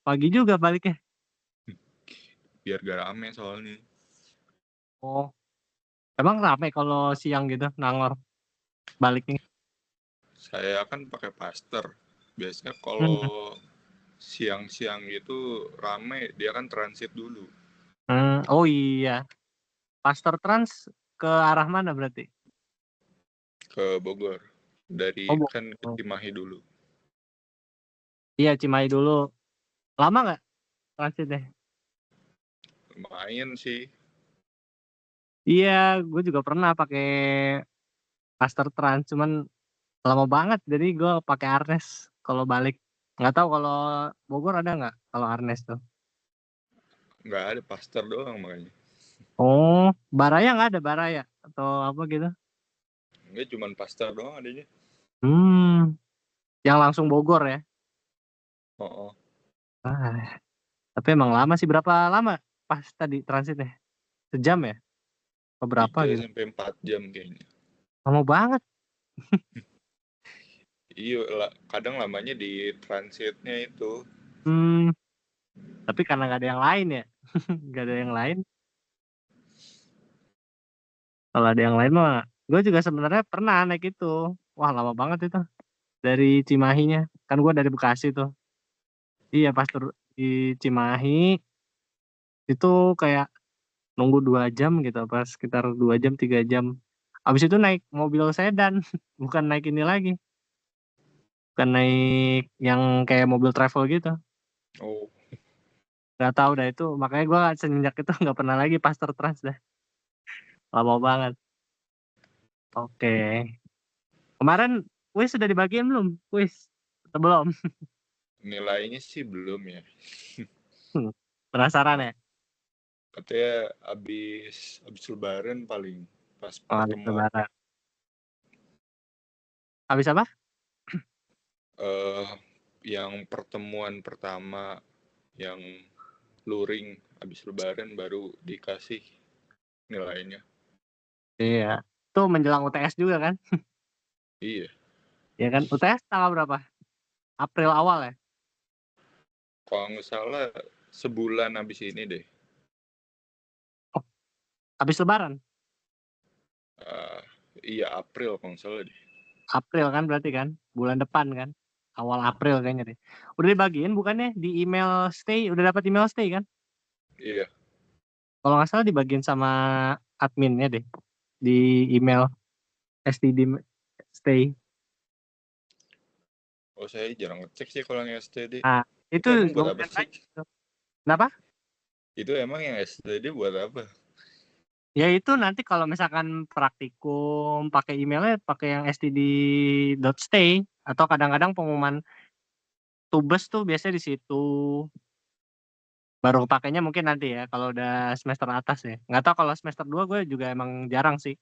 Pagi juga baliknya. Biar gak rame soalnya. Oh, emang rame kalau siang gitu Nangor baliknya? Saya kan pakai Paster. Biasanya kalau Hmm. siang-siang gitu rame, dia kan transit dulu Oh iya, Pastor Trans ke arah mana berarti? ke Bogor. Dari Oh, kan ke oh. Cimahi dulu. Iya Cimahi dulu. Lama nggak transitnya? Lumayan sih. Iya, gue juga pernah pakai Pastor Trans, cuman lama banget. Jadi gue pakai Arnes kalau balik. Nggak tahu kalau Bogor ada nggak kalau Arnes tuh? Nggak ada Paster doang makanya. Oh, Baraya nggak ada Baraya atau apa gitu? Nggak cuma Paster doang adanya. Hmm, yang langsung Bogor ya? Oh, oh. Ah, tapi emang lama sih. Berapa lama pas tadi transitnya? Sejam ya? Atau berapa 3 gitu? sampai 4 jam kayaknya. Lama banget. Iya, kadang lamanya di transitnya itu. Hmm, tapi karena nggak ada yang lain ya, nggak ada yang lain. Kalau ada yang lain mah, gue juga sebenarnya pernah naik itu. Wah lama banget itu dari Cimahinya. Kan gue dari Bekasi tuh. Iya pas di Cimahi itu kayak nunggu 2 jam gitu, pas sekitar 2 jam 3 jam. Abis itu naik mobil sedan, bukan naik ini lagi, bukan naik yang kayak mobil travel gitu. Oh, Gak tahu dah itu, makanya gue semenjak itu nggak pernah lagi Pastor Trans dah. Lama banget. Oke. Kemarin kuis sudah dibagiin belum? Kuis atau belum? nilainya sih belum ya. Penasaran ya? Katanya abis lebaran paling pas Oh, habis pertemuan. lebaran. Habis apa? eh yang pertemuan pertama yang luring abis lebaran baru dikasih nilainya. Iya. Itu menjelang UTS juga kan? Iya, Ya kan? UTS tanggal berapa? April awal ya? kalau nggak salah sebulan abis ini deh. Oh, habis lebaran. Eh, iya April kalau nggak salah deh. April kan berarti kan? Bulan depan kan? Awal April kayaknya deh. Udah dibagiin bukannya di email stay? Udah dapat email stay kan? Iya. Kalau nggak salah dibagiin sama adminnya deh. Di email STD stay. Oh saya jarang ngecek sih kalau yang STD. Nah, itu Itu emang gue buat apa ngeliat sih? aja. Kenapa? Itu emang yang STD buat apa? Ya itu nanti kalau misalkan praktikum pakai emailnya pakai yang std.stay atau kadang-kadang pengumuman tubes tuh biasanya di situ. Baru pakainya mungkin nanti ya kalau udah semester atas ya. Nggak tahu kalau semester 2 gue juga emang jarang sih.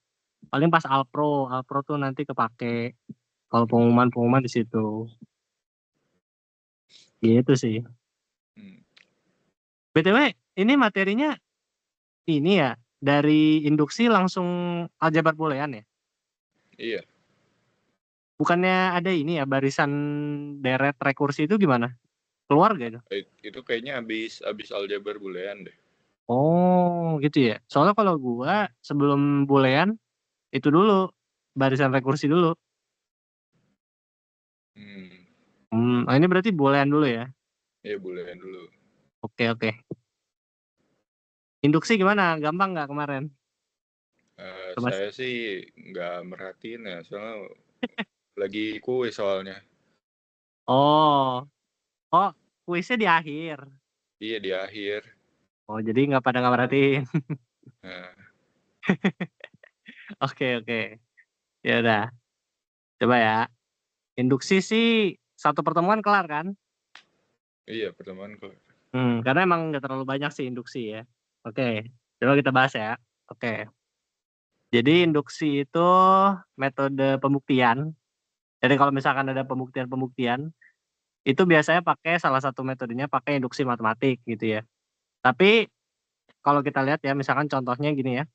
Paling pas Alpro, Alpro tuh nanti kepake kalau pengumuman-pengumuman di situ. Gitu sih. Hmm, BTW, ini materinya ini ya dari induksi langsung aljabar boolean ya. iya. Bukannya ada ini ya barisan deret rekursi itu gimana? Keluar gak itu? Itu kayaknya abis aljabar boolean deh. Oh, gitu ya. Soalnya kalau gua sebelum boolean itu dulu barisan rekursi dulu. Hmm, Ini berarti boolean dulu ya. iya boolean dulu. Oke, oke. Induksi gimana? Gampang nggak kemarin? Coba. Saya sih nggak merhatiin ya, soalnya lagi kuis soalnya. Oh, oh, kuisnya di akhir. Iya di akhir. Oh, jadi nggak merhatiin. Nah, Oke, oke. Ya udah. Coba ya. Induksi sih satu pertemuan kelar kan? iya pertemuan kok. Karena emang nggak terlalu banyak sih induksi ya. Oke, coba kita bahas ya. Oke. Jadi induksi itu metode pembuktian. Jadi kalau misalkan ada pembuktian-pembuktian, itu biasanya pakai salah satu metodenya pakai induksi matematik gitu ya. Tapi kalau kita lihat ya, misalkan contohnya gini ya.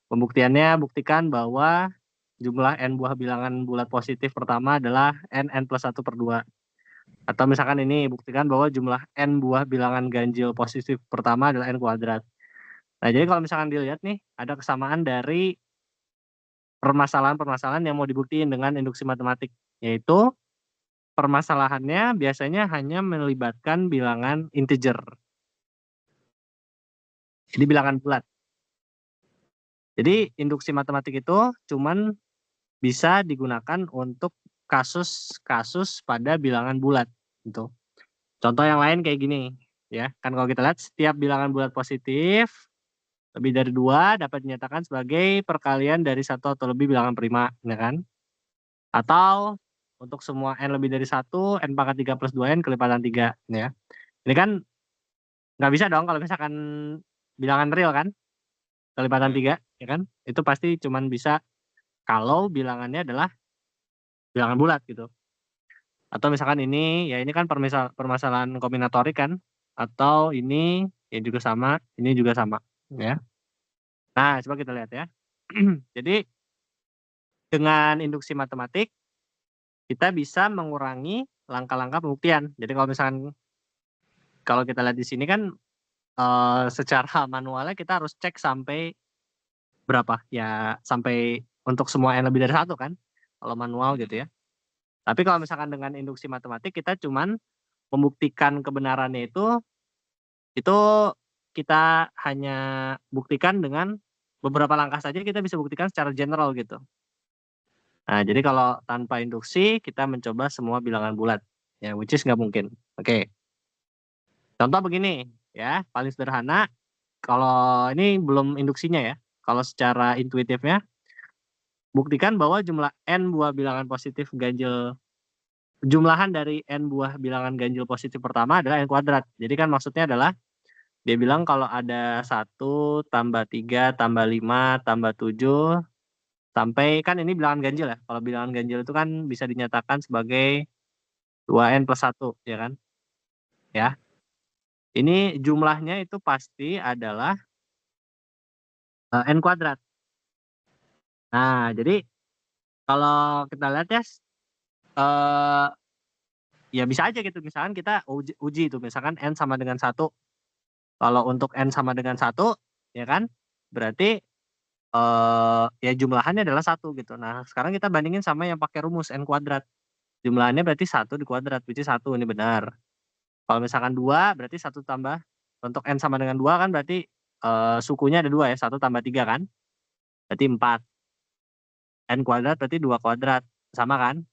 Pembuktiannya buktikan bahwa jumlah n buah bilangan bulat positif pertama adalah n plus 1/2. Atau misalkan ini, buktikan bahwa jumlah n buah bilangan ganjil positif pertama adalah n kuadrat. Nah, jadi kalau misalkan dilihat nih, ada kesamaan dari permasalahan-permasalahan yang mau dibuktiin dengan induksi matematik, yaitu permasalahannya biasanya hanya melibatkan bilangan integer. Jadi bilangan bulat. Jadi induksi matematik itu cuman bisa digunakan untuk kasus-kasus pada bilangan bulat gitu. Contoh yang lain kayak gini, ya. Kan kalau kita lihat setiap bilangan bulat positif lebih dari 2 dapat dinyatakan sebagai perkalian dari satu atau lebih bilangan prima, ya kan? Atau untuk semua n lebih dari 1, n pangkat 3 plus 2n kelipatan 3, ya. Ini kan nggak bisa dong kalau misalkan bilangan real kan, kelipatan 3, ya kan? Itu pasti cuman bisa kalau bilangannya adalah bilangan bulat gitu. Atau misalkan ini, ya ini kan permasalahan kombinatorik kan, atau ini ya juga sama, ini juga sama, ya. Nah, coba kita lihat ya. Jadi dengan induksi matematik kita bisa mengurangi langkah-langkah pembuktian. Jadi kalau kita lihat di sini kan secara manualnya kita harus cek sampai berapa? Ya sampai untuk semua n lebih dari 1 kan, kalau manual gitu ya. Tapi kalau misalkan dengan induksi matematik kita cuman membuktikan kebenarannya itu kita hanya buktikan dengan beberapa langkah saja kita bisa buktikan secara general gitu. Nah, jadi kalau tanpa induksi kita mencoba semua bilangan bulat, ya which is nggak mungkin. Oke. Contoh begini ya, paling sederhana kalau ini belum induksinya ya. Kalau secara intuitifnya buktikan bahwa jumlah n buah bilangan positif ganjil jumlahan dari n buah bilangan ganjil positif pertama adalah n kuadrat. Jadi kan maksudnya adalah dia bilang kalau ada 1 tambah 3 tambah 5 tambah 7 sampai kan ini bilangan ganjil ya. Kalau bilangan ganjil itu kan bisa dinyatakan sebagai 2n plus 1 ya kan? Ya. Ini jumlahnya itu pasti adalah n kuadrat. Nah, jadi kalau kita lihat ya eee, ya bisa aja gitu misalkan kita uji itu misalkan n sama dengan 1. Kalau untuk n sama dengan 1 ya kan, berarti ya jumlahannya adalah 1 gitu. Nah, sekarang kita bandingin sama yang pakai rumus n kuadrat. Jumlahannya berarti 1 dikuadrat, which is 1, ini benar. Kalau misalkan 2 berarti 1 tambah untuk n sama dengan 2 kan berarti, sukunya ada 2 ya, 1 tambah 3 kan, berarti 4. N kuadrat berarti 2 kuadrat, sama kan?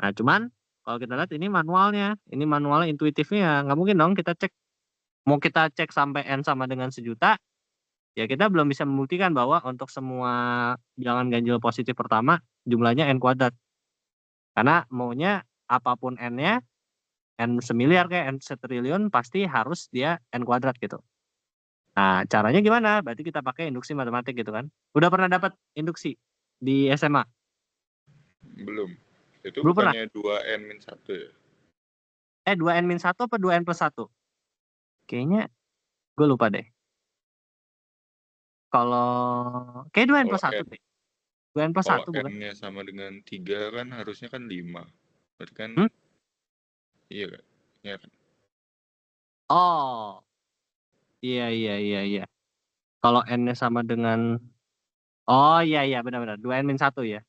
Nah, cuman kalau kita lihat ini manualnya intuitifnya ya nggak mungkin dong kita cek mau kita cek sampai n sama dengan 1.000.000, ya kita belum bisa membuktikan bahwa untuk semua bilangan ganjil positif pertama jumlahnya n kuadrat. Karena maunya apapun n-nya, n semiliar kayak n setriliun pasti harus dia n kuadrat gitu. Nah, caranya gimana? Berarti kita pakai induksi matematik gitu kan. Udah pernah dapat induksi di SMA? Belum. Itu Belum pernah? bukannya 2n-1 ya? 2n-1 apa 2n+1? Kayaknya gue lupa deh. Kalau kayak 2n+1 deh. 2n+1 bukan? N-nya sama dengan 3 kan harusnya kan 5. Berarti kan iya kan? Iya kan? Oh, iya. Kalau n-nya sama dengan oh iya benar, 2n-1 ya.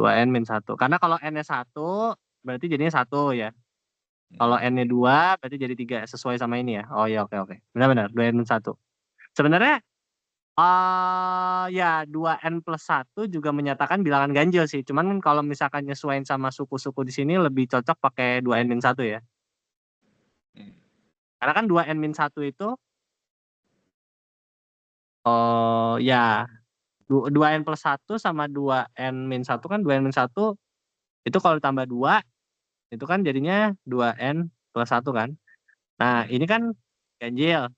2n-1. Karena kalau n-nya 1 berarti jadinya 1 ya. Kalau n-nya 2 berarti jadi 3 sesuai sama ini ya. Oh iya, oke. Benar, 2n-1. Sebenarnya ya 2n+1 juga menyatakan bilangan ganjil sih. Cuman kan kalau misalkan nyesuaiin sama suku-suku di sini lebih cocok pakai 2n-1 ya. Karena kan 2n-1 itu ya 2n+1 sama 2n-1 kan 2n-1 itu kalau ditambah 2 itu kan jadinya 2n+1 kan. Nah, ini kan ganjil.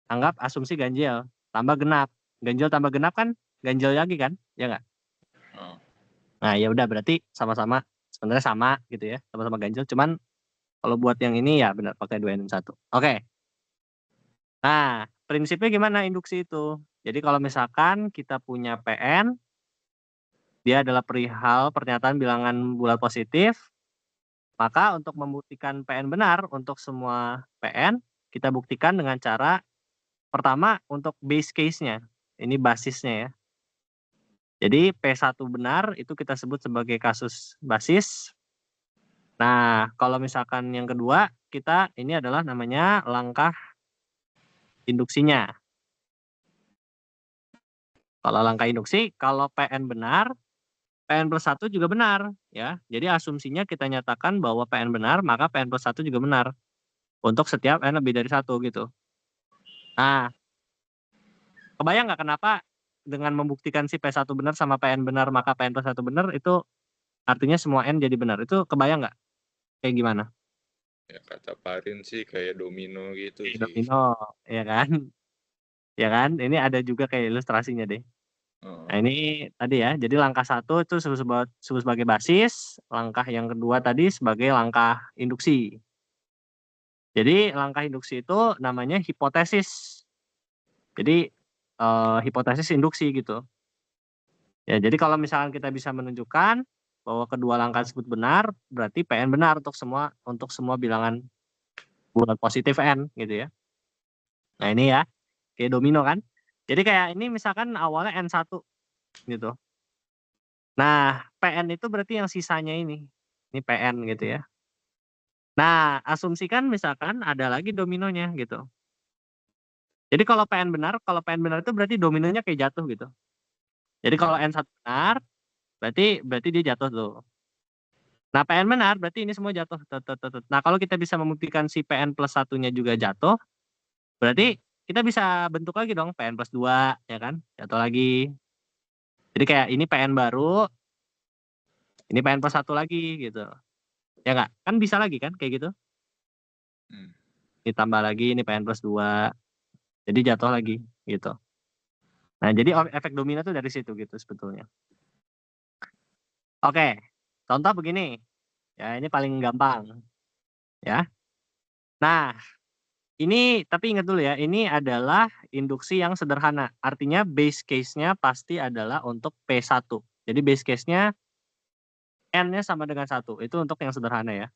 Anggap asumsi ganjil tambah genap. Ganjil tambah genap kan ganjil lagi kan? Ya nggak? Nah, ya udah berarti sama-sama sebenarnya sama gitu ya, sama-sama ganjil. Cuman kalau buat yang ini ya benar pakai 2n+1. Oke. Nah, prinsipnya gimana induksi itu? Jadi kalau misalkan kita punya Pn dia adalah perihal pernyataan bilangan bulat positif, maka untuk membuktikan PN benar untuk semua PN, kita buktikan dengan cara pertama untuk base case-nya, ini basisnya ya. Jadi P1 benar itu kita sebut sebagai kasus basis. Nah, kalau misalkan yang kedua, kita ini adalah namanya langkah induksinya. Kalau langkah induksi, kalau PN benar, PN plus 1 juga benar, ya. Jadi asumsinya kita nyatakan bahwa PN benar, maka PN plus 1 juga benar. Untuk setiap N lebih dari 1 gitu. Nah, kebayang nggak kenapa dengan membuktikan si P1 benar sama PN benar, maka PN plus 1 benar, itu artinya semua N jadi benar. Itu kebayang nggak? Kayak gimana? Ya kata Parin sih kayak domino gitu sih. Domino, ya kan? Ya kan? Ini ada juga kayak ilustrasinya deh. Nah ini tadi ya, jadi langkah 1 itu disebut sebagai basis, langkah yang kedua tadi sebagai langkah induksi. Jadi langkah induksi itu namanya hipotesis. Jadi hipotesis induksi gitu. Ya, jadi kalau misalkan kita bisa menunjukkan bahwa kedua langkah tersebut benar, berarti PN benar untuk semua bilangan bulat positif N gitu ya. Nah ini ya, kayak domino kan. Jadi kayak ini misalkan awalnya N1 gitu. Nah, PN itu berarti yang sisanya ini PN gitu ya. Nah, asumsikan misalkan ada lagi dominonya gitu. Jadi kalau PN benar itu berarti dominonya kayak jatuh gitu. Jadi kalau N1 benar, berarti dia jatuh tuh. Nah, PN benar berarti ini semua jatuh. Nah, kalau kita bisa membuktikan si PN plus 1-nya juga jatuh, berarti kita bisa bentuk lagi dong PN plus 2, ya kan? Jatuh lagi. Jadi kayak ini PN baru, ini PN plus 1 lagi gitu. Ya nggak? Kan bisa lagi kan kayak gitu? Ditambah lagi ini PN plus 2. Jadi jatuh lagi gitu. Nah, jadi efek domino tuh dari situ gitu sebetulnya. Oke, contoh begini. Ya, ini paling gampang. Ya. Nah, ini tapi ingat dulu ya, ini adalah induksi yang sederhana. Artinya base case-nya pasti adalah untuk P1. Jadi base case-nya N-nya sama dengan 1. Itu untuk yang sederhana ya.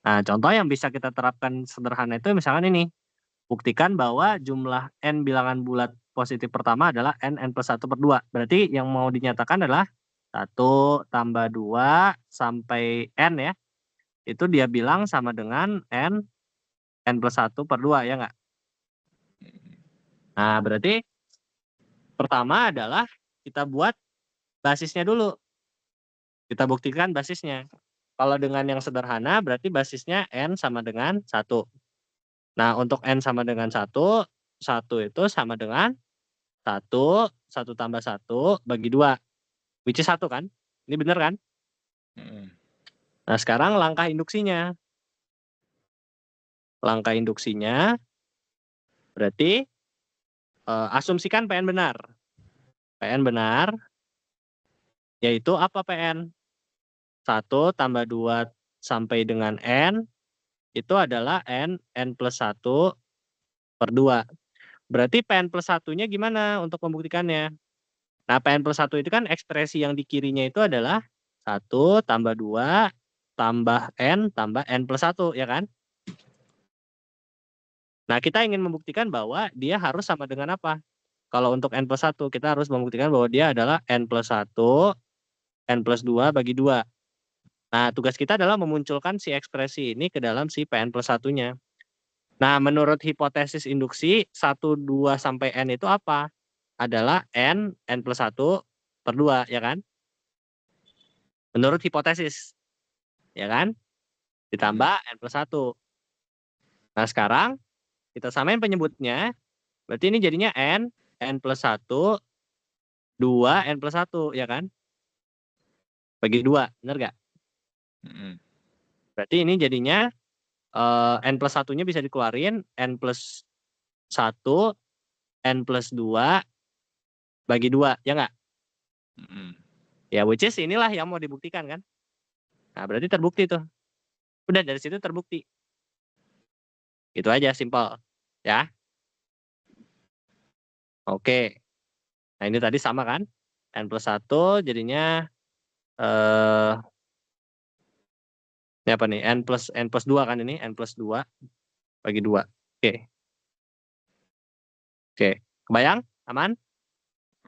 Nah, contoh yang bisa kita terapkan sederhana itu misalkan ini. Buktikan bahwa jumlah N bilangan bulat positif pertama adalah N plus 1 per 2. Berarti yang mau dinyatakan adalah 1 tambah 2 sampai N ya. Itu dia bilang sama dengan N plus 1 per 2 ya nggak? Nah, berarti pertama adalah kita buat basisnya dulu. Kita buktikan basisnya. Kalau dengan yang sederhana berarti basisnya N sama dengan 1. Nah, untuk N sama dengan 1, 1 itu sama dengan 1 tambah 1 bagi 2. Which is 1 kan? Ini bener kan? Nah, sekarang langkah induksinya. Langkah induksinya berarti asumsikan PN benar. PN benar yaitu apa PN? 1 tambah 2 sampai dengan N itu adalah N plus 1 per 2. Berarti PN plus 1-nya gimana untuk membuktikannya? Nah, PN plus 1 itu kan ekspresi yang di kirinya itu adalah 1 tambah 2 tambah N plus 1, ya kan? Nah, kita ingin membuktikan bahwa dia harus sama dengan apa? Kalau untuk N plus 1, kita harus membuktikan bahwa dia adalah N plus 1, N plus 2 bagi 2. Nah, tugas kita adalah memunculkan si ekspresi ini ke dalam si PN plus 1-nya. Nah, menurut hipotesis induksi, 1, 2, sampai N itu apa? Adalah N plus 1 per 2, ya kan? Menurut hipotesis. Ya kan? Ditambah N plus 1. Nah, sekarang kita samain penyebutnya. Berarti ini jadinya N plus 1, 2 N plus 1, ya kan? Bagi 2, bener nggak? Berarti ini jadinya N plus 1-nya bisa dikeluarin, N plus 1, N plus 2 bagi 2, ya nggak? Ya, which is inilah yang mau dibuktikan kan? Nah, berarti terbukti tuh. Udah dari situ terbukti. Itu aja, simpel. Ya. Oke. Nah, ini tadi sama kan? N plus 1 jadinya ini apa nih? N plus 2 kan ini, N plus 2 bagi 2. Oke. Oke. Kebayang? Aman?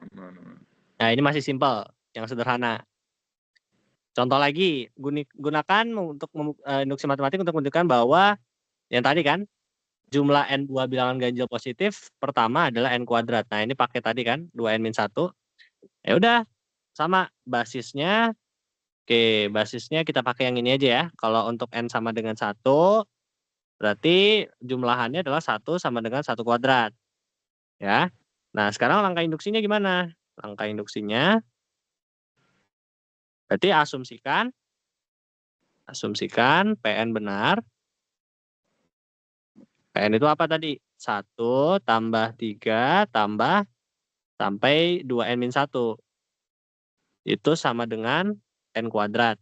Aman, aman. Nah, ini masih simpel, yang sederhana. Contoh lagi, gunakan untuk induksi matematik untuk menunjukkan bahwa yang tadi kan, jumlah N2 bilangan ganjil positif pertama adalah N kuadrat. Nah, ini pakai tadi kan, 2N-1. Ya udah, sama basisnya. Oke, basisnya kita pakai yang ini aja ya. Kalau untuk N sama dengan 1, berarti jumlahannya adalah 1 sama dengan 1 kuadrat. Ya. Nah, sekarang langkah induksinya gimana? Langkah induksinya, berarti asumsikan PN benar. PN itu apa tadi? 1 tambah 3 tambah sampai 2N-1. Itu sama dengan N kuadrat.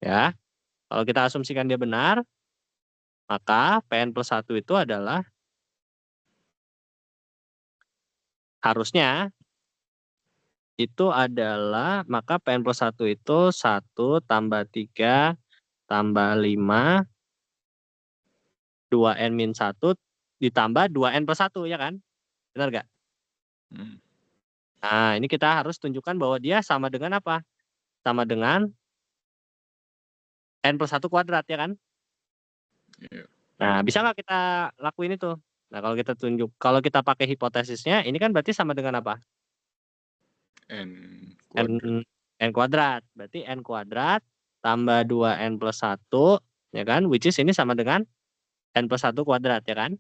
Ya. Kalau kita asumsikan dia benar, maka PN plus 1 itu adalah harusnya itu adalah, maka PN plus 1 itu 1 tambah 3 tambah 5 2N-1 ditambah 2N plus 1, ya kan? Benar nggak? Nah, ini kita harus tunjukkan bahwa dia sama dengan apa? Sama dengan N plus 1 kuadrat, ya kan? Iya. Nah, bisa nggak kita lakuin itu? Nah, kalau kita pakai hipotesisnya, ini kan berarti sama dengan apa? N kuadrat. N kuadrat. Berarti N kuadrat tambah 2N plus 1, ya kan? Which is ini sama dengan N plus 1 kuadrat, ya kan?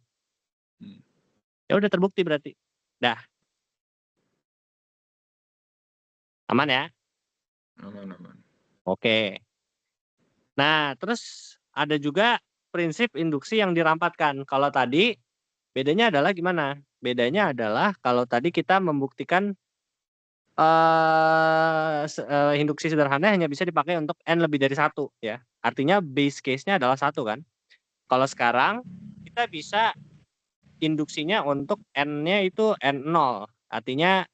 Ya udah terbukti berarti. Dah. Aman ya? Aman, aman. Oke. Nah, terus ada juga prinsip induksi yang dirampatkan. Kalau tadi bedanya adalah gimana? Bedanya adalah kalau tadi kita membuktikan induksi sederhana hanya bisa dipakai untuk N lebih dari 1, ya. Artinya base case-nya adalah 1 kan. Kalau sekarang kita bisa induksinya untuk N-nya itu N0. Artinya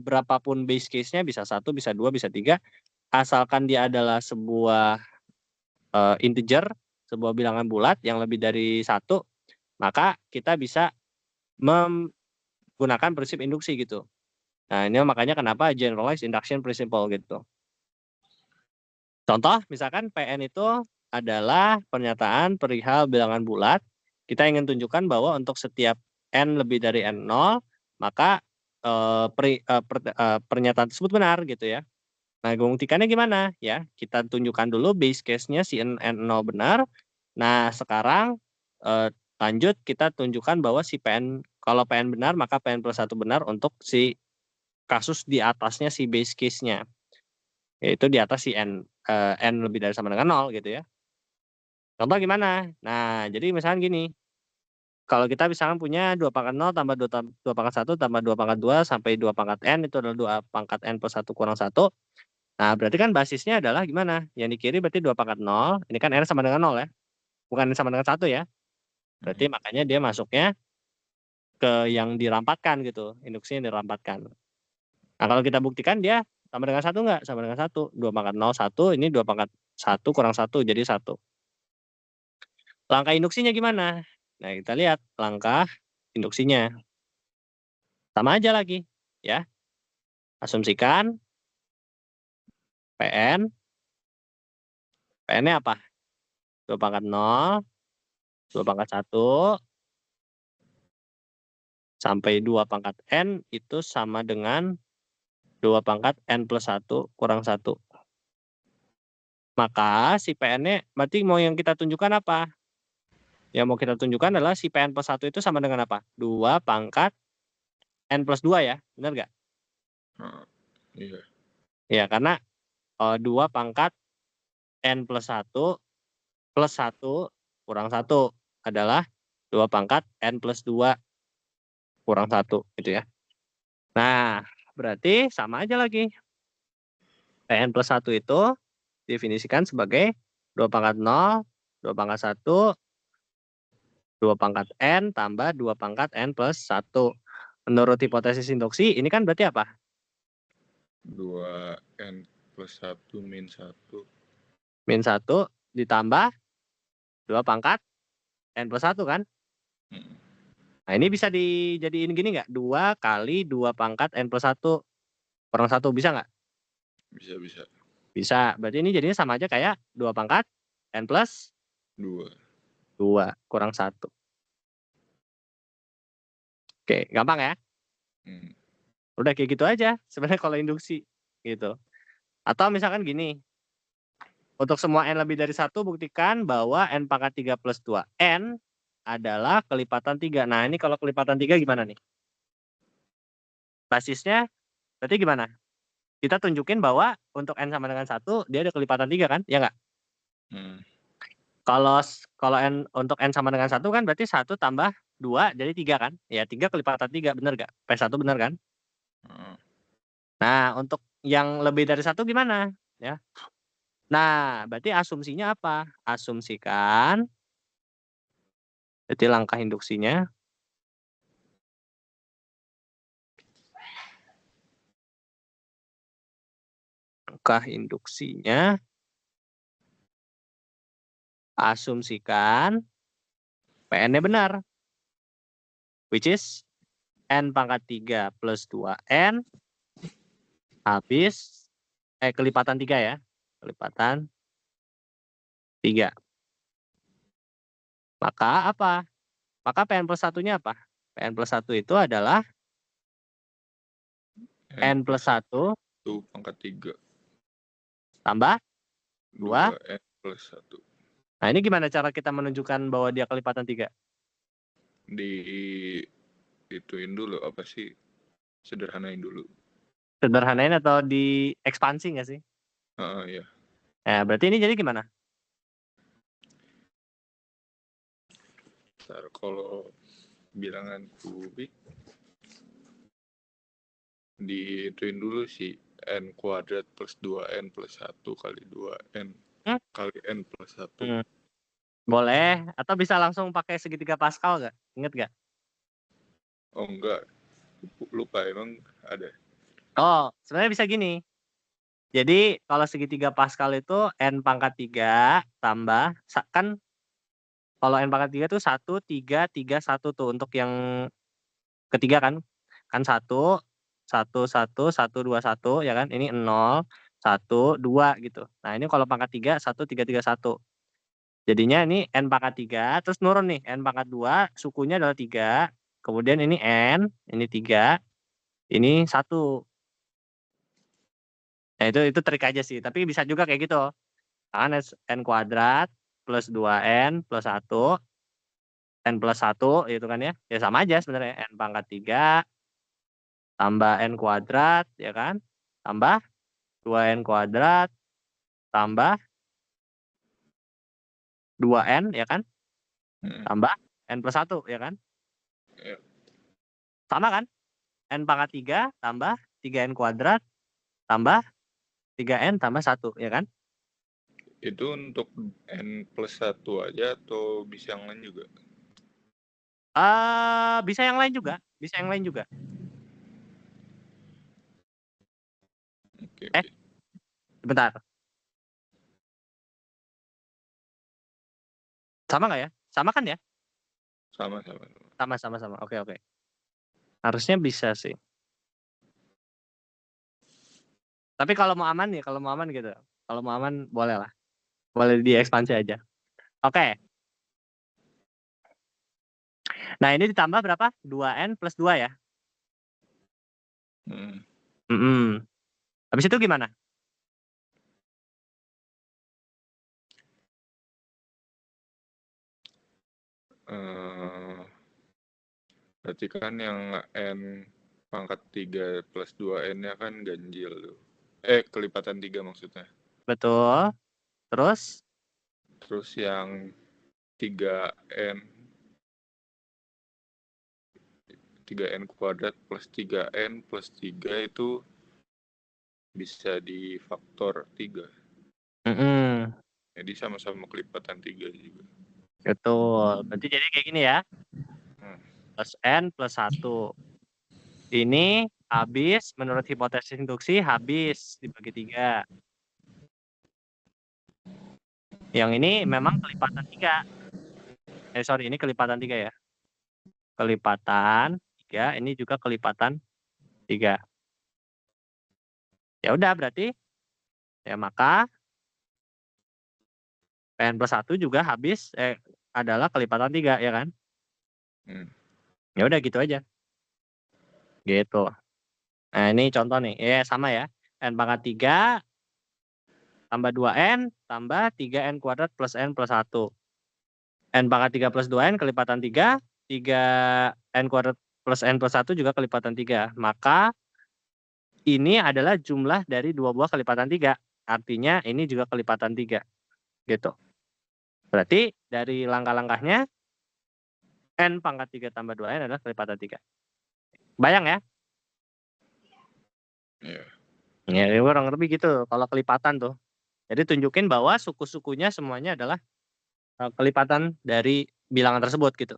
berapapun base case-nya, bisa 1, bisa 2, bisa 3, asalkan dia adalah sebuah integer, sebuah bilangan bulat yang lebih dari 1, maka kita bisa menggunakan prinsip induksi gitu. Nah, ini makanya kenapa generalized induction principle gitu. Contoh, misalkan PN itu adalah pernyataan perihal bilangan bulat. Kita ingin tunjukkan bahwa untuk setiap N lebih dari N0, maka pernyataan tersebut benar gitu ya. Nah, membuktikannya gimana? Ya, kita tunjukkan dulu base case-nya si N0 benar. Nah, sekarang lanjut kita tunjukkan bahwa si PN, kalau PN benar, maka PN plus 1 benar untuk si kasus di atasnya si base case-nya. Yaitu di atas si N lebih dari sama dengan 0 gitu ya. Contoh gimana? Nah, jadi misalnya gini. Kalau kita misalkan punya 2 pangkat 0 tambah 2 pangkat 1 tambah 2 pangkat 2 sampai 2 pangkat N, itu adalah 2 pangkat N plus 1 kurang 1. Nah, berarti kan basisnya adalah gimana? Yang di kiri berarti 2 pangkat 0. Ini kan N sama dengan 0 ya. Bukan N sama dengan 1 ya. Berarti makanya dia masuknya ke yang dirampatkan gitu. Induksinya dirampatkan. Nah, kalau kita buktikan dia sama dengan 1 enggak? Sama dengan 1. 2 pangkat 0, 1. Ini 2 pangkat 1 kurang 1 jadi 1. Langkah induksinya gimana? Nah, kita lihat langkah induksinya. Sama aja lagi, ya. Asumsikan PN. PN-nya apa? 2 pangkat 0, 2 pangkat 1, sampai 2 pangkat N itu sama dengan 2 pangkat N plus 1 kurang 1. Maka si PN-nya berarti mau yang kita tunjukkan apa? Yang mau kita tunjukkan adalah si PN plus 1 itu sama dengan apa? 2 pangkat N plus 2 ya, benar nggak? Iya. Ya, karena 2 pangkat N plus 1 plus 1 kurang 1 adalah 2 pangkat N plus 2 kurang 1 gitu ya. Nah, berarti sama aja lagi. PN plus 1 itu definisikan sebagai 2 pangkat 0, 2 pangkat 1, 2 pangkat N tambah 2 pangkat N plus 1. Menurut hipotesis induksi, ini kan berarti apa? 2N plus 1 min 1. Min 1 ditambah 2 pangkat N plus 1 kan? Nah ini bisa dijadiin gini nggak? 2 kali 2 pangkat N plus 1 kurang 1 bisa nggak? Bisa. Bisa. Berarti ini jadinya sama aja kayak 2 pangkat N plus 2. kurang 1. Oke, gampang ya? Udah kayak gitu aja sebenarnya kalau induksi gitu. Atau misalkan gini. Untuk semua N lebih dari 1 buktikan bahwa N pangkat 3 plus 2N adalah kelipatan 3. Nah ini kalau kelipatan 3 gimana nih? Basisnya berarti gimana? Kita tunjukin bahwa untuk N sama dengan 1 dia ada kelipatan 3 kan? Ya nggak? Kalau N untuk N sama dengan 1 kan berarti 1 tambah 2 jadi 3 kan? Ya 3 kelipatan 3 bener nggak? P1 bener kan? Nah untuk yang lebih dari 1 gimana? Ya. Nah berarti asumsinya apa? Asumsikan. Jadi langkah induksinya. Langkah induksinya. Asumsikan PN-nya benar. Which is N pangkat 3 plus 2N habis kelipatan 3 ya. Kelipatan 3. Maka apa? Maka PN plus 1-nya apa? PN plus 1 itu adalah N plus 1 pangkat 3 tambah 2 N plus 1. Nah ini gimana cara kita menunjukkan bahwa dia kelipatan 3? Ituin dulu apa sih? Sederhanain dulu. Sederhanain atau di ekspansi nggak sih? Iya. Nah berarti ini jadi gimana? Ntar kalau bilangan kubik diituin dulu sih. N kuadrat plus 2N plus 1 kali 2N kali N plus 1. Boleh. Atau bisa langsung pakai segitiga Pascal nggak? Ingat nggak? Oh enggak. Lupa emang ada. Oh sebenarnya bisa gini. Jadi kalau segitiga Pascal itu N pangkat 3 tambah, kan kalau N pangkat 3 itu 1, 3, 3, 1 tuh untuk yang ketiga kan. Kan 1, 1, 1, 1, 2, 1 ya kan. Ini 0, 1, 2 gitu. Nah ini kalau pangkat 3, 1, 3, 3, 1. Jadinya ini N pangkat 3, terus nurun nih. N pangkat 2, sukunya adalah 3. Kemudian ini N, ini 3, ini 1. Nah itu trik aja sih. Tapi bisa juga kayak gitu. Kan N kuadrat plus 2N plus 1. N plus 1 gitu kan ya. Ya sama aja sebenarnya. N pangkat 3 tambah N kuadrat ya kan. Tambah 2N kuadrat tambah 2N ya kan. Tambah N plus 1 ya kan. Sama kan. N pangkat 3 tambah 3N kuadrat tambah 3N tambah 1 ya kan. Itu untuk N plus 1 aja atau bisa yang lain juga? Bisa yang lain juga. Bisa yang lain juga. Oke. Bentar. Sama nggak ya? Sama kan ya? Sama. Oke. Harusnya bisa sih. Tapi kalau mau aman ya, kalau mau aman gitu. Kalau mau aman boleh lah. Boleh diekspansi aja. Oke. Nah ini ditambah berapa? 2N plus 2 ya? Habis itu gimana? Berarti kan yang N pangkat 3 plus 2N-nya kan ganjil tuh. Kelipatan 3 maksudnya. Betul. Terus yang 3N kuadrat plus 3N plus 3 itu bisa difaktor 3. Jadi sama-sama kelipatan 3 juga. betul. Berarti jadi kayak gini ya. Plus N plus 1. Ini habis, menurut hipotesis induksi habis dibagi 3. Yang ini memang kelipatan 3. Sorry, ini kelipatan 3 ya. Kelipatan 3, ini juga kelipatan 3. Ya udah berarti ya maka PN plus 1 juga habis adalah kelipatan 3 ya kan? Ya udah gitu aja. Gitu. Nah, ini contoh nih. Ya sama ya. N pangkat 3 tambah 2N tambah 3N kuadrat plus N plus 1. N pangkat 3 plus 2N kelipatan 3, 3N kuadrat plus N plus 1 juga kelipatan 3. Maka ini adalah jumlah dari 2 buah kelipatan 3. Artinya ini juga kelipatan 3. Gitu. Berarti dari langkah-langkahnya N pangkat 3 tambah 2N adalah kelipatan 3. Bayang ya? Iya. Ya, kurang lebih gitu kalau kelipatan tuh. Jadi tunjukin bahwa suku-sukunya semuanya adalah kelipatan dari bilangan tersebut gitu.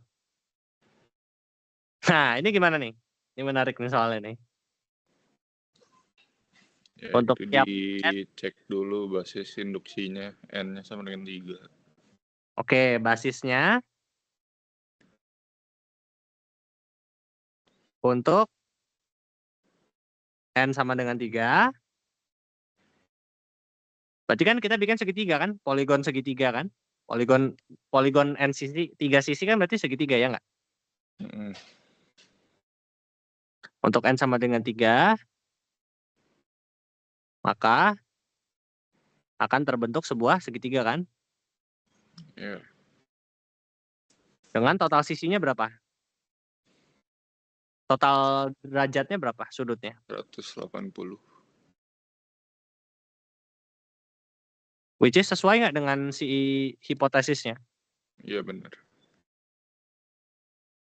Nah, ini gimana nih? Ini menarik nih soalnya nih. Ya, Untuk itu tiap dicek dulu basis induksinya N-nya sama dengan 3. Oke, basisnya untuk N sama dengan 3. Berarti kan kita bikin segitiga kan? Poligon segitiga kan? Poligon N sisi, 3 sisi kan berarti segitiga ya nggak? Untuk N sama dengan 3, maka akan terbentuk sebuah segitiga kan? Iya. Dengan total sisinya berapa? Total derajatnya berapa sudutnya? 180. Which is sesuai nggak dengan si hipotesisnya? Iya benar.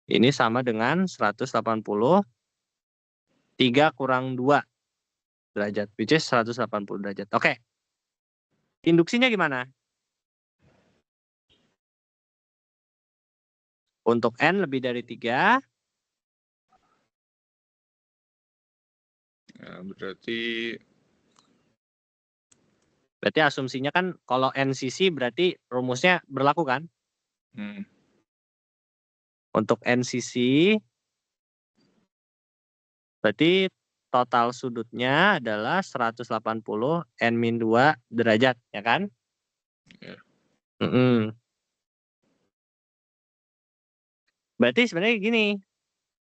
Ini sama dengan 180. 3 kurang 2 derajat. Which is 180 derajat. Oke. Induksinya gimana? Untuk N lebih dari 3. Ya, berarti Asumsinya kan kalau N sisi berarti rumusnya berlaku kan? Untuk N sisi berarti total sudutnya adalah 180 N-2 derajat, ya kan? ya. Berarti sebenarnya gini,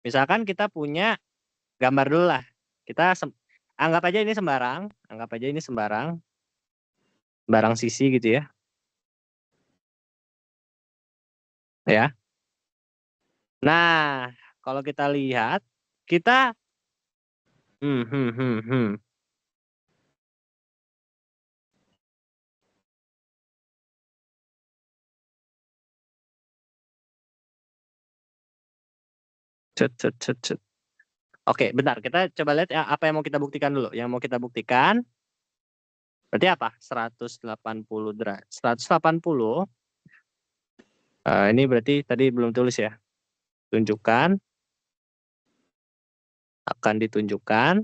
misalkan kita punya gambar dulu lah. Kita anggap aja ini sembarang, sembarang sisi gitu ya. Ya. Nah, kalau kita lihat, kita Oke, bentar. Kita coba lihat ya, apa yang mau kita buktikan dulu. Yang mau kita buktikan berarti apa? 180 derajat. 180. Ini berarti tadi belum tulis ya. Tunjukkan. Akan ditunjukkan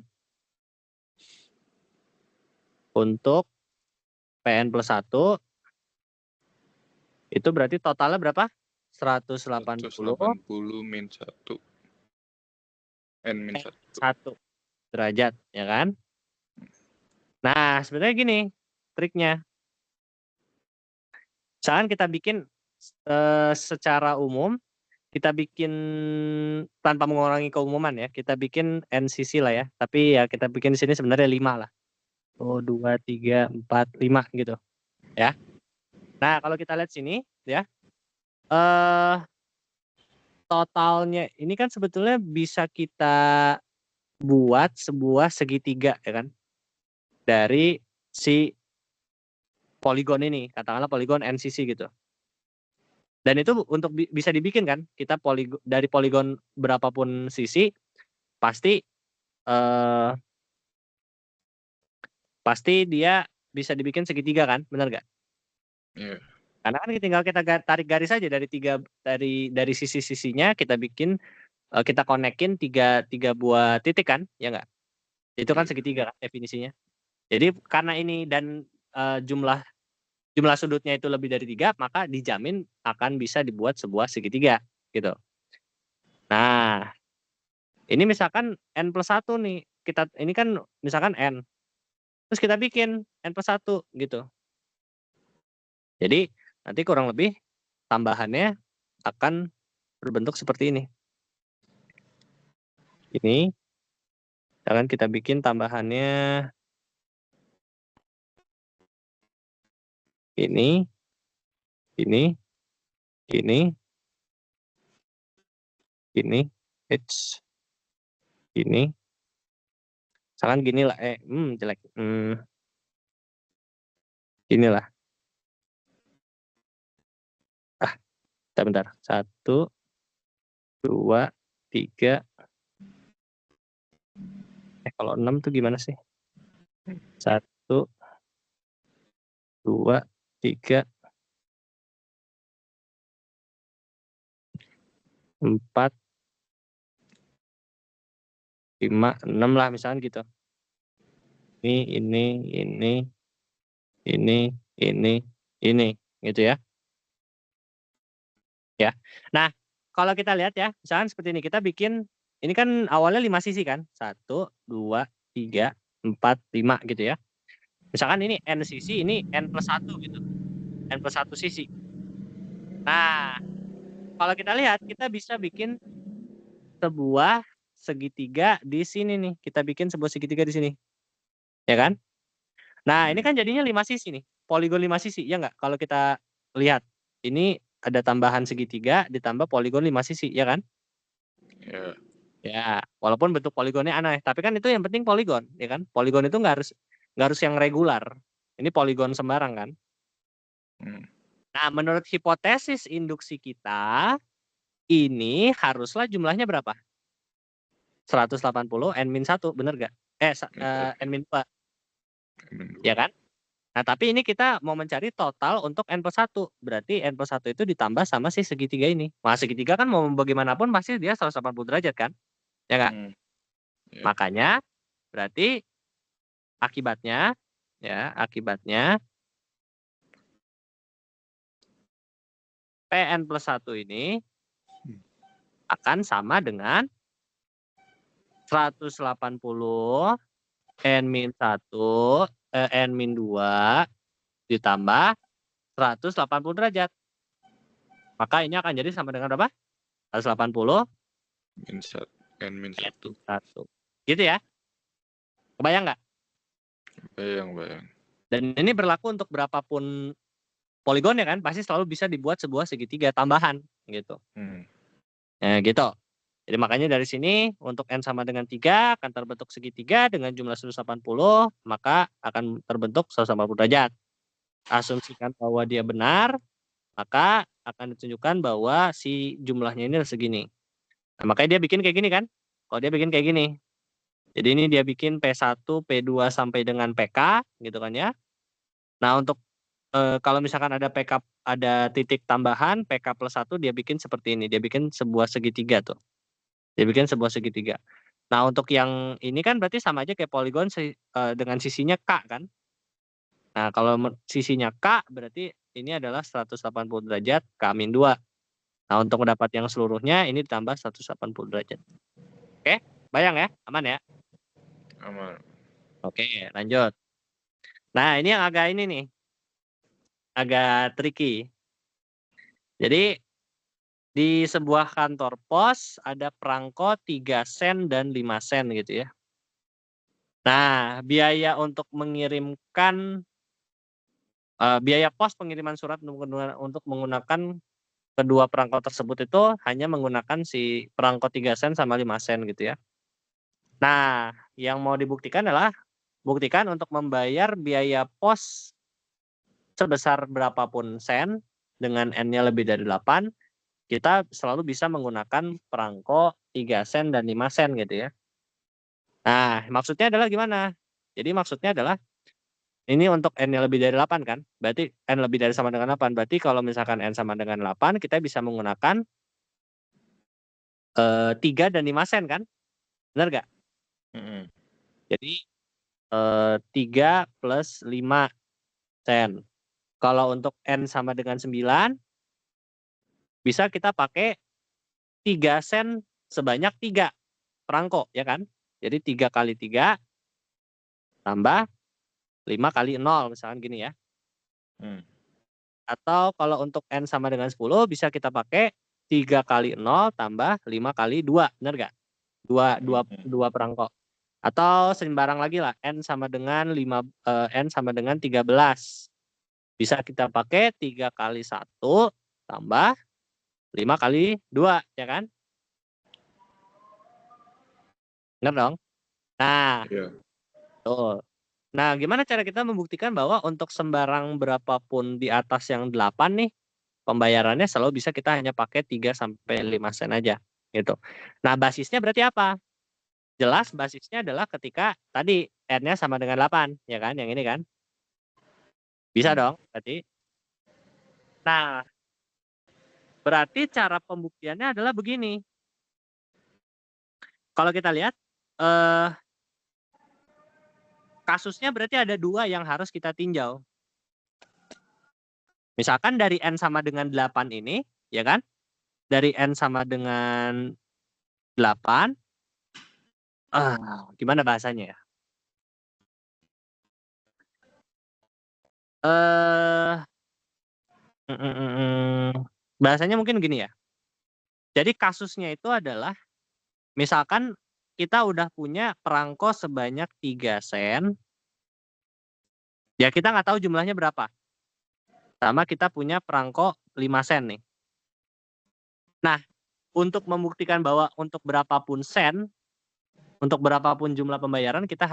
untuk PN plus 1. Itu berarti totalnya berapa? 180 min 1. N min 1. 1 derajat, ya kan? Nah, sebenarnya gini triknya. Misalkan kita bikin secara umum, kita bikin tanpa mengurangi keumuman ya, kita bikin N sisi lah ya. Tapi ya kita bikin di sini sebenarnya 5 lah. 2, 3, 4, 5 gitu. Ya. Nah, kalau kita lihat sini ya. Totalnya ini kan sebetulnya bisa kita buat sebuah segitiga ya kan. Dari si poligon ini, katakanlah poligon N sisi gitu. Dan itu untuk bisa dibikin kan, kita dari poligon berapapun sisi pasti dia bisa dibikin segitiga kan, benar nggak? Iya. Karena kan tinggal kita tarik garis aja dari sisi-sisinya kita bikin kita konekin tiga buah titik kan, ya nggak? Itu kan Iya. segitiga kan definisinya. Jadi karena ini dan jumlah sudutnya itu lebih dari 3, maka dijamin akan bisa dibuat sebuah segitiga gitu. Nah, ini misalkan n+1 nih. Ini kan misalkan n. Terus kita bikin n+1 gitu. Jadi nanti kurang lebih tambahannya akan berbentuk seperti ini. Ini akan kita bikin tambahannya ini, ini, ini, ini, ini. Misalkan gini lah, jelek. Inilah. Bentar. 1, 2, 3. Kalau 6 tuh gimana sih? 1, 2, 3, 4, 5, 6 lah misalkan gitu. Ini, gitu ya. Ya. Nah, kalau kita lihat ya, misalkan seperti ini, kita bikin, ini kan awalnya 5 sisi kan? 1, 2, 3, 4, 5 gitu ya. Misalkan ini N sisi, ini N+1 gitu. N+1 sisi. Nah, kalau kita lihat, kita bisa bikin sebuah segitiga di sini nih. Kita bikin sebuah segitiga di sini. Ya kan? Nah, ini kan jadinya 5 sisi nih. Poligon 5 sisi, ya nggak? Kalau kita lihat, ini ada tambahan segitiga ditambah poligon 5 sisi, ya kan? Ya. Ya, walaupun bentuk poligonnya aneh, tapi kan itu yang penting poligon, ya kan? Poligon itu nggak harus yang regular. Ini poligon sembarang kan? Nah, menurut hipotesis induksi kita, ini haruslah jumlahnya berapa? 180 n-1, bener nggak? n-2, ya kan? Nah, tapi ini kita mau mencari total untuk n+1. Berarti n+1 itu ditambah sama si segitiga ini. Nah, segitiga kan mau bagaimanapun pasti dia 180 derajat kan? Ya nggak? Ya. Makanya berarti akibatnya Pn+1 ini akan sama dengan 180 n-2 ditambah 180 derajat. Maka ini akan jadi sama dengan berapa? 180 n-1. Gitu ya? Kebayang nggak? Bayang. Dan ini berlaku untuk berapapun poligon ya kan, pasti selalu bisa dibuat sebuah segitiga tambahan gitu. Nah, gitu. Jadi makanya dari sini untuk n sama dengan 3 akan terbentuk segitiga dengan jumlah 180, maka akan terbentuk 180 derajat. Asumsikan bahwa dia benar, maka akan ditunjukkan bahwa si jumlahnya ini segini. Nah, makanya dia bikin kayak gini kan? Kalau dia bikin kayak gini. Jadi ini dia bikin P1, P2 sampai dengan PK gitu kan ya. Nah, untuk kalau misalkan ada PK, ada titik tambahan PK+1, dia bikin seperti ini. Dia bikin sebuah segitiga tuh. Dia bikin sebuah segitiga. Nah, untuk yang ini kan berarti sama aja kayak poligon dengan sisinya K kan. Nah, kalau sisinya K berarti ini adalah 180 derajat K-2. Nah, untuk mendapat yang seluruhnya ini ditambah 180 derajat. Oke, bayang ya? Aman ya? Aman. Oke, lanjut. Nah, ini yang agak ini nih. Agak tricky. Jadi di sebuah kantor pos ada perangko 3 sen dan 5 sen gitu ya. Nah, biaya untuk mengirimkan biaya pos pengiriman surat untuk menggunakan kedua perangko tersebut itu hanya menggunakan si perangko 3 sen sama 5 sen gitu ya. Nah, yang mau dibuktikan adalah buktikan untuk membayar biaya pos sebesar berapapun sen dengan n-nya lebih dari 8, kita selalu bisa menggunakan perangko 3 sen dan 5 sen gitu ya. Nah, maksudnya adalah gimana? Jadi maksudnya adalah ini untuk n-nya lebih dari 8 kan? Berarti n lebih dari sama dengan 8. Berarti kalau misalkan n sama dengan 8, kita bisa menggunakan 3 dan 5 sen kan? Benar nggak? Jadi 3 plus 5 sen. Kalau untuk N sama dengan 9, bisa kita pakai 3 sen sebanyak 3 perangko, ya kan? Jadi 3 kali 3 tambah 5 kali 0, misalkan gini ya. Atau kalau untuk N sama dengan 10, bisa kita pakai 3 kali 0 tambah 5 kali 2, benar nggak? 2 perangko. Atau sembarang lagi lah, N sama dengan 13. Bisa kita pakai 3 kali 1 tambah 5 kali 2, ya kan? Benar dong? Nah, tuh. Nah, gimana cara kita membuktikan bahwa untuk sembarang berapapun di atas yang 8 nih, pembayarannya selalu bisa kita hanya pakai 3 sampai 5 sen aja, gitu. Nah, basisnya berarti apa? Jelas basisnya adalah ketika tadi N-nya sama dengan 8, ya kan? Yang ini kan? Bisa dong, berarti. Nah, berarti cara pembuktiannya adalah begini. Kalau kita lihat, kasusnya berarti ada 2 yang harus kita tinjau. Misalkan dari N sama dengan 8 ini, ya kan? Dari N sama dengan 8, gimana bahasanya ya? Bahasanya mungkin gini ya. Jadi kasusnya itu adalah, misalkan kita udah punya perangko sebanyak 3 sen, ya kita nggak tahu jumlahnya berapa. Sama kita punya perangko 5 sen nih. Nah, untuk membuktikan bahwa untuk berapapun sen, untuk berapapun jumlah pembayaran, kita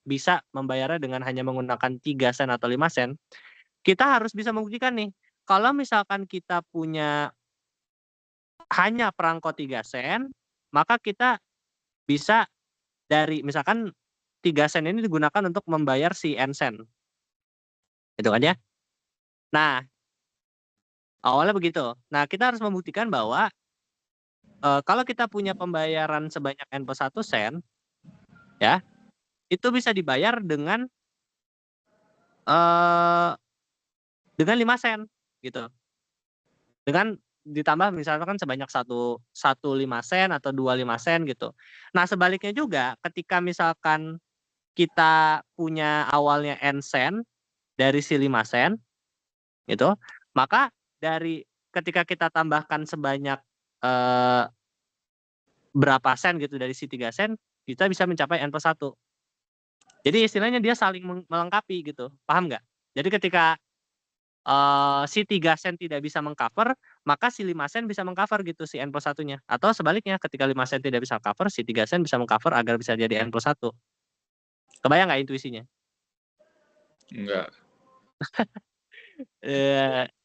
bisa membayarnya dengan hanya menggunakan 3 sen atau 5 sen. Kita harus bisa membuktikan nih, kalau misalkan kita punya hanya perangko 3 sen, maka kita bisa dari misalkan 3 sen ini digunakan untuk membayar si N sen. Itu kan ya? Nah, awalnya begitu. Nah, kita harus membuktikan bahwa kalau kita punya pembayaran sebanyak N plus 1 sen, ya, itu bisa dibayar dengan 5 sen, gitu. Dengan ditambah misalkan sebanyak 1 5 sen atau 2 5 sen gitu. Nah, sebaliknya juga ketika misalkan kita punya awalnya N sen dari si 5 sen gitu, maka dari ketika kita tambahkan sebanyak berapa sen gitu dari si 3 sen, kita bisa mencapai N plus 1. Jadi istilahnya dia saling melengkapi gitu, paham nggak? Jadi ketika si 3 sen tidak bisa meng-cover, maka si 5 sen bisa meng-cover gitu si N plus 1-nya. Atau sebaliknya, ketika 5 sen tidak bisa cover, si 3 sen bisa meng-cover agar bisa jadi N plus 1. Kebayang nggak intuisinya? Enggak.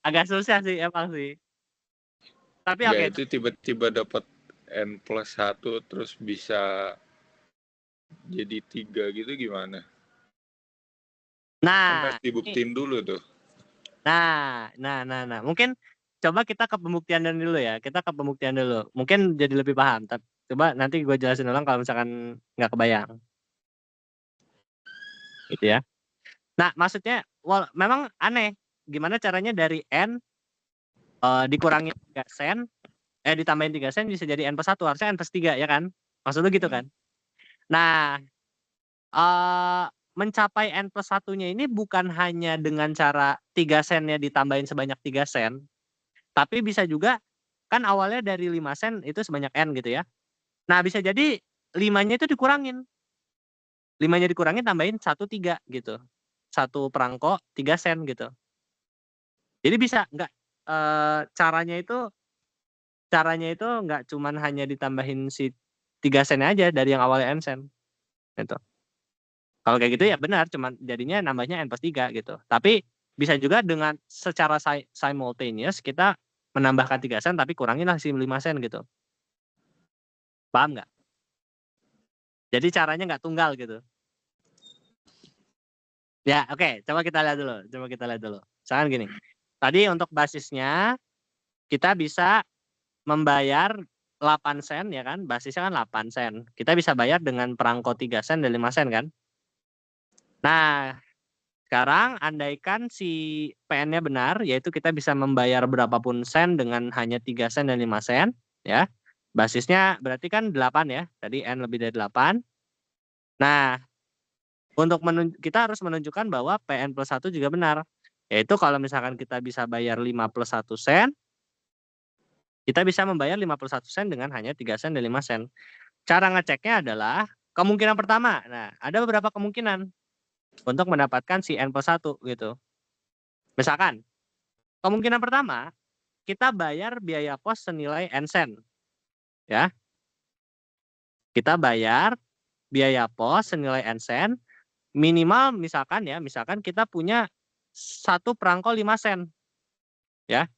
Agak susah sih emang sih. Tapi Enggak, oke. itu tiba-tiba dapat N plus 1 terus bisa jadi 3 gitu gimana? Kan Nah, harus dibuktiin dulu tuh. nah. Mungkin coba kita ke pembuktian dulu ya. Kita ke pembuktian dulu. Mungkin jadi lebih paham. Coba nanti gue jelasin ulang kalau misalkan nggak kebayang. Gitu ya. Nah, maksudnya memang aneh. Gimana caranya dari N dikurangi 3 sen, ditambahin 3 sen bisa jadi N plus 1. Harusnya N plus 3 ya kan? Maksud lu gitu kan? Nah, mencapai N plus 1-nya ini bukan hanya dengan cara 3 sennya ditambahin sebanyak 3 sen, tapi bisa juga, kan awalnya dari 5 sen itu sebanyak N gitu ya. Nah, bisa jadi 5-nya itu dikurangin. 5-nya dikurangin tambahin 1 3 gitu. 1 perangko 3 sen gitu. Jadi bisa nggak, caranya itu nggak cuman hanya ditambahin si 3 sen aja dari yang awalnya N sen, gitu. Kalau kayak gitu ya benar, cuman jadinya nambahnya N plus 3 gitu. Tapi bisa juga dengan secara simultaneous kita menambahkan 3 sen tapi kuranginlah si 5 sen gitu. Paham nggak? Jadi caranya nggak tunggal gitu. Ya, oke, coba kita lihat dulu. Misalkan gini. Tadi untuk basisnya kita bisa membayar 8 sen ya kan, basisnya kan 8 sen. Kita bisa bayar dengan perangko 3 sen dan 5 sen kan. Nah, sekarang andaikan si PN-nya benar, yaitu kita bisa membayar berapapun sen dengan hanya 3 sen dan 5 sen, ya. Basisnya berarti kan 8 ya, tadi N lebih dari 8. Nah, untuk kita harus menunjukkan bahwa PN plus 1 juga benar. Yaitu kalau misalkan kita bisa bayar 5 plus 1 sen, kita bisa membayar 51 sen dengan hanya 3 sen dan 5 sen. Cara ngeceknya adalah kemungkinan pertama. Nah, ada beberapa kemungkinan untuk mendapatkan si N plus 1 gitu. Misalkan, kemungkinan pertama, kita bayar biaya pos senilai N sen. Ya. Kita bayar biaya pos senilai N sen, minimal misalkan kita punya satu perangko 5 sen. Ya.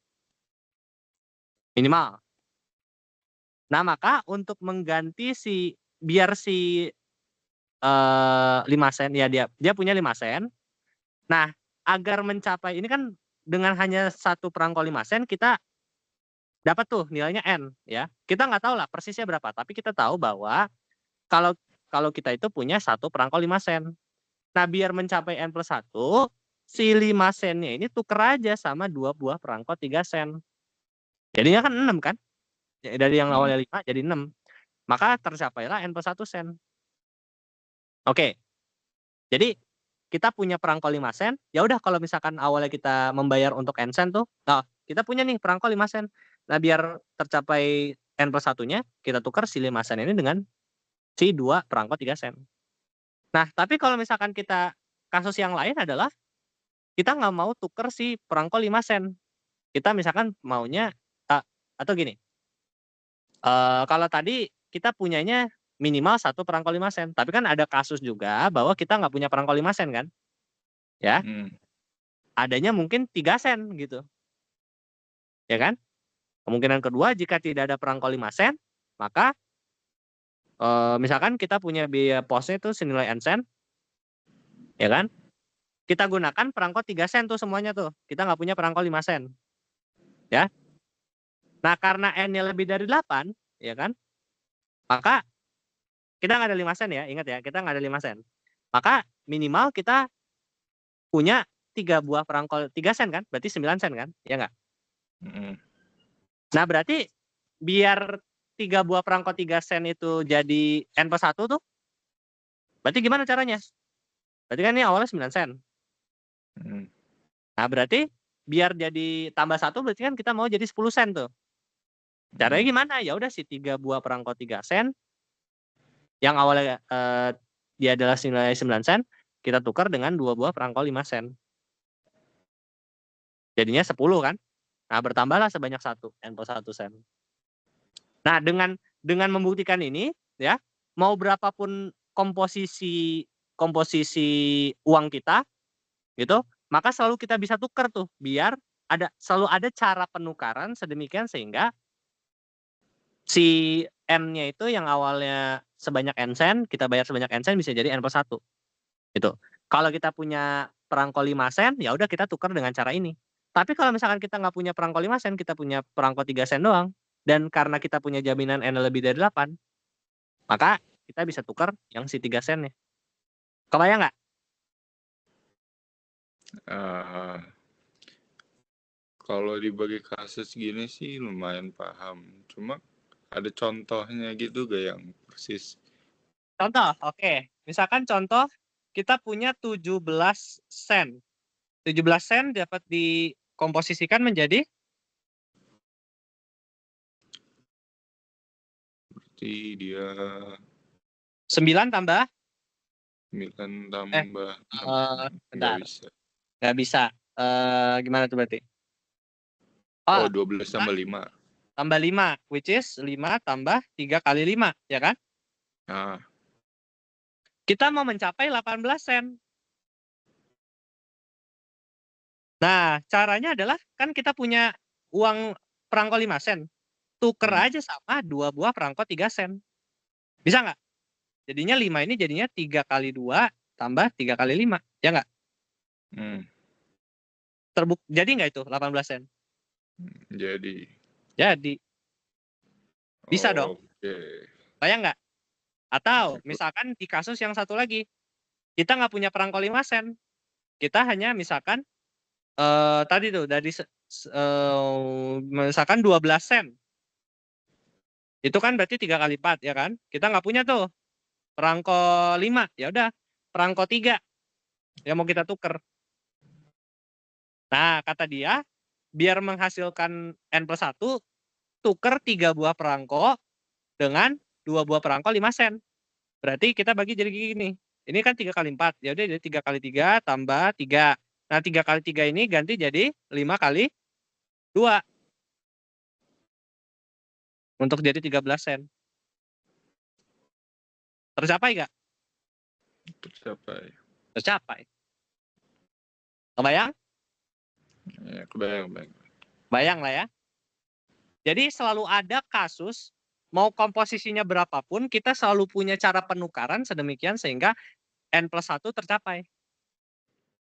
Minimal. Nah, maka untuk mengganti biar si 5 sen ya dia punya 5 sen. Nah, agar mencapai ini kan dengan hanya satu perangko 5 sen kita dapat tuh nilainya N ya. Kita nggak tahu lah persisnya berapa, tapi kita tahu bahwa kalau kalau kita itu punya satu perangko 5 sen. Nah, biar mencapai N plus 1, si 5 sennya ini tuker aja sama 2 buah perangko 3 sen. Jadinya kan 6 kan? Dari yang awalnya 5 jadi 6. Maka tercapailah N plus 1 sen. Oke. Jadi kita punya perangko 5 sen, ya udah kalau misalkan awalnya kita membayar untuk N sen tuh, nah kita punya nih perangko 5 sen. Nah, biar tercapai N plus 1-nya, kita tukar si 5 sen ini dengan si 2 perangko 3 sen. Nah, tapi kalau misalkan kasus yang lain adalah kita nggak mau tuker si perangko 5 sen. Kita misalkan maunya atau gini, kalau tadi kita punyanya minimal satu perangko 5 sen, tapi kan ada kasus juga bahwa kita nggak punya perangko 5 sen kan, ya. Adanya mungkin 3 sen gitu. Ya kan? Kemungkinan kedua jika tidak ada perangko 5 sen, maka misalkan kita punya biaya posnya itu senilai N sen, ya kan? Kita gunakan perangko 3 sen tuh semuanya tuh. Kita nggak punya perangko 5 sen. Ya. Nah, karena N-nya lebih dari 8, ya kan? Maka kita nggak ada 5 sen ya, ingat ya, kita nggak ada 5 sen. Maka minimal kita punya 3 buah perangko 3 sen kan? Berarti 9 sen kan? Ya nggak? Nah, berarti biar 3 buah perangko 3 sen itu jadi N plus 1 tuh, berarti gimana caranya? Berarti kan ini awalnya 9 sen. Nah, berarti biar jadi tambah 1 berarti kan kita mau jadi 10 sen tuh. Caranya gimana? Ya udah si 3 buah perangko 3 sen yang awalnya dia adalah nilai 9 sen, kita tukar dengan 2 buah perangko 5 sen. Jadinya 10 kan? Nah, bertambahlah sebanyak 1 N plus 1 sen. Nah, dengan membuktikan ini ya, mau berapapun komposisi uang kita gitu, maka selalu kita bisa tukar tuh biar selalu ada cara penukaran sedemikian sehingga si N-nya itu yang awalnya sebanyak N sen, kita bayar sebanyak N sen bisa jadi N plus 1. Gitu. Kalau kita punya perangko 5 sen, ya udah kita tukar dengan cara ini. Tapi kalau misalkan kita nggak punya perangko 5 sen, kita punya perangko 3 sen doang, dan karena kita punya jaminan N lebih dari 8, maka kita bisa tukar yang si 3 sennya. Kebayang nggak? Kalau dibagi kasus gini sih lumayan paham. Cuma ada contohnya gitu gak yang persis? Contoh, oke. Misalkan contoh, kita punya 17 sen. 17 sen dapat dikomposisikan menjadi? Berarti dia 9 tambah? 9 tambah 6. Bentar. Nggak bisa. Nggak bisa. Gimana tuh berarti? 12 tambah 5. Tambah 5, which is 5 tambah 3 kali 5, ya kan? Nah. Kita mau mencapai 18 sen. Nah, caranya adalah, kan kita punya uang perangko 5 sen. Tuker aja sama 2 buah perangko 3 sen. Bisa nggak? Jadinya 5 ini jadinya 3 kali 2 tambah 3 kali 5, ya nggak? Jadi nggak itu 18 sen? Jadi. Jadi. Bisa dong. Oke. Bayang nggak? Atau Oke. misalkan di kasus yang satu lagi, kita nggak punya perangko 5 sen. Kita hanya misalkan tadi tuh dari misalkan 12 sen. Itu kan berarti 3 kali lipat ya kan? Kita nggak punya tuh perangko 5. Ya udah, perangko 3 yang mau kita tuker. Nah, kata dia, biar menghasilkan N+1, tuker 3 buah perangko dengan 2 buah perangko 5 sen. Berarti kita bagi jadi gini. Ini kan 3 kali 4. Ya udah jadi 3 kali 3 tambah 3. Nah, 3 kali 3 ini ganti jadi 5 kali 2. Untuk jadi 13 sen. Tercapai nggak? Tercapai. Tercapai. Kebayang? Ya, kebayang. Bayang lah ya. Jadi selalu ada kasus, mau komposisinya berapapun, kita selalu punya cara penukaran sedemikian sehingga N+1 tercapai.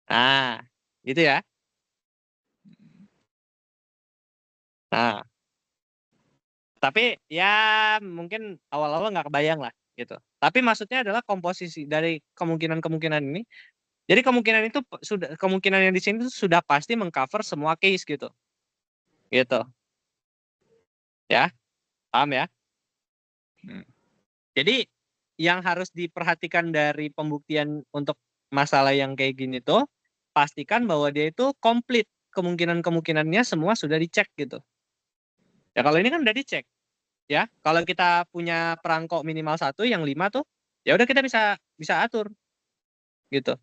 Nah, gitu ya. Nah, tapi ya mungkin awal-awal nggak kebayang lah gitu. Tapi maksudnya adalah komposisi dari kemungkinan-kemungkinan ini. Jadi kemungkinan itu kemungkinan yang di sini sudah pasti mengcover semua case gitu. Gitu. Ya, paham ya? Jadi yang harus diperhatikan dari pembuktian untuk masalah yang kayak gini tuh, pastikan bahwa dia itu komplit, kemungkinan-kemungkinannya semua sudah dicek gitu. Ya kalau ini kan udah dicek. Ya, kalau kita punya perangko minimal 1 yang 5 tuh, ya udah kita bisa atur gitu.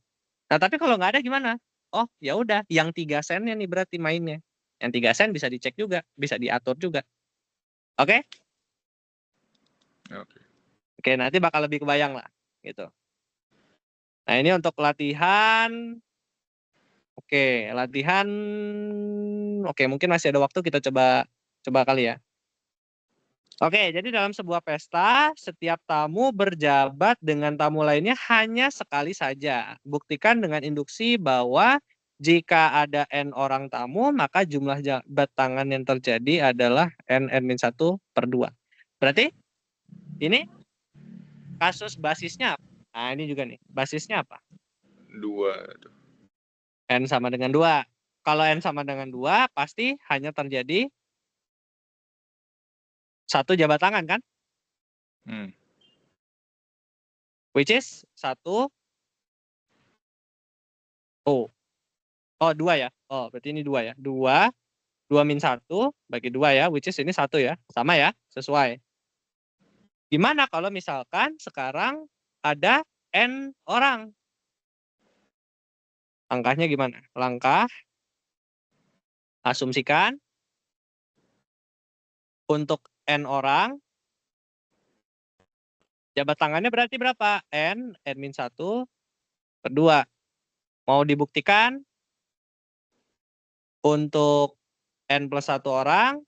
Nah, tapi kalau nggak ada gimana? Oh, ya udah yang 3 sennya nih berarti mainnya. Yang 3 sen bisa dicek juga, bisa diatur juga. Oke? Oke. Oke, nanti bakal lebih kebayang lah gitu. Nah, ini untuk latihan. Oke, latihan. Oke, mungkin masih ada waktu, kita coba kali ya. Oke, jadi dalam sebuah pesta, setiap tamu berjabat dengan tamu lainnya hanya sekali saja. Buktikan dengan induksi bahwa jika ada N orang tamu, maka jumlah jabat tangan yang terjadi adalah N-1/2. Berarti ini kasus basisnya apa? Nah, ini juga nih, basisnya apa? 2. N sama dengan 2. Kalau N sama dengan 2, pasti hanya terjadi 1 jabat tangan kan? Which is 1. Oh, 2 ya. Oh, berarti ini 2 ya. 2 min 1 bagi 2 ya, which is ini 1 ya. Sama ya, sesuai. Gimana kalau misalkan sekarang ada N orang? Langkahnya gimana? Langkah, asumsikan untuk N orang, jabat tangannya berarti berapa? N-1/2. Mau dibuktikan untuk N+1 orang,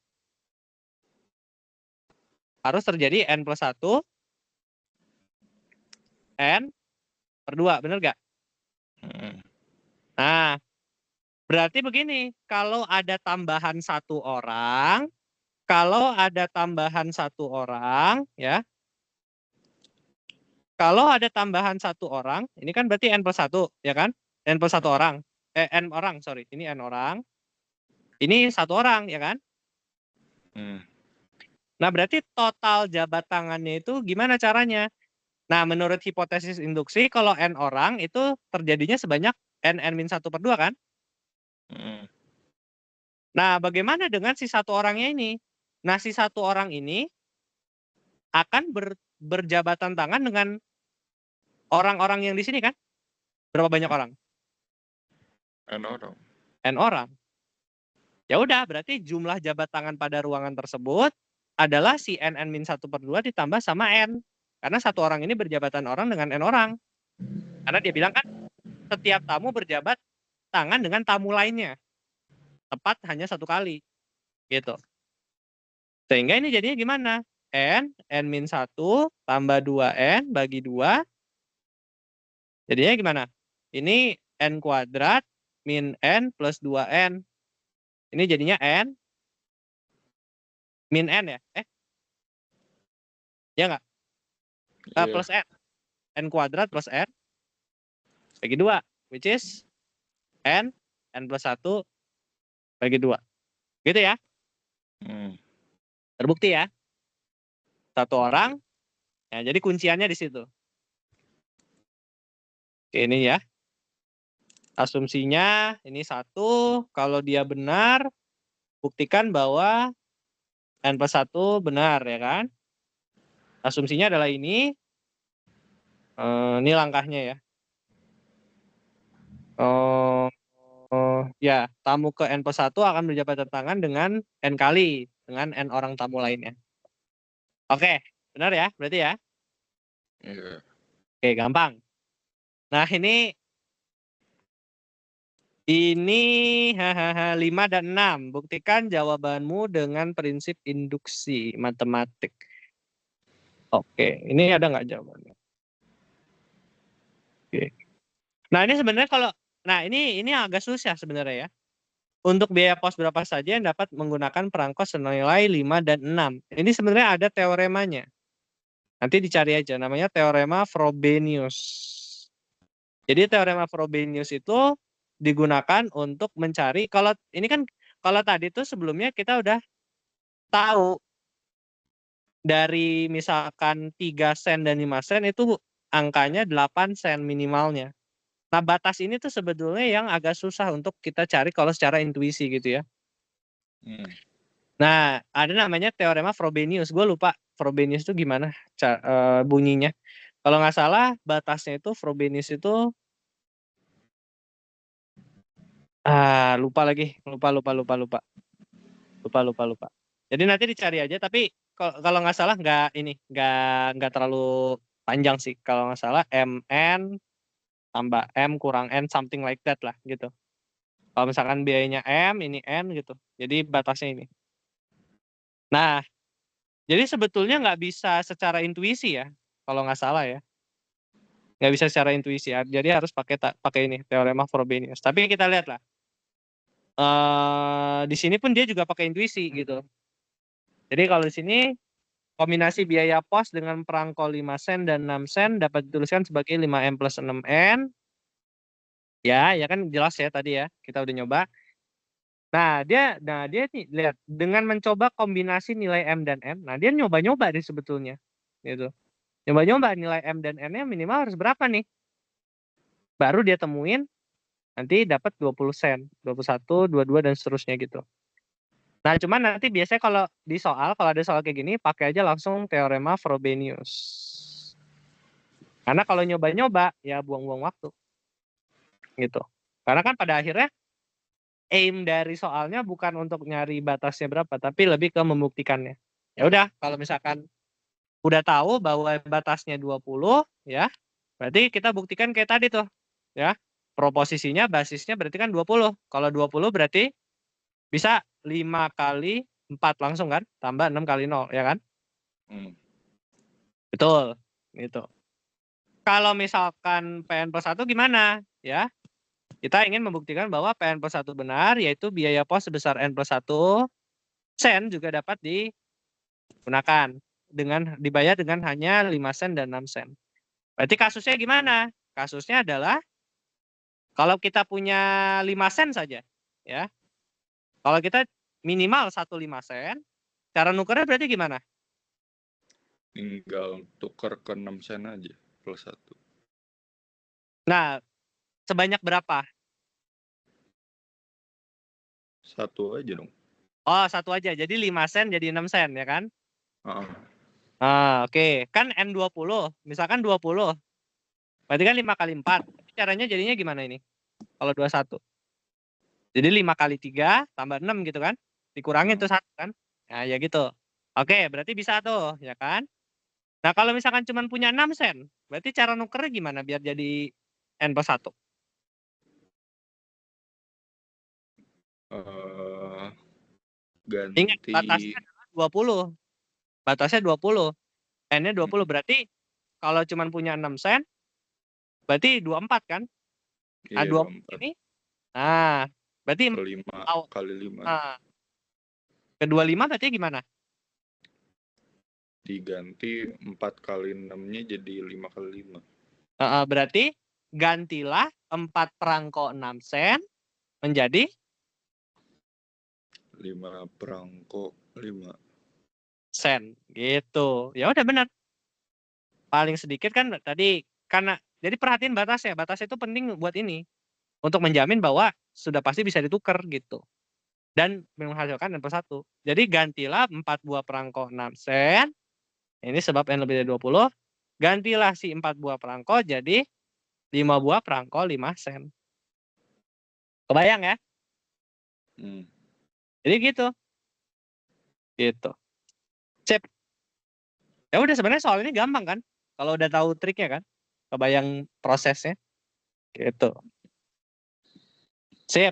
harus terjadi N+1 N/2, bener nggak? Nah, berarti begini, kalau ada tambahan 1 orang, ya, kalau ada tambahan 1 orang, ini kan berarti N+1, ya kan? N+1 orang. N orang, sorry. Ini N orang. Ini 1 orang, ya kan? Nah, berarti total jabat tangannya itu gimana caranya? Nah, menurut hipotesis induksi, kalau N orang itu terjadinya sebanyak N-1/2 kan? Nah, bagaimana dengan si 1 orangnya ini? Nah, si 1 orang ini akan berjabatan tangan dengan orang-orang yang di sini kan? Berapa banyak orang? N orang. N orang. Ya udah, berarti jumlah jabat tangan pada ruangan tersebut adalah si N-1/2 ditambah sama N. Karena 1 orang ini berjabatan orang dengan N orang. Karena dia bilang kan, setiap tamu berjabat tangan dengan tamu lainnya. Tepat hanya 1 kali. Gitu. Sehingga ini jadinya gimana? N-1 tambah 2N bagi 2. Jadinya gimana? Ini N kuadrat min N plus 2N. Ini jadinya N min N ya? Ya nggak? Iya. Plus n. N kuadrat plus n. Bagi 2. Which is n plus 1 bagi 2. Gitu ya. Terbukti ya. Satu orang. Ya, jadi kunciannya di situ. Oke, ini ya. Asumsinya ini 1. Kalau dia benar, buktikan bahwa n plus 1 benar ya kan. Asumsinya adalah ini. Ini langkahnya ya. Ya, tamu ke n plus 1 akan berjabat tangan dengan n kali. Dengan n orang tamu lainnya. Oke, benar ya berarti ya? Iya. Oke, gampang. Nah, ini 5 dan 6. Buktikan jawabanmu dengan prinsip induksi matematik. Oke, ini ada nggak jawabannya? Oke. Nah, ini sebenarnya ini agak susah sebenarnya ya. Untuk biaya pos berapa saja yang dapat menggunakan perangko senilai 5 dan 6. Ini sebenarnya ada teoremanya. Nanti dicari aja, namanya teorema Frobenius. Jadi teorema Frobenius itu digunakan untuk mencari, kalau tadi tuh sebelumnya kita udah tahu dari misalkan 3 sen dan 5 sen itu angkanya 8 sen minimalnya. Nah, batas ini tuh sebetulnya yang agak susah untuk kita cari kalau secara intuisi gitu ya. Nah, ada namanya teorema Frobenius. Gue lupa Frobenius itu gimana bunyinya. Kalau nggak salah batasnya itu Frobenius itu lupa lagi. Lupa. Jadi nanti dicari aja. Tapi kalau nggak salah nggak terlalu panjang sih. Kalau nggak salah mn tambah m kurang n something like that lah gitu. Kalau misalkan biayanya m, ini n gitu. Jadi batasnya ini. Nah, jadi sebetulnya nggak bisa secara intuisi ya, kalau nggak salah ya. Nggak bisa secara intuisi ya. Jadi harus pakai ini, teorema Frobenius. Tapi kita lihat lah. Di sini pun dia juga pakai intuisi gitu. Jadi kalau di sini kombinasi biaya pos dengan perangko 5 sen dan 6 sen dapat dituliskan sebagai 5M plus 6N. Ya kan jelas ya tadi ya. Kita udah nyoba. Nah, dia nih lihat dengan mencoba kombinasi nilai M dan N. Nah, dia nyoba-nyoba nih sebetulnya. Gitu. Nyoba-nyoba nilai M dan N-nya minimal harus berapa nih? Baru dia temuin nanti dapat 20 sen, 21, 22 dan seterusnya gitu. Nah, cuman nanti biasanya kalau ada soal kayak gini pakai aja langsung teorema Frobenius. Karena kalau nyoba-nyoba ya buang-buang waktu. Gitu. Karena kan pada akhirnya aim dari soalnya bukan untuk nyari batasnya berapa, tapi lebih ke membuktikannya. Ya udah, kalau misalkan udah tahu bahwa batasnya 20 ya, berarti kita buktikan kayak tadi tuh. Ya. Proposisinya basisnya berarti kan 20. Kalau 20 berarti bisa 5 kali 4 langsung kan, tambah 6 kali 0 ya kan? Betul. Gitu. Kalau misalkan PN plus 1 gimana? Ya. Kita ingin membuktikan bahwa PN plus 1 benar, yaitu biaya pos sebesar N plus 1 sen juga dapat digunakan dengan dibayar dengan hanya 5 sen dan 6 sen. Berarti kasusnya gimana? Kasusnya adalah kalau kita punya 5 sen saja, ya. Kalau kita minimal 1 5 sen, cara nukernya berarti gimana? Tinggal tuker ke 6 sen aja plus 1. Nah, sebanyak berapa? 1 aja dong. Oh, 1 aja. Jadi 5 sen jadi 6 sen ya kan? Oke. Kan N20. Misalkan 20. Berarti kan 5 kali 4. Caranya jadinya gimana ini? Kalau 21. Jadi 5 kali 3 tambah 6 gitu kan? Dikurangin tuh 1 kan? Nah, ya gitu. Oke, berarti bisa tuh, ya kan? Nah, kalau misalkan cuma punya 6 sen, berarti cara nukernya gimana biar jadi N plus 1? Ganti. Ingat, batasnya adalah 20. Batasnya 20. N-nya 20. Berarti kalau cuma punya 6 sen, berarti 24 kan? Nah, Iya, 24 ini. Nah, berarti ke 5 kali 5. Nah, ke 25 berarti gimana? diganti 4 kali 6-nya jadi 5 kali 5. Berarti gantilah 4 perangko 6 sen menjadi 5 perangko 5 sen gitu. Ya udah benar. Paling sedikit kan tadi karena jadi perhatiin batasnya. Batasnya itu penting buat ini untuk menjamin bahwa sudah pasti bisa ditukar gitu. Dan menghasilkan N plus 1. Jadi gantilah 4 buah perangko 6 sen. Ini sebab N lebih dari 20. Gantilah si 4 buah perangko jadi 5 buah perangko 5 sen. Kebayang ya? Jadi gitu. Gitu. Sip. Ya udah sebenarnya soal ini gampang kan? Kalau udah tahu triknya kan? Kebayang prosesnya. Gitu. Sip.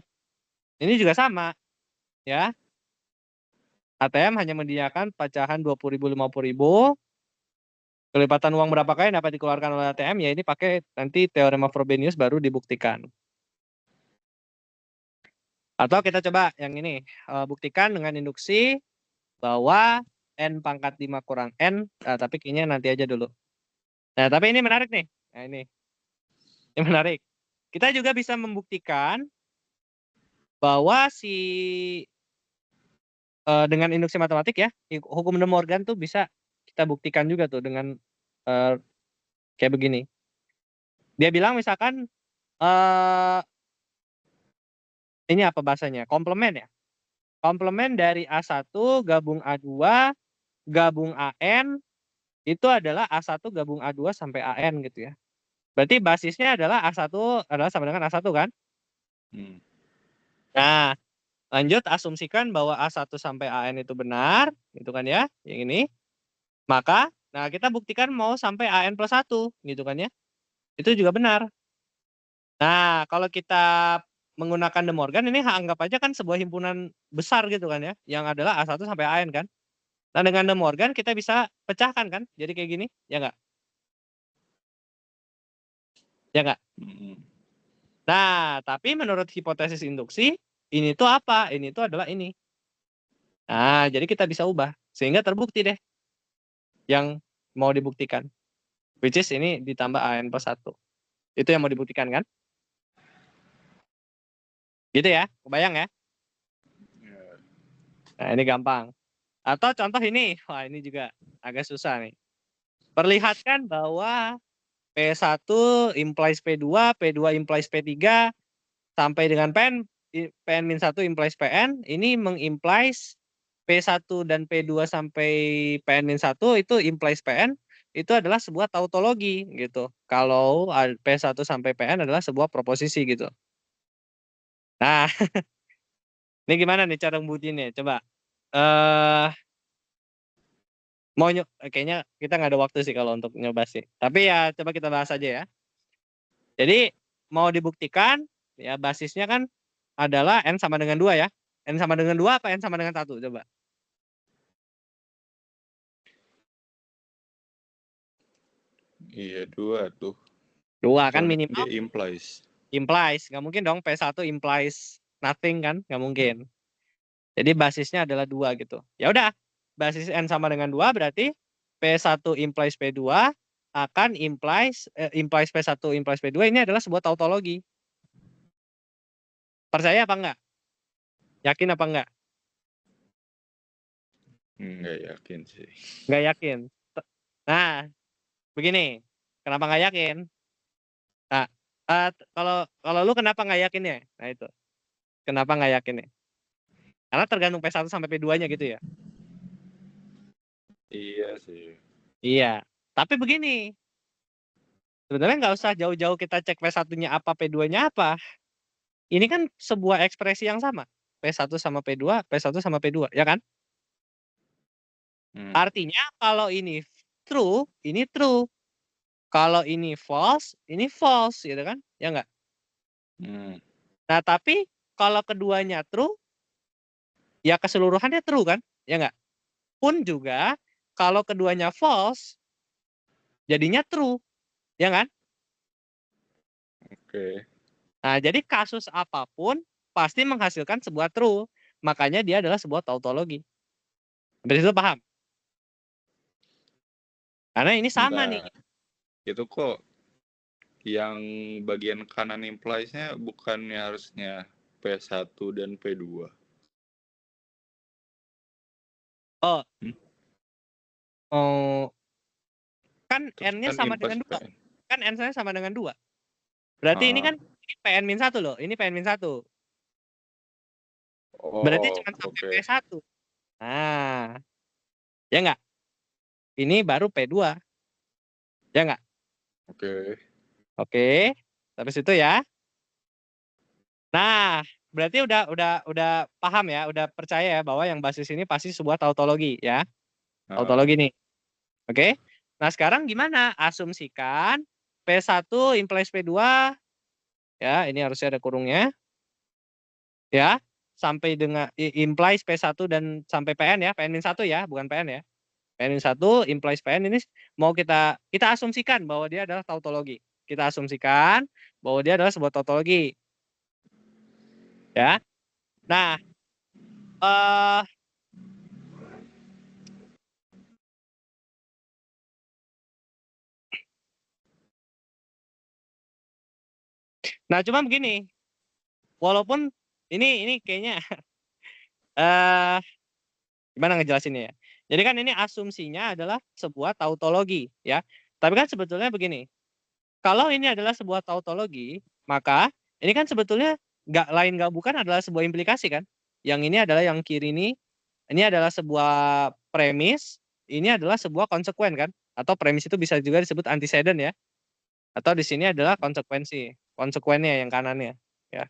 Ini juga sama. Ya. ATM hanya menyediakan pecahan 20.000, 50.000. Kelipatan uang berapa kali dapat dikeluarkan oleh ATM, ya ini pakai nanti teorema Frobenius baru dibuktikan. Atau kita coba yang ini, buktikan dengan induksi bahwa N pangkat 5 kurang N, tapi kayaknya nanti aja dulu. Nah, tapi ini menarik nih. Nah, ini menarik. Kita juga bisa membuktikan bahwa dengan induksi matematik ya, hukum De Morgan tuh bisa kita buktikan juga tuh dengan kayak begini. Dia bilang misalkan ini apa bahasanya? Komplement ya. Komplement dari A1 gabung A2 gabung AN itu adalah A1 gabung A2 sampai AN gitu ya. Berarti basisnya adalah A1 adalah sama dengan A1 kan? Nah, lanjut asumsikan bahwa A1 sampai AN itu benar, gitu kan ya, yang ini. Maka, nah kita buktikan mau sampai AN plus 1, gitu kan ya. Itu juga benar. Nah, kalau kita menggunakan De Morgan, ini anggap aja kan sebuah himpunan besar gitu kan ya, yang adalah A1 sampai AN kan. Nah, dengan De Morgan kita bisa pecahkan kan, jadi kayak gini, ya nggak? Ya nggak? Nah, tapi menurut hipotesis induksi, ini tuh apa? Ini tuh adalah ini. Nah, jadi kita bisa ubah. Sehingga terbukti deh yang mau dibuktikan. Which is ini ditambah AN plus 1. Itu yang mau dibuktikan kan? Gitu ya, kebayang ya? Nah, ini gampang. Atau contoh ini, wah ini juga agak susah nih. Perlihatkan bahwa P1 implies P2, P2 implies P3, sampai dengan Pn-1 implies Pn, ini mengimplies P1 dan P2 sampai Pn-1 itu implies Pn, itu adalah sebuah tautologi gitu. Kalau P1 sampai Pn adalah sebuah proposisi gitu. Nah, ini gimana nih cara membuktiinnya? Coba. Kayaknya kita nggak ada waktu sih kalau untuk nyoba sih. Tapi ya coba kita bahas aja ya. Jadi mau dibuktikan ya basisnya kan adalah N sama dengan 2 ya. N sama dengan 2 apa N sama dengan 1? Coba. Iya 2 tuh. 2 kan Soalnya minimal. dia implies. Implies. Nggak mungkin dong P1 implies nothing kan. Nggak mungkin. Jadi basisnya adalah 2 gitu. Ya udah. Basis N sama dengan 2 berarti P1 implies P2 akan implies P1 implies P2 ini adalah sebuah tautologi. Percaya apa enggak? Yakin apa enggak? Nggak yakin sih. Nggak yakin. Nah, begini. Kenapa nggak yakin? Nah, kalau lu kenapa nggak yakin ya? Nah itu. Kenapa nggak yakin ya? Karena tergantung P1 sampai P2-nya gitu ya. Iya sih. Iya. Tapi begini. Sebenarnya nggak usah jauh-jauh kita cek P1-nya apa, P2-nya apa. Ini kan sebuah ekspresi yang sama. P1 sama P2, P1 sama P2, ya kan? Artinya kalau ini true, ini true. Kalau ini false gitu kan? Ya enggak? Nah, tapi kalau keduanya true, ya keseluruhannya true kan? Ya enggak? Pun juga kalau keduanya false, jadinya true. Ya kan? Oke. Nah, jadi kasus apapun pasti menghasilkan sebuah true. Makanya dia adalah sebuah tautologi. Sampai situ paham? Karena ini sama nih. Bentar. Itu kok yang bagian kanan implies-nya bukannya harusnya P1 dan P2? Oh, Hmm? oh, kan Terus N-nya kan sama implies dengan 2. PN. Kan N saya sama dengan 2. Berarti ini Ah. kan ini PN-1 loh. Ini PN-1. Berarti Oh, cuma sampai oke. P1. Nah, ya nggak? Ini baru P2. Ya nggak? Oke. Oke. Sampai situ ya. Nah, berarti udah paham ya, udah percaya ya bahwa yang basis ini pasti sebuah tautologi ya. Ah. Tautologi nih. Oke. Nah, sekarang gimana? Asumsikan P1 implies P2 ya, ini harusnya ada kurungnya. Ya. Sampai dengan implies P1 dan sampai PN ya, PN-1 ya, bukan PN ya. PN-1 implies PN ini mau kita asumsikan bahwa dia adalah tautologi. Kita asumsikan bahwa dia adalah sebuah tautologi. Ya. Nah, nah cuma begini, walaupun ini kayaknya gimana ngejelasinnya ya. Jadi kan ini asumsinya adalah sebuah tautologi ya. Tapi kan sebetulnya begini, kalau ini adalah sebuah tautologi, maka ini kan sebetulnya nggak bukan adalah sebuah implikasi kan. Yang ini adalah yang kiri ini adalah sebuah premis, ini adalah sebuah konsekuen kan. Atau premis itu bisa juga disebut antecedent ya. Atau di sini adalah konsekuensi, konsekuennya yang kanannya ya.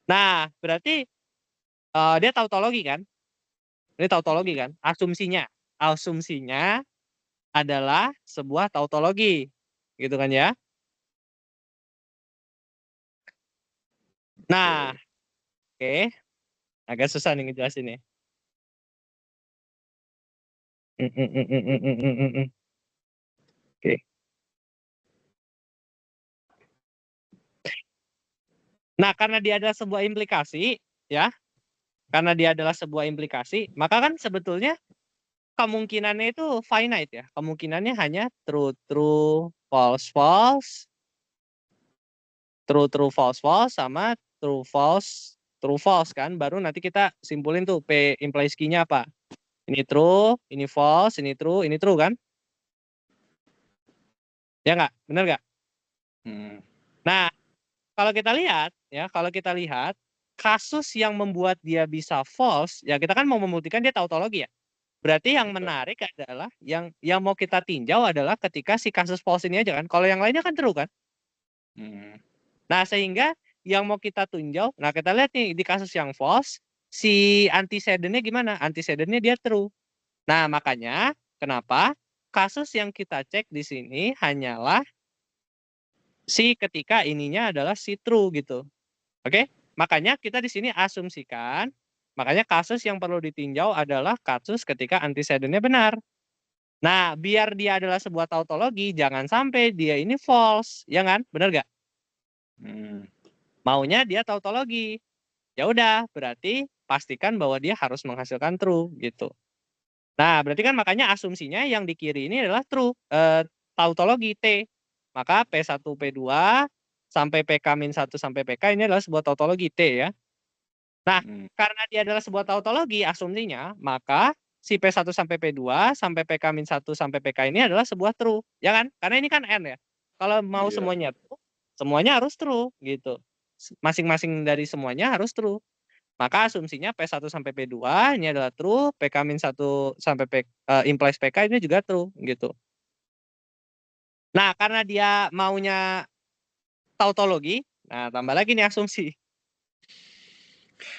Nah, berarti dia tautologi kan? Ini tautologi kan? Asumsinya. Asumsinya adalah sebuah tautologi. Gitu kan ya? Nah, oke. Agak susah nih ngejelasin ya. Oke. Nah, karena dia adalah sebuah implikasi, ya. Karena dia adalah sebuah implikasi, maka kan sebetulnya kemungkinannya itu finite ya. Kemungkinannya hanya true, true, false, false, true, true, false, false, sama true, false kan. Baru nanti kita simpulin tuh P implies key-nya apa. Ini true, ini false, ini true kan? Ya nggak? Bener nggak? Nah, kalau kita lihat kasus yang membuat dia bisa false, ya kita kan mau membuktikan dia tautologi ya. Berarti yang menarik adalah yang mau kita tinjau adalah ketika si kasus false ini aja kan. Kalau yang lainnya kan true kan. Nah, sehingga yang mau kita tinjau, nah kita lihat nih di kasus yang false, si antecedentnya gimana? Antecedentnya dia true. Nah, makanya kenapa kasus yang kita cek di sini hanyalah si ketika ininya adalah si true gitu. Oke? Makanya kita di sini asumsikan, makanya kasus yang perlu ditinjau adalah kasus ketika antecedentnya benar. Nah, biar dia adalah sebuah tautologi, jangan sampai dia ini false, ya kan? Benar gak? Maunya dia tautologi. Ya udah, berarti pastikan bahwa dia harus menghasilkan true gitu. Nah, berarti kan makanya asumsinya yang di kiri ini adalah true, tautologi T. Maka P1 P2 sampai PK-1 sampai PK ini adalah sebuah tautologi T ya. Nah, karena dia adalah sebuah tautologi asumsinya, maka si P1 sampai P2 sampai PK-1 sampai PK ini adalah sebuah true, ya kan? Karena ini kan N ya. Kalau mau semuanya true, semuanya harus true gitu. Masing-masing dari semuanya harus true. Maka asumsinya P1 sampai P2 ini adalah true, PK-1 sampai implies PK ini juga true gitu. Nah, karena dia maunya tautologi, nah tambah lagi nih asumsi.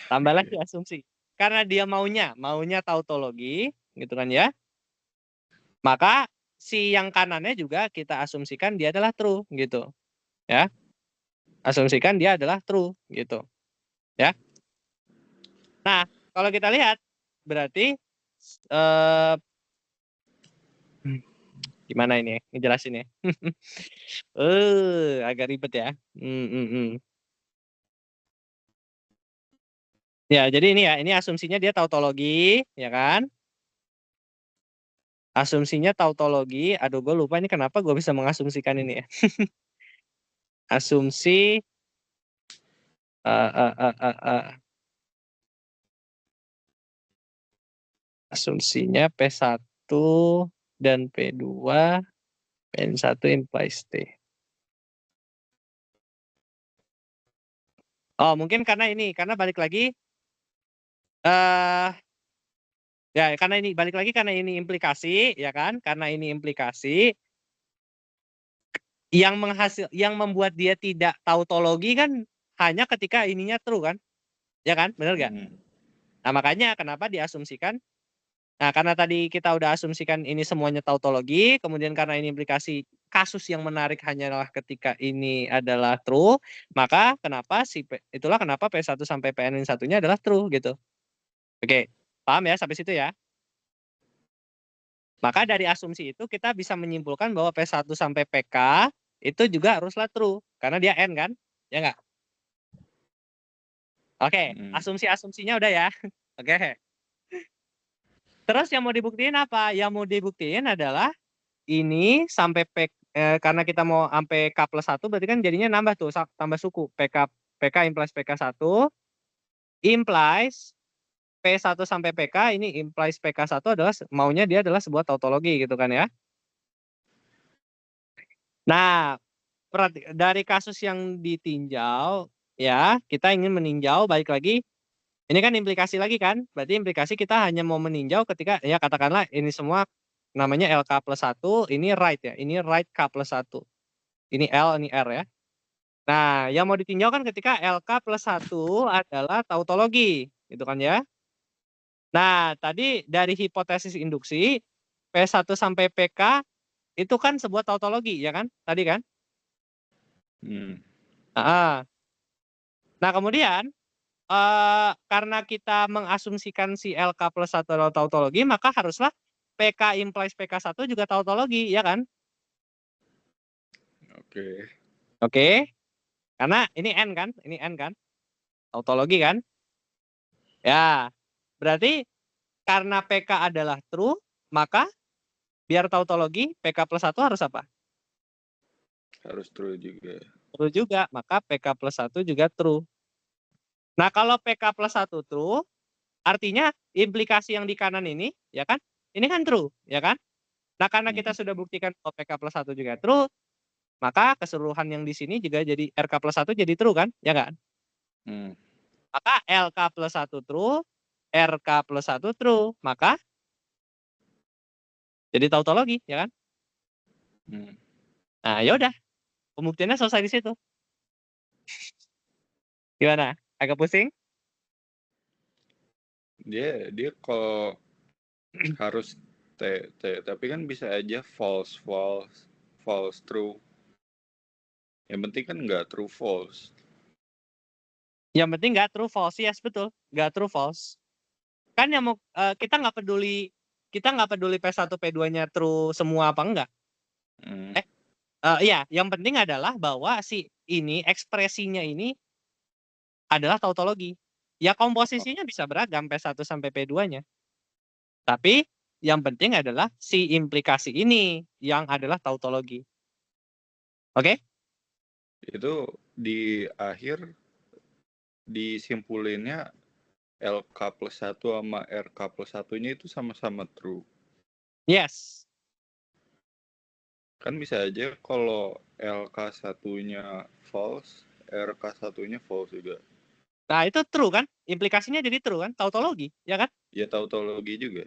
Tambah lagi asumsi. Karena dia maunya tautologi, gitu kan ya. Maka si yang kanannya juga kita asumsikan dia adalah true gitu. Ya. Asumsikan dia adalah true gitu. Ya. Nah, kalau kita lihat berarti gimana ini ngejelasin ya? Agak ribet ya. Ya, jadi ini ya, ini asumsinya dia tautologi, ya kan? Asumsinya tautologi. Aduh, gue lupa ini kenapa gue bisa mengasumsikan ini ya. Asumsi asumsinya P1 dan P2, Pn1 implies T. Oh, mungkin karena ini, karena balik lagi ya karena ini balik lagi karena ini implikasi, ya kan? Karena ini implikasi yang membuat dia tidak tautologi kan hanya ketika ininya true kan? Ya kan? Benar gak? Nah, makanya kenapa diasumsikan. Nah, karena tadi kita udah asumsikan ini semuanya tautologi, kemudian karena ini implikasi kasus yang menarik hanyalah ketika ini adalah true, maka itulah kenapa P1 sampai Pn1-nya adalah true gitu. Oke, paham ya sampai situ ya? Maka dari asumsi itu kita bisa menyimpulkan bahwa P1 sampai PK itu juga haruslah true karena dia N kan? Ya enggak? Oke, asumsi-asumsinya udah ya. Oke. Terus yang mau dibuktiin apa? Yang mau dibuktiin adalah ini sampai karena kita mau sampai K+1 berarti kan jadinya nambah tuh tambah suku. PK implies PK1 implies P1 sampai PK ini implies PK1 adalah maunya dia adalah sebuah tautologi gitu kan ya. Nah, dari kasus yang ditinjau ya, kita ingin meninjau balik lagi. Ini kan implikasi lagi kan? Berarti implikasi kita hanya mau meninjau ketika ya katakanlah ini semua namanya LK+1, ini right ya. Ini right K+1. Ini L, ini R ya. Nah, yang mau ditinjau kan ketika LK+1 adalah tautologi, gitu kan ya. Nah, tadi dari hipotesis induksi P1 sampai PK itu kan sebuah tautologi ya kan? Tadi kan? Nah, kemudian karena kita mengasumsikan si LK+1 adalah tautologi, maka haruslah PK implies PK1 juga tautologi, ya kan? Oke. Oke. Karena ini N kan? Ini N kan? Tautologi kan? Ya. Berarti karena PK adalah true, maka biar tautologi PK+1 harus apa? Harus true juga. True juga, maka PK+1 juga true. Nah, kalau PK+1 true, artinya implikasi yang di kanan ini, ya kan? Ini kan true, ya kan? Nah, karena kita sudah buktikan bahwa PK+1 juga true, maka keseluruhan yang di sini juga jadi RK+1 jadi true kan? Ya kan? Maka LK+1 true, RK+1 true, maka jadi tautologi, ya kan? Nah, yaudah. Pembuktiannya selesai di situ. Gimana? Agak pusing? Dia kalau harus T, tapi kan bisa aja false, true. Yang penting kan nggak true false. Yang penting nggak true false, yes betul, nggak true false. Kan yang mau kita nggak peduli P1 P2-nya true semua apa enggak. Iya, yang penting adalah bahwa si ini ekspresinya ini adalah tautologi. Ya komposisinya bisa beragam P1 sampai P2-nya. Tapi yang penting adalah si implikasi ini yang adalah tautologi. Oke? Itu di akhir disimpulinnya LK+1 sama RK+1-nya itu sama-sama true. Yes. Kan bisa aja kalau LK1-nya false, RK1-nya false juga. Nah, itu true kan? Implikasinya jadi true kan? Tautologi, ya kan? Ya tautologi juga.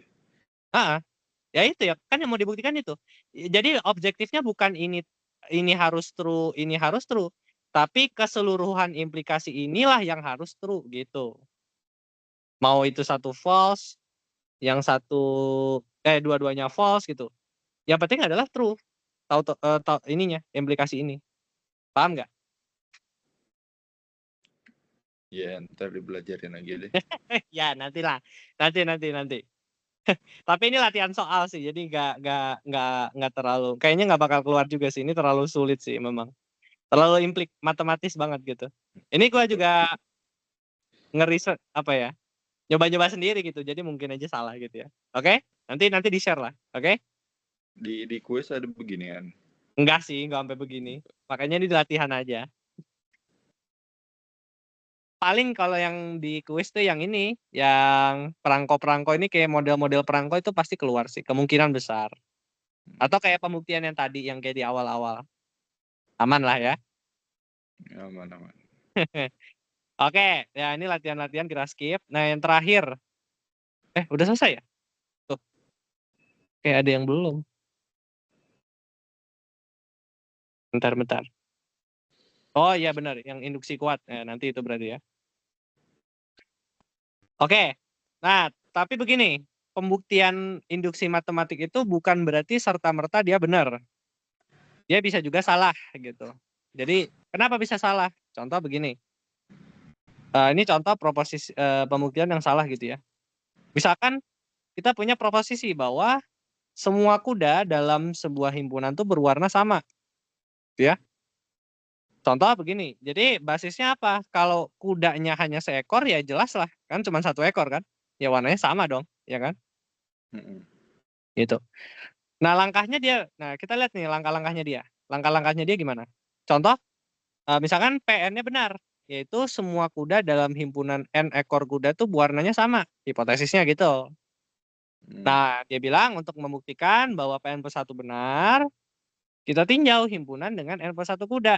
Ya itu ya, kan yang mau dibuktikan itu. Jadi objektifnya bukan ini harus true, ini harus true. Tapi keseluruhan implikasi inilah yang harus true gitu. Mau itu satu false, yang satu dua-duanya false gitu. Yang penting adalah true. Ininya, implikasi ini. Paham nggak? Ya, ntar dibelajarin lagi deh. Ya, nantilah. Nanti. Tapi ini latihan soal sih, jadi nggak terlalu. Kayaknya nggak bakal keluar juga sih. Ini terlalu sulit sih memang. Terlalu matematis banget gitu. Ini gue juga ngeriset apa ya? Nyoba-nyoba sendiri gitu. Jadi mungkin aja salah gitu ya. Oke? Nanti di-share lah. Oke? Di kuis ada beginian. Enggak sih, enggak sampai begini. Makanya ini latihan aja. Paling kalau yang di kuis tuh yang ini, yang perangko-perangko ini kayak model-model perangko itu pasti keluar sih, kemungkinan besar. Atau kayak pembuktian yang tadi, yang kayak di awal-awal. Aman lah ya. Aman. Oke, ya ini latihan-latihan kita skip. Nah yang terakhir, udah selesai ya? Tuh, kayak ada yang belum. Bentar. Oh iya benar, yang induksi kuat. Nanti itu berarti ya. Oke, nah tapi begini, pembuktian induksi matematik itu bukan berarti serta-merta dia benar. Dia bisa juga salah gitu. Jadi kenapa bisa salah? Contoh begini. Ini contoh proposisi pembuktian yang salah gitu ya. Misalkan kita punya proposisi bahwa semua kuda dalam sebuah himpunan tuh berwarna sama. Ya. Contoh begini. Jadi basisnya apa? Kalau kudanya hanya seekor ya jelas lah, kan cuma satu ekor kan. Ya warnanya sama dong, ya kan? Gitu. Nah, kita lihat nih langkah-langkahnya dia. Langkah-langkahnya dia gimana? Contoh, misalkan PN-nya benar, yaitu semua kuda dalam himpunan N ekor kuda tuh warnanya sama. Hipotesisnya gitu. Nah, dia bilang untuk membuktikan bahwa PN plus 1 benar, kita tinjau himpunan dengan N plus 1 kuda.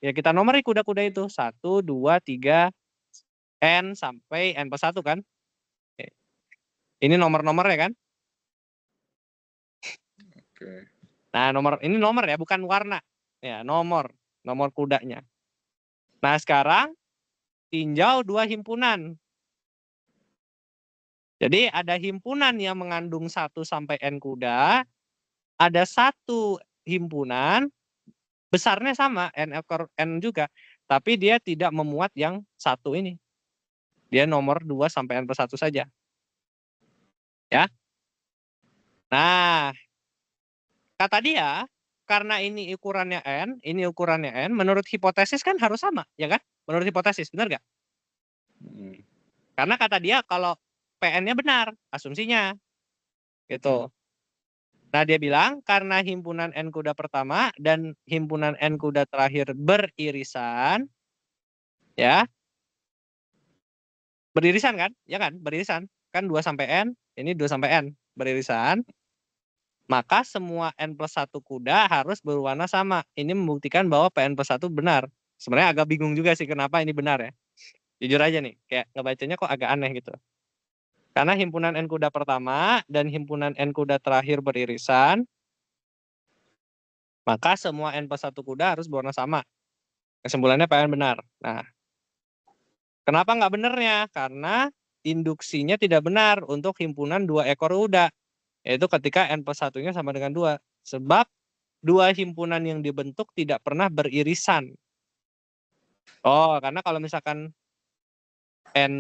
Ya, kita nomori kuda-kuda itu. 1, 2, 3, N sampai N plus 1 kan. Ini nomor-nomornya kan. Oke. Nah, ini nomor ya, bukan warna. Ya, nomor kudanya. Nah, sekarang tinjau dua himpunan. Jadi ada himpunan yang mengandung 1 sampai N kuda, ada satu himpunan besarnya sama, N ekor N juga, tapi dia tidak memuat yang satu ini. Dia nomor 2 sampai N plus 1 saja. Ya. Nah, kata dia, karena ini ukurannya N, ini ukurannya N, menurut hipotesis kan harus sama, ya kan? Menurut hipotesis, benar nggak? Karena kata dia kalau PN-nya benar, asumsinya. Gitu. Nah, dia bilang karena himpunan N kuda pertama dan himpunan N kuda terakhir beririsan, ya. Beririsan kan? Ya kan? Beririsan. Kan 2 sampai N, ini 2 sampai N. Beririsan. Maka semua N plus 1 kuda harus berwarna sama. Ini membuktikan bahwa PN plus 1 benar. Sebenarnya agak bingung juga sih kenapa ini benar ya. Jujur aja nih, kayak ngebacanya kok agak aneh gitu. Karena himpunan N kuda pertama dan himpunan N kuda terakhir beririsan, maka semua N plus 1 kuda harus berwarna sama. Kesimpulannya PN benar. Nah, kenapa nggak benernya? Karena induksinya tidak benar untuk himpunan 2 ekor kuda. Yaitu ketika N plus 1-nya sama dengan 2. Sebab 2 himpunan yang dibentuk tidak pernah beririsan. Oh, karena kalau misalkan N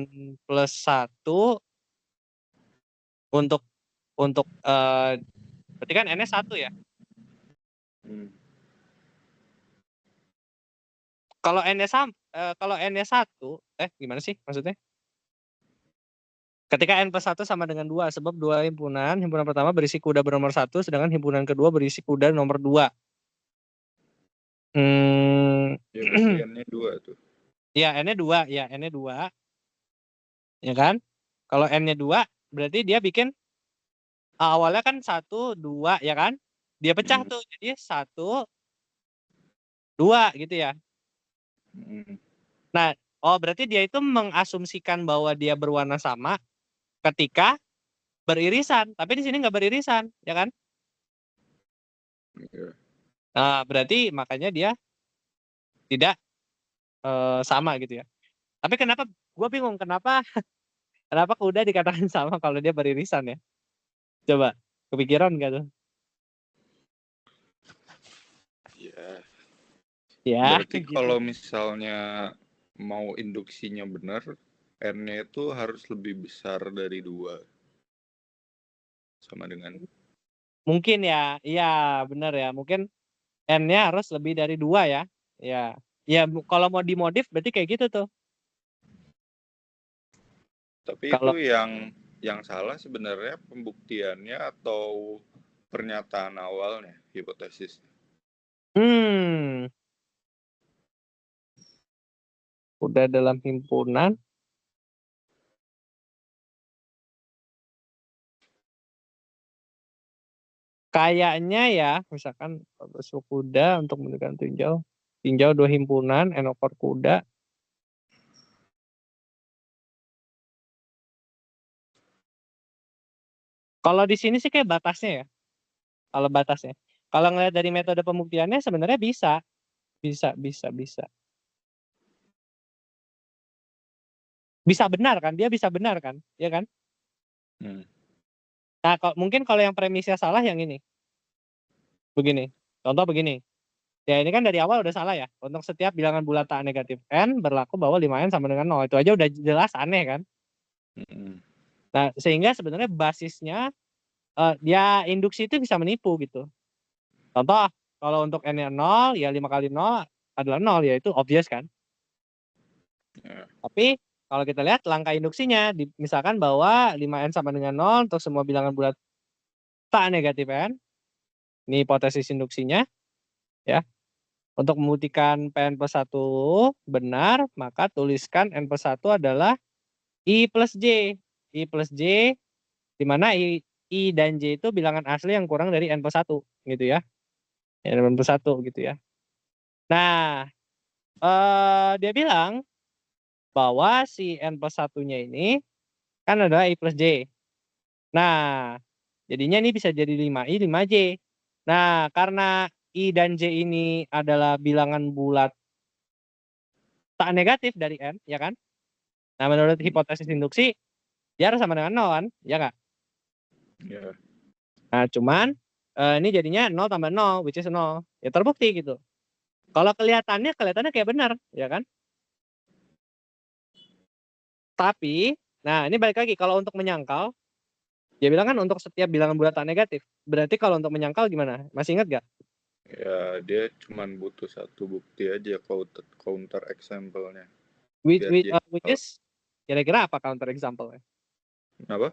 plus 1 untuk berarti kan N-nya 1 ya. Kalau N-nya kalau N-nya 1, gimana sih maksudnya? Ketika N plus 1 sama dengan 2, sebab 2 himpunan pertama berisi kuda bernomor 1, sedangkan himpunan kedua berisi kuda nomor 2. Ya berarti N-nya 2 tuh. Ya, N-nya 2, ya N-nya 2. Ya kan? Kalau N-nya 2, berarti dia bikin awalnya kan 1, 2, ya kan? Dia pecah tuh, jadi 1, 2 gitu ya. Nah, berarti dia itu mengasumsikan bahwa dia berwarna sama ketika beririsan, tapi di sini nggak beririsan, ya kan? Nah, berarti makanya dia tidak sama gitu ya. Tapi kenapa? Gue bingung kenapa kuda dikatakan sama kalau dia beririsan ya? Coba kepikiran nggak tuh? Ya. Berarti Gitu. kalau misalnya mau induksinya benar, N-nya itu harus lebih besar dari 2. Sama dengan Mungkin ya, iya benar ya. Mungkin N-nya harus lebih dari 2 ya. Ya. Ya kalau mau dimodif berarti kayak gitu tuh. Tapi Kalau itu yang salah sebenarnya pembuktiannya atau pernyataan awalnya, hipotesis. Udah dalam himpunan. Kayaknya ya, misalkan bersuku kuda untuk menentukan tinjau. Tinjau 2 himpunan, N over kuda. Kalau di sini sih kayak batasnya ya. Kalau batasnya. Kalau ngeliat dari metode pembuktiannya sebenarnya bisa. Bisa. Bisa benar kan? Dia bisa benar kan? Ya kan? Nah, mungkin kalau yang premisnya salah yang ini. Begini. Contoh begini. Ya ini kan dari awal udah salah ya. Untuk setiap bilangan bulat tak negatif N berlaku bahwa 5N sama dengan 0. Itu aja udah jelas aneh kan? Nah, sehingga sebenarnya basisnya dia induksi itu bisa menipu gitu. Contoh, kalau untuk N-nya 0, ya 5 kali 0 adalah 0, ya itu obvious kan? Tapi kalau kita lihat langkah induksinya, misalkan bahwa 5N sama dengan 0 untuk semua bilangan bulat tak negatif N. Ini hipotesis induksinya. Ya. Untuk membuktikan Pn plus 1 benar, maka tuliskan N plus 1 adalah I plus J. I plus J, di mana I dan J itu bilangan asli yang kurang dari N plus 1. Gitu ya. N plus 1 gitu ya. Nah, dia bilang bahwa si N plus 1-nya ini kan adalah I plus J. Nah, jadinya ini bisa jadi 5I, 5J. Nah, karena I dan J ini adalah bilangan bulat tak negatif dari N, ya kan? Nah, menurut hipotesis induksi, dia harus sama dengan 0 kan? Ya nggak? Ya. Nah, cuman ini jadinya 0 tambah 0, which is 0. Ya terbukti gitu. Kalau kelihatannya kayak benar, ya kan? Tapi, nah ini balik lagi, kalau untuk menyangkal, dia bilang kan untuk setiap bilangan bulat tak negatif. Berarti kalau untuk menyangkal gimana? Masih ingat gak? Ya, dia cuma butuh satu bukti aja, counter example-nya. Which is, kira-kira apa counter example-nya? Apa?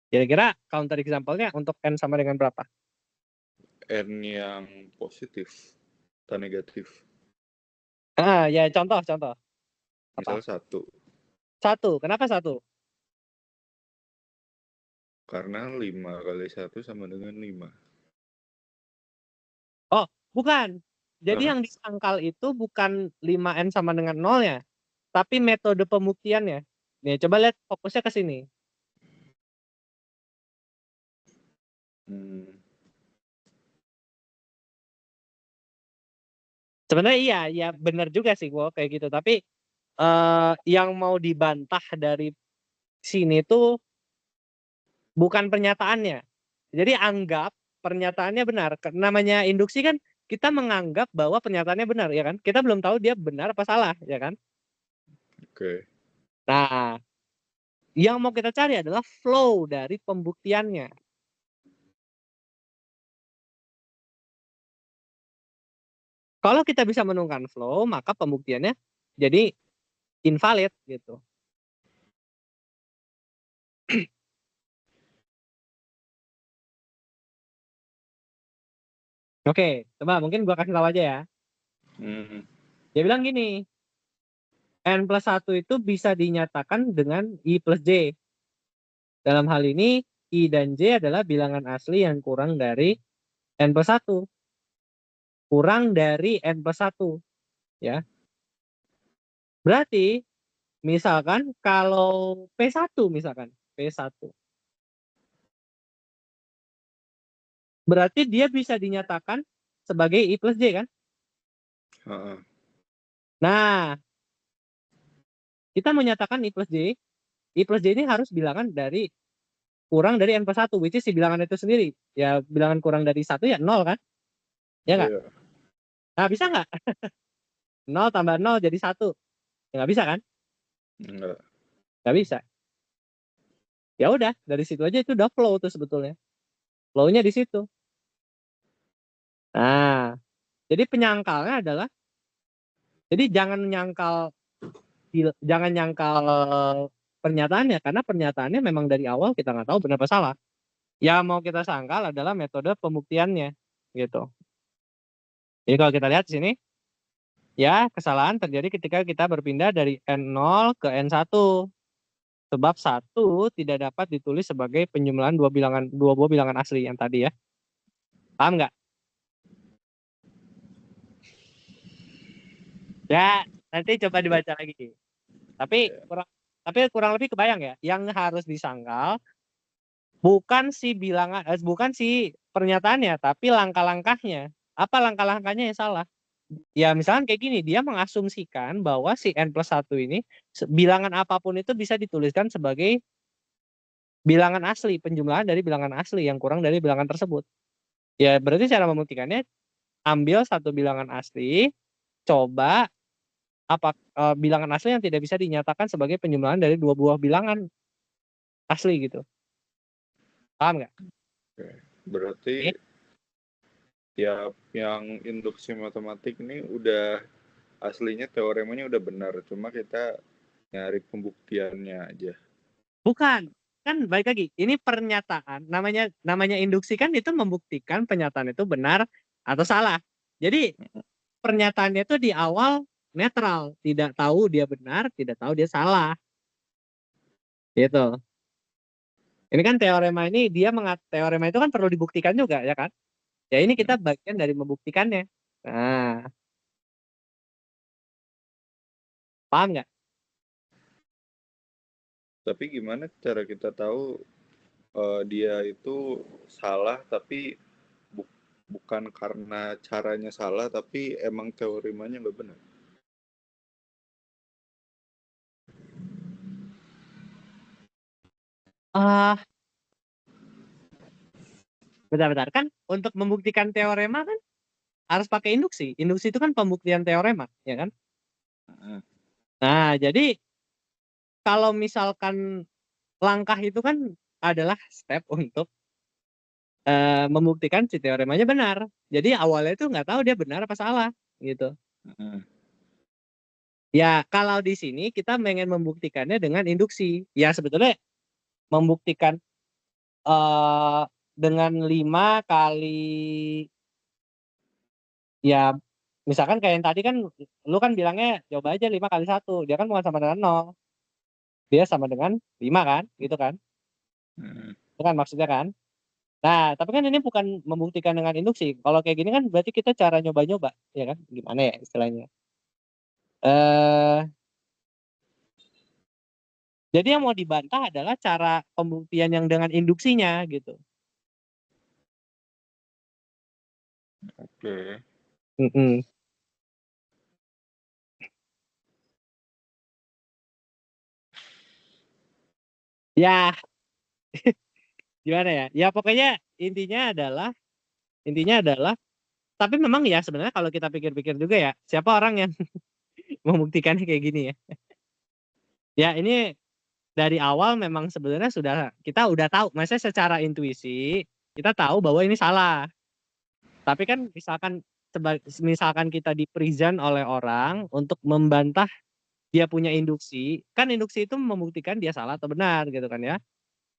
Kira-kira counter example-nya untuk N sama dengan berapa? N yang positif, tak negatif. Ya contoh. Misal 1. 1, kenapa 1? Karena 5 kali 1 sama dengan 5. Oh, bukan. Jadi yang disangkal itu bukan 5N sama dengan 0-nya, tapi metode pembuktiannya. Nih, coba lihat fokusnya ke sini. Sebenarnya iya benar juga sih gua kayak gitu. Tapi yang mau dibantah dari sini tuh bukan pernyataannya. Jadi anggap pernyataannya benar. Namanya induksi kan kita menganggap bahwa pernyataannya benar, ya kan? Kita belum tahu dia benar apa salah, ya kan? Oke. Nah, yang mau kita cari adalah flow dari pembuktiannya. Kalau kita bisa menemukan flow, maka pembuktiannya jadi invalid gitu. Oke, coba mungkin gua kasih tahu aja ya. Dia bilang gini, N plus 1 itu bisa dinyatakan dengan I plus J. Dalam hal ini, I dan J adalah bilangan asli yang kurang dari N plus 1. Kurang dari N plus 1. Ya. Berarti, misalkan kalau P1 misalkan, P1. Berarti dia bisa dinyatakan sebagai I plus J kan? Nah, kita menyatakan I plus J ini harus bilangan dari kurang dari N plus 1, which is si bilangan itu sendiri. Ya, bilangan kurang dari 1 ya 0 kan? Ya nggak? Yeah. Nah, bisa nggak? 0 tambah 0 jadi 1. Ya nggak bisa kan? Nggak bisa. Ya udah, dari situ aja itu udah flow tuh sebetulnya. Flow-nya di situ. Nah, jadi penyangkalnya adalah, jadi jangan nyangkal pernyataannya, karena pernyataannya memang dari awal kita nggak tahu benar apa salah. yang mau kita sangkal adalah metode pembuktiannya gitu. Jadi kalau kita lihat di sini, ya kesalahan terjadi ketika kita berpindah dari N0 ke N1. Sebab 1 tidak dapat ditulis sebagai penjumlahan dua buah bilangan asli yang tadi ya. Paham nggak? Ya, nanti coba dibaca lagi. Tapi Ya. kurang lebih kebayang ya, yang harus disangkal bukan si bukan si pernyataannya, tapi langkah-langkahnya. Apa langkah-langkahnya yang salah? Ya misalkan kayak gini, dia mengasumsikan bahwa si N+1 ini bilangan apapun itu bisa dituliskan sebagai bilangan asli, penjumlahan dari bilangan asli yang kurang dari bilangan tersebut. Ya berarti cara membuktikannya, ambil satu bilangan asli, coba bilangan asli yang tidak bisa dinyatakan sebagai penjumlahan dari dua buah bilangan asli gitu. Paham nggak? Oke. Berarti Oke. ya yang induksi matematik ini udah aslinya teoremanya udah benar, cuma kita nyari pembuktiannya aja. Bukan, kan baik lagi. Ini pernyataan, namanya induksi kan itu membuktikan pernyataan itu benar atau salah. Jadi pernyataannya itu di awal netral, tidak tahu dia benar, tidak tahu dia salah. Gitu. Ini kan teorema ini teorema itu kan perlu dibuktikan juga ya kan? Ya ini kita bagian dari membuktikannya. Nah, paham nggak? Tapi gimana cara kita tahu dia itu salah tapi bukan karena caranya salah tapi emang teoremanya nggak benar? Ah, bentar-bentar kan untuk membuktikan teorema kan harus pakai induksi. Induksi itu kan pembuktian teorema, ya kan? Nah, jadi kalau misalkan langkah itu kan adalah step untuk membuktikan si teoremanya benar. Jadi awalnya itu nggak tahu dia benar apa salah gitu. Ya kalau di sini kita pengen membuktikannya dengan induksi. Ya sebetulnya membuktikan eh dengan 5 kali, ya misalkan kayak yang tadi kan lu kan bilangnya coba aja 5 kali 1. Dia kan bukan sama dengan 0. Dia sama dengan 5 kan? Gitu kan? Itu kan maksudnya kan? Nah, tapi kan ini bukan membuktikan dengan induksi. Kalau kayak gini kan berarti kita cara nyoba-nyoba, ya kan? Gimana ya istilahnya? Eh, jadi yang mau dibantah adalah cara pembuktian yang dengan induksinya gitu. Oke. Mm-mm. Ya, gimana ya? Ya pokoknya intinya adalah tapi memang ya sebenarnya kalau kita pikir-pikir juga ya, siapa orang yang membuktikannya kayak gini ya? Ya ini dari awal memang sebenarnya kita udah tahu, maksudnya secara intuisi kita tahu bahwa ini salah. Tapi kan misalkan kita di present oleh orang untuk membantah dia punya induksi, kan induksi itu membuktikan dia salah atau benar gitu kan ya.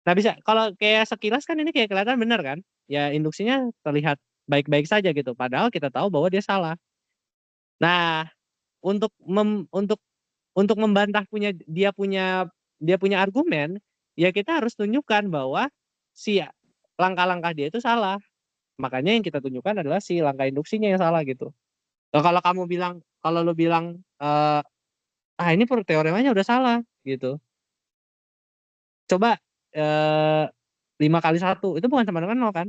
Nah bisa kalau kayak sekilas kan ini kayak kelihatan benar kan? Ya induksinya terlihat baik-baik saja gitu. Padahal kita tahu bahwa dia salah. Nah, untuk untuk membantah dia punya argumen, ya kita harus tunjukkan bahwa si langkah-langkah dia itu salah. Makanya yang kita tunjukkan adalah si langkah induksinya yang salah gitu. Nah, kalau lu bilang ini teoremanya udah salah gitu. Coba 5 kali 1 itu bukan sama dengan 0 kan?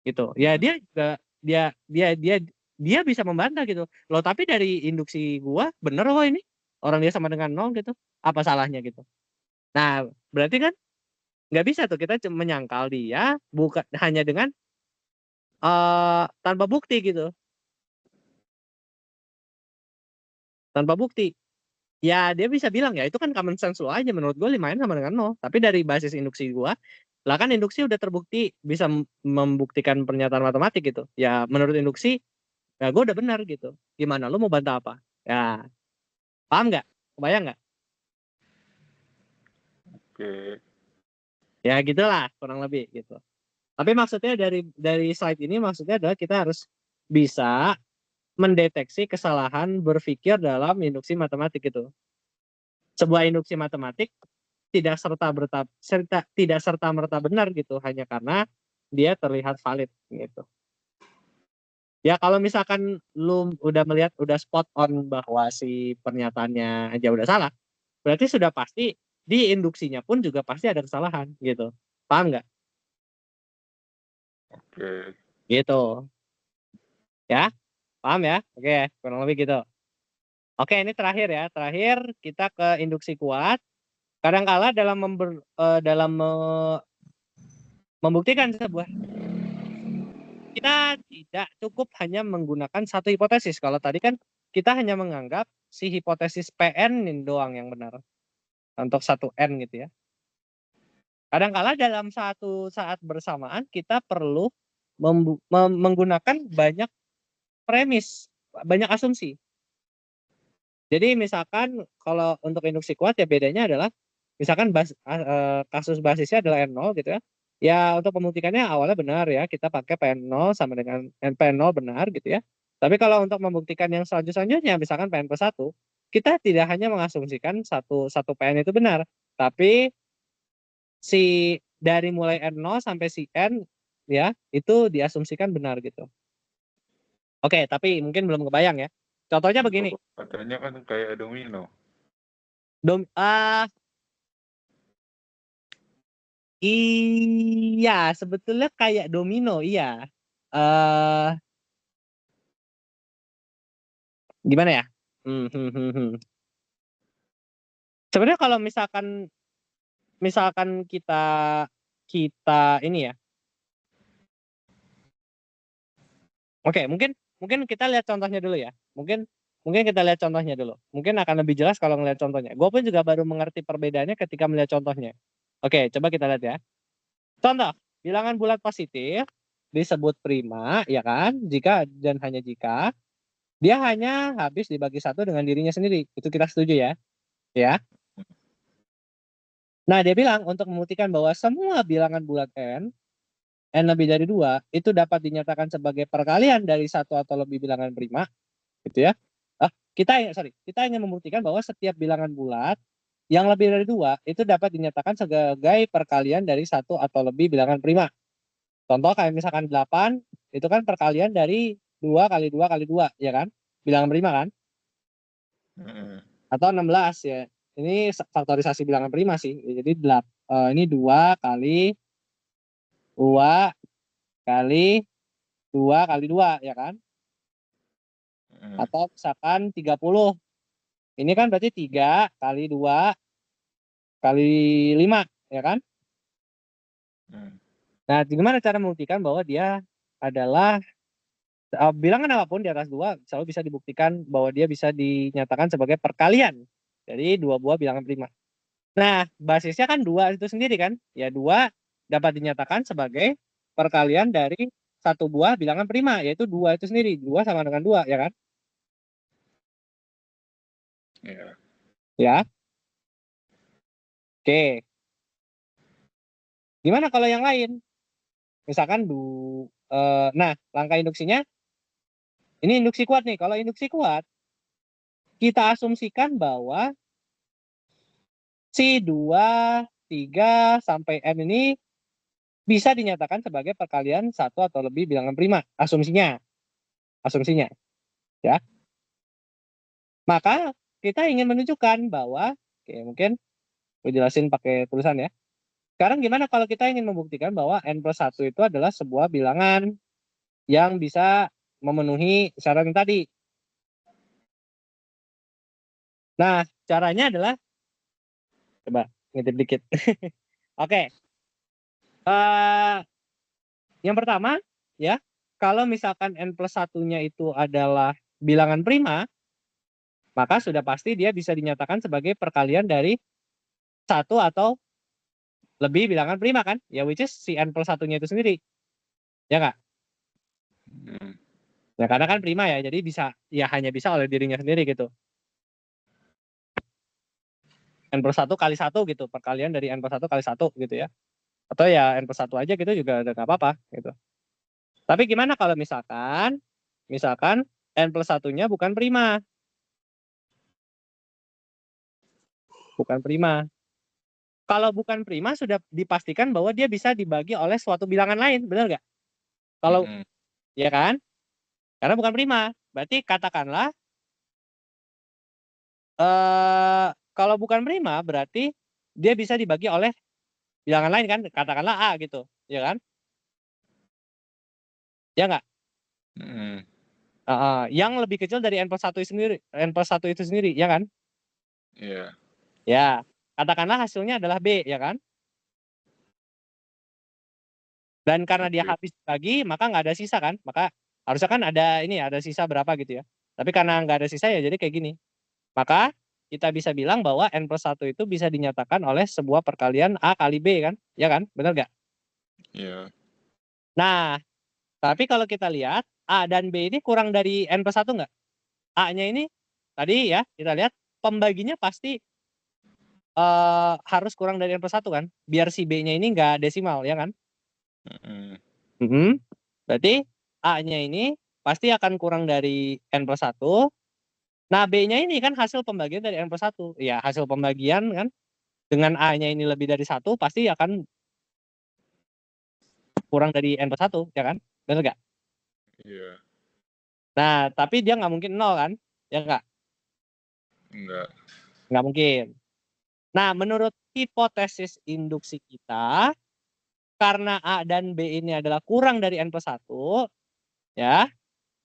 Gitu. Ya dia juga dia dia dia dia bisa membantah gitu. Loh tapi dari induksi gua bener kok ini. Orang dia sama dengan 0 gitu. Apa salahnya gitu. Nah, berarti kan nggak bisa tuh kita menyangkal dia bukan hanya dengan tanpa bukti gitu. Tanpa bukti. Ya dia bisa bilang ya itu kan common sense lo aja, menurut gue 5N sama dengan 0. Tapi dari basis induksi gue, lah kan induksi udah terbukti bisa membuktikan pernyataan matematik gitu. Ya menurut induksi, ya gue udah benar gitu. Gimana lo mau bantah apa? Ya paham nggak? Kebayang nggak? Oke. Ya gitulah kurang lebih gitu. Tapi maksudnya dari slide ini maksudnya adalah kita harus bisa mendeteksi kesalahan berpikir dalam induksi matematik itu. Sebuah induksi matematik tidak serta merta benar gitu hanya karena dia terlihat valid gitu. Ya kalau misalkan lu udah melihat udah spot on bahwa si pernyataannya aja udah salah, berarti sudah pasti di induksinya pun juga pasti ada kesalahan gitu. Paham nggak? Oke. Gitu. Ya, paham ya? Oke, kurang lebih gitu. Oke, ini terakhir ya. Terakhir kita ke induksi kuat. Kadangkala dalam membuktikan sebuah kita tidak cukup hanya menggunakan satu hipotesis. Kalau tadi kan kita hanya menganggap si hipotesis PN ini doang yang benar untuk satu N gitu ya. Kadangkala dalam satu saat bersamaan kita perlu menggunakan banyak premis, banyak asumsi. Jadi misalkan kalau untuk induksi kuat ya bedanya adalah misalkan kasus basisnya adalah N0 gitu ya. Ya untuk pembuktikannya awalnya benar ya, kita pakai PN0 sama dengan PN0 benar gitu ya. Tapi kalau untuk membuktikan yang selanjutnya misalkan PN plus 1, kita tidak hanya mengasumsikan satu PN itu benar, tapi si dari mulai N0 sampai si N ya itu diasumsikan benar gitu. Oke, tapi mungkin belum kebayang ya. Contohnya begini. Katanya kan kayak domino. Iya, sebetulnya kayak domino, iya. eh Gimana ya? Sebenarnya kalau misalkan kita kita ini ya. Oke, mungkin kita lihat contohnya dulu ya. Mungkin kita lihat contohnya dulu. Mungkin akan lebih jelas kalau ngelihat contohnya. Gue pun juga baru mengerti perbedaannya ketika melihat contohnya. Oke, coba kita lihat ya. Contoh, bilangan bulat positif disebut prima, ya kan? Jika dan hanya jika dia hanya habis dibagi satu dengan dirinya sendiri. Itu kita setuju ya. Ya. Nah, dia bilang untuk membuktikan bahwa semua bilangan bulat n lebih dari 2, itu dapat dinyatakan sebagai perkalian dari satu atau lebih bilangan prima, gitu ya. Kita ingin membuktikan bahwa setiap bilangan bulat yang lebih dari 2 itu dapat dinyatakan sebagai perkalian dari satu atau lebih bilangan prima. Contoh kayak misalkan 8, itu kan perkalian dari 2 kali 2 kali 2, ya kan? Bilangan prima kan? Atau 16 ya. Ini faktorisasi bilangan prima sih. Jadi ini 2 kali 2 kali 2 kali 2 ya kan? Atau misalkan 30. Ini kan berarti 3 kali 2 kali 5 ya kan? Nah, gimana cara membuktikan bahwa dia adalah bilangan apapun di atas 2 selalu bisa dibuktikan bahwa dia bisa dinyatakan sebagai perkalian dari dua buah bilangan prima. Nah, basisnya kan 2 itu sendiri kan? Ya 2 dapat dinyatakan sebagai perkalian dari satu buah bilangan prima, yaitu 2 itu sendiri. 2 sama dengan 2, ya kan? Iya. Ya. Oke. Gimana kalau yang lain? Misalkan nah, langkah induksinya ini induksi kuat nih. Kalau induksi kuat, kita asumsikan bahwa si 2, 3 sampai n ini bisa dinyatakan sebagai perkalian satu atau lebih bilangan prima. Asumsinya. Ya. Maka kita ingin menunjukkan bahwa, oke, mungkin gue jelasin pakai tulisan ya. Sekarang gimana kalau kita ingin membuktikan bahwa n plus 1 itu adalah sebuah bilangan yang bisa memenuhi syarat yang tadi. Nah, caranya adalah, coba ngintip dikit. Oke. Yang pertama, ya, kalau misalkan n plus 1-nya itu adalah bilangan prima, maka sudah pasti dia bisa dinyatakan sebagai perkalian dari satu atau lebih bilangan prima kan? Ya, which is si n plus 1-nya itu sendiri. Ya nggak? Ya, karena kan prima ya, jadi hanya bisa oleh dirinya sendiri gitu. N plus 1 kali 1 gitu, perkalian dari N plus 1 kali 1 gitu ya. Atau ya N plus 1 aja gitu juga udah nggak apa-apa gitu. Tapi gimana kalau misalkan N plus 1-nya bukan prima. Bukan prima. Kalau bukan prima sudah dipastikan bahwa dia bisa dibagi oleh suatu bilangan lain, benar nggak? Kalau ya kan? Karena bukan prima. Berarti katakanlah kalau bukan prima berarti dia bisa dibagi oleh bilangan lain kan? Katakanlah A gitu, ya kan? Ya nggak? Yang lebih kecil dari N plus 1 itu sendiri, ya kan? Iya. Ya, katakanlah hasilnya adalah B, ya kan? Dan karena dia habis bagi, maka nggak ada sisa kan? Maka harusnya kan ada sisa berapa gitu ya. Tapi karena nggak ada sisa ya jadi kayak gini. Maka kita bisa bilang bahwa N plus 1 itu bisa dinyatakan oleh sebuah perkalian A kali B kan? Ya kan? Benar nggak? Iya. Nah, tapi kalau kita lihat A dan B ini kurang dari N plus 1 nggak? A-nya ini tadi ya kita lihat pembaginya pasti harus kurang dari N plus 1 kan? Biar si B-nya ini nggak desimal ya kan? Berarti A-nya ini pasti akan kurang dari N plus 1. Nah, B-nya ini kan hasil pembagian dari N plus 1. Ya, hasil pembagian kan dengan A-nya ini lebih dari 1 pasti akan kurang dari N plus 1, ya kan? Benar nggak? Iya. Nah, tapi dia nggak mungkin 0 kan? Ya nggak? Enggak. Nggak mungkin. Nah, menurut hipotesis induksi kita, karena A dan B ini adalah kurang dari N plus 1, ya,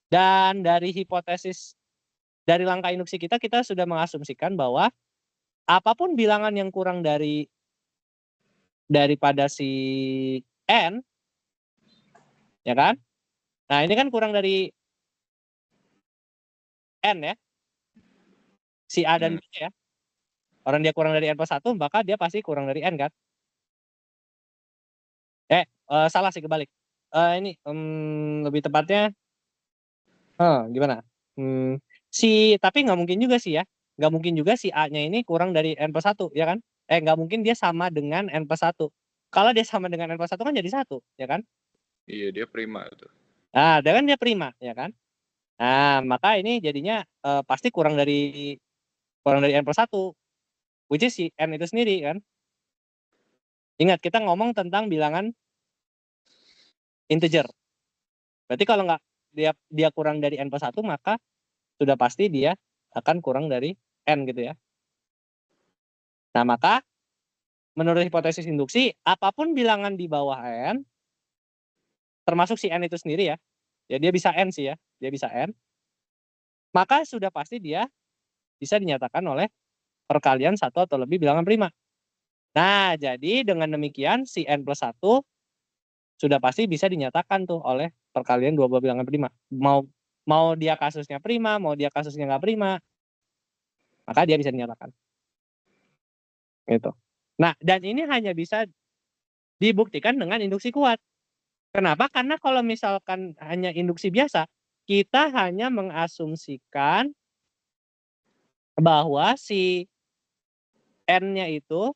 dan dari hipotesis dari langkah induksi kita sudah mengasumsikan bahwa apapun bilangan yang kurang daripada si N, ya kan? Nah, ini kan kurang dari N ya, si A dan B ya. Orang dia kurang dari N plus 1, maka dia pasti kurang dari N kan? Salah sih kebalik. Ini lebih tepatnya, gimana? Tapi nggak mungkin juga sih ya. Nggak mungkin juga si A-nya ini kurang dari N plus 1, ya kan? Nggak mungkin dia sama dengan N plus 1. Kalau dia sama dengan N plus 1 kan jadi 1, ya kan? Iya, dia prima tuh. Nah, dia prima, ya kan? Nah, maka ini jadinya pasti kurang dari N plus 1, which is si N itu sendiri kan. Ingat, kita ngomong tentang bilangan integer. Berarti kalau nggak dia kurang dari N plus 1, maka sudah pasti dia akan kurang dari N gitu ya. Nah, maka menurut hipotesis induksi, apapun bilangan di bawah N, termasuk si N itu sendiri ya, dia bisa N sih ya, dia bisa N, maka sudah pasti dia bisa dinyatakan oleh perkalian satu atau lebih bilangan prima. Nah, jadi dengan demikian si N plus 1 sudah pasti bisa dinyatakan tuh oleh perkalian dua buah bilangan prima. Mau dia kasusnya prima, mau dia kasusnya nggak prima, maka dia bisa dinyatakan. Gitu. Nah, dan ini hanya bisa dibuktikan dengan induksi kuat. Kenapa? Karena kalau misalkan hanya induksi biasa, kita hanya mengasumsikan bahwa si N-nya itu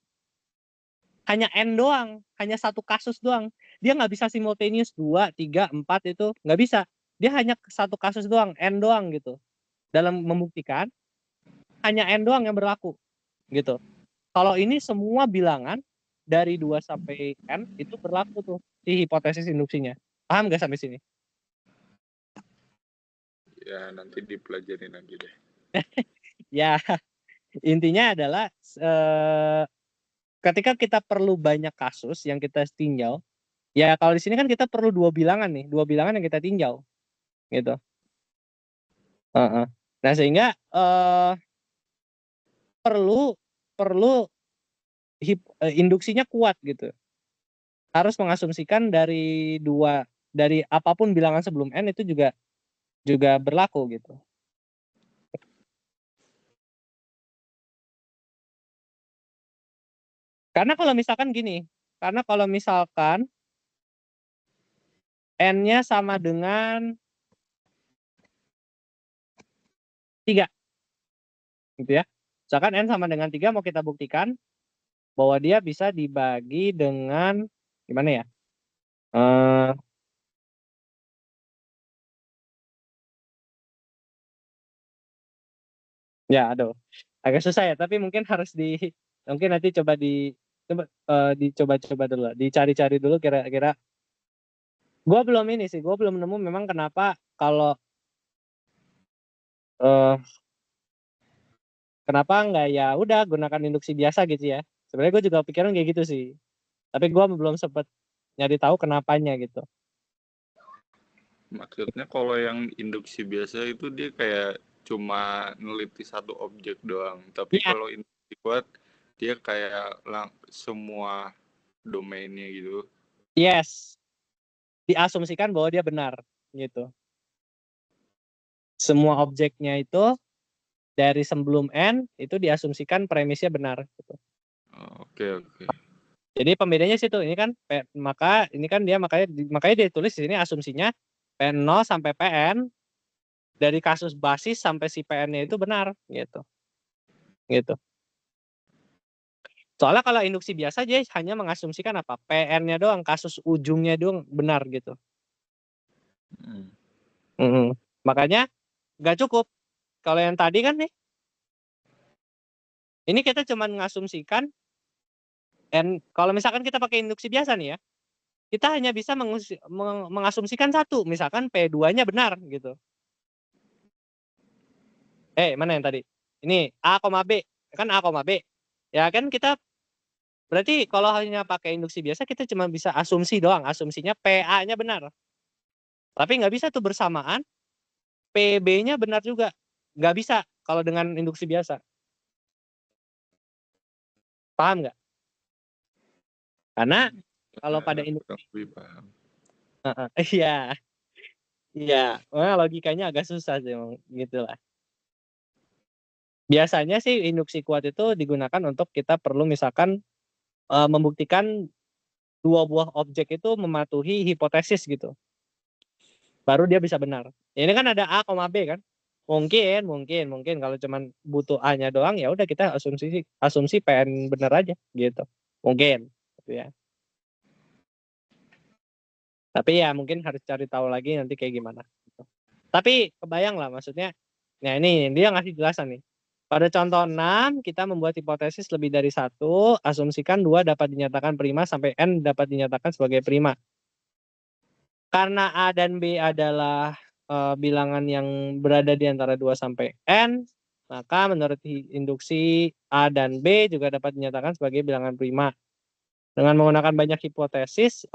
hanya N doang, hanya satu kasus doang. Dia nggak bisa simultaneous 2, 3, 4 itu nggak bisa. Dia hanya satu kasus doang, N doang gitu. Dalam membuktikan hanya N doang yang berlaku gitu. Kalau ini semua bilangan dari 2 sampai N itu berlaku tuh di hipotesis induksinya. Paham nggak sampai sini? Ya, nanti dipelajarin lagi deh. Ya, intinya adalah ketika kita perlu banyak kasus yang kita tinjau, ya kalau di sini kan kita perlu dua bilangan yang kita tinjau, gitu. Nah, sehingga perlu induksinya kuat gitu. Harus mengasumsikan dari apapun bilangan sebelum N itu juga berlaku gitu. Karena kalau misalkan N-nya sama dengan 3 gitu ya. Misalkan N sama dengan 3 mau kita buktikan bahwa dia bisa dibagi dengan gimana ya? Eh ya, aduh, agak susah ya. Tapi mungkin harus mungkin nanti dicoba-coba dulu, dicari-cari dulu kira-kira. Gue belum ini sih, gue belum nemu memang kenapa kalau eh kenapa nggak ya udah gunakan induksi biasa gitu ya. Sebenarnya gue juga pikiran kayak gitu sih. Tapi gue belum sempet nyari tahu kenapanya gitu. Maksudnya kalau yang induksi biasa itu dia kayak cuma neliti satu objek doang. Tapi Iya, kalau induksi kuat dia kayak semua domainnya gitu. yes. Diasumsikan bahwa dia benar gitu. Semua objeknya itu dari sebelum n itu diasumsikan premisnya benar gitu. Oke, oke. Jadi pembedanya situ ini kan maka ini kan dia makanya dia tulis di sini asumsinya Pn0 sampai Pn dari kasus basis sampai si Pn-nya itu benar gitu. Gitu. Soalnya kalau induksi biasa dia hanya mengasumsikan apa? Pn-nya doang, kasus ujungnya doang benar gitu. Makanya nggak cukup. Kalau yang tadi kan nih, ini kita cuma mengasumsikan kalau misalkan kita pakai induksi biasa nih ya, kita hanya bisa mengasumsikan satu, misalkan P2-nya benar gitu. Mana yang tadi? Ini A, B. Kan A, B. Ya kan kita berarti kalau hanya pakai induksi biasa kita cuma bisa asumsi doang. Asumsinya PA-nya benar. Tapi nggak bisa tuh bersamaan PB-nya benar juga. Nggak bisa kalau dengan induksi biasa. Paham nggak? Karena kalau pada induksi, Lebih paham. iya, iya, logikanya agak susah sih, gitu lah. Biasanya sih induksi kuat itu digunakan untuk kita perlu misalkan membuktikan dua buah objek itu mematuhi hipotesis gitu. Baru dia bisa benar. Ini kan ada A, B kan. Mungkin kalau cuman butuh A-nya doang ya udah kita asumsi PN benar aja gitu. Mungkin gitu ya. Tapi ya mungkin harus cari tahu lagi nanti kayak gimana. Gitu. Tapi kebayang lah maksudnya. Nah ini dia ngasih jelasan nih. Pada contoh 6, kita membuat hipotesis lebih dari satu, asumsikan 2 dapat dinyatakan prima sampai N dapat dinyatakan sebagai prima. Karena A dan B adalah bilangan yang berada di antara 2 sampai N, maka menurut induksi A dan B juga dapat dinyatakan sebagai bilangan prima. Dengan menggunakan banyak hipotesis,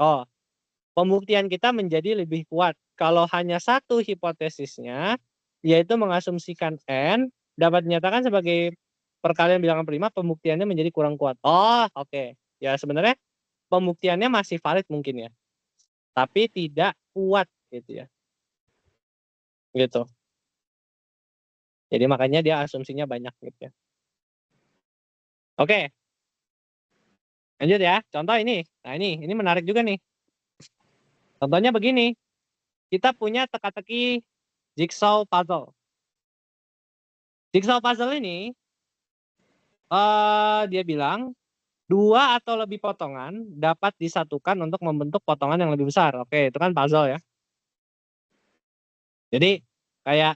pembuktian kita menjadi lebih kuat. Kalau hanya satu hipotesisnya, yaitu mengasumsikan N, dapat dinyatakan sebagai perkalian bilangan prima, pembuktiannya menjadi kurang kuat. Oke. Ya sebenarnya pembuktiannya masih valid mungkin ya. Tapi tidak kuat gitu ya. Gitu. Jadi makanya dia asumsinya banyak gitu ya. Oke. Lanjut ya. Contoh ini. Nah ini menarik juga nih. Contohnya begini. Kita punya teka-teki jigsaw puzzle. Jigsaw puzzle ini dia bilang 2 atau lebih potongan dapat disatukan untuk membentuk potongan yang lebih besar. Oke, itu kan puzzle ya. Jadi kayak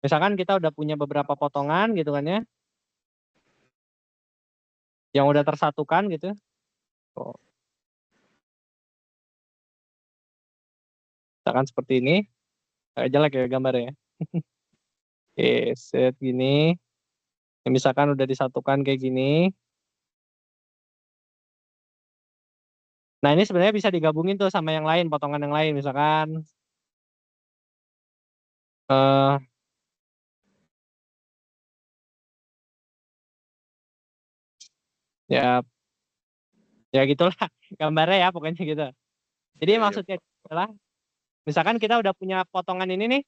misalkan kita udah punya beberapa potongan gitu kan ya, yang udah tersatukan gitu. Misalkan seperti ini, kayak jelek ya gambarnya. Oke, set gini. Yang misalkan udah disatukan kayak gini. Nah ini sebenarnya bisa digabungin tuh sama yang lain, potongan yang lain. Misalkan eh ya ya gitulah gambarnya ya pokoknya gitu. Jadi Ya, maksudnya adalah misalkan kita udah punya potongan ini nih.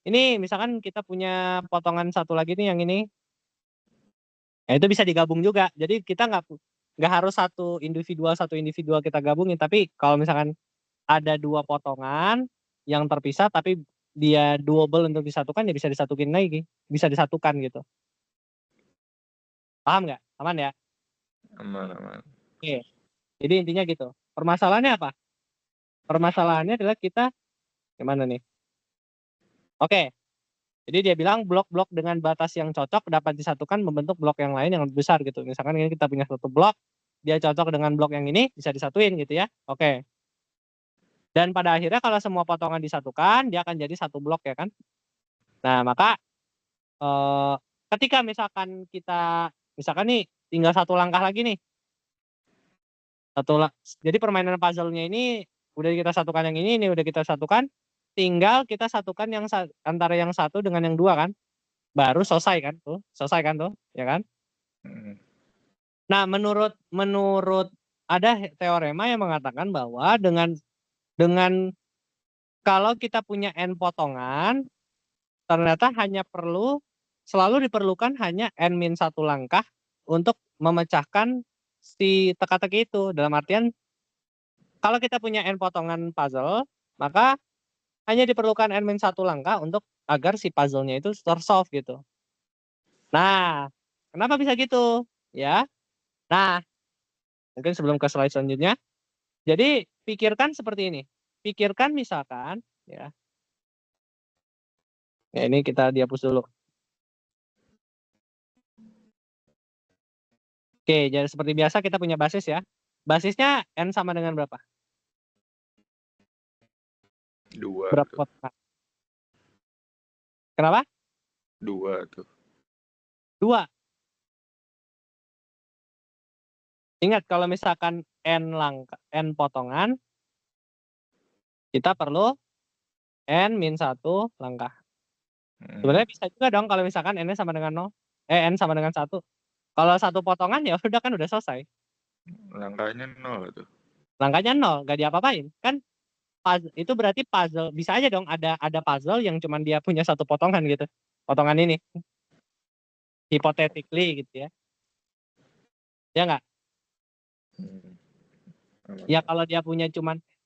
Ini misalkan kita punya potongan satu lagi nih yang ini. Nah, itu bisa digabung juga. Jadi kita nggak harus satu individual kita gabungin. Tapi kalau misalkan ada 2 potongan yang terpisah tapi dia double untuk disatukan ya bisa disatukan lagi, bisa disatukan gitu. Paham nggak? Aman ya? aman, aman. Oke. Jadi intinya gitu. Permasalahannya apa? Permasalahannya adalah kita gimana nih? Oke. Jadi dia bilang blok-blok dengan batas yang cocok dapat disatukan membentuk blok yang lain yang lebih besar gitu. Misalkan ini kita punya satu blok, dia cocok dengan blok yang ini bisa disatuin gitu ya. Oke. Dan pada akhirnya kalau semua potongan disatukan, dia akan jadi satu blok ya kan. Nah, maka ketika misalkan nih tinggal satu langkah lagi nih. Jadi permainan puzzle-nya ini udah kita satukan yang ini udah kita satukan, tinggal kita satukan yang antara yang satu dengan yang dua kan. Baru selesai kan tuh, ya kan? Nah, menurut ada teorema yang mengatakan bahwa dengan kalau kita punya n potongan, ternyata selalu diperlukan hanya n-1 langkah untuk memecahkan si teka-teki itu. Dalam artian kalau kita punya n potongan puzzle, maka hanya diperlukan n-1 langkah untuk agar si puzzle-nya itu tersolve gitu. Nah, kenapa bisa gitu? Ya. Nah, mungkin sebelum ke slide selanjutnya. Jadi pikirkan seperti ini. Pikirkan misalkan ya. Ya ini kita dihapus dulu. Oke, jadi seperti biasa kita punya basis ya. Basisnya n sama dengan berapa? 2 Berapa tuh. potongan? Kenapa? 2 tuh. 2. Ingat kalau misalkan n potongan, kita perlu n-1 langkah. Sebenarnya bisa juga dong kalau misalkan n sama dengan 0. N sama dengan 1. Kalau satu potongan ya udah kan udah selesai. Langkahnya 0 tuh. Langkahnya 0, nggak diapa-apain. Kan itu berarti puzzle. Bisa aja dong ada puzzle yang cuman dia punya satu potongan gitu. Potongan ini. Hypothetically gitu ya. Ya nggak? Ya kalau dia punya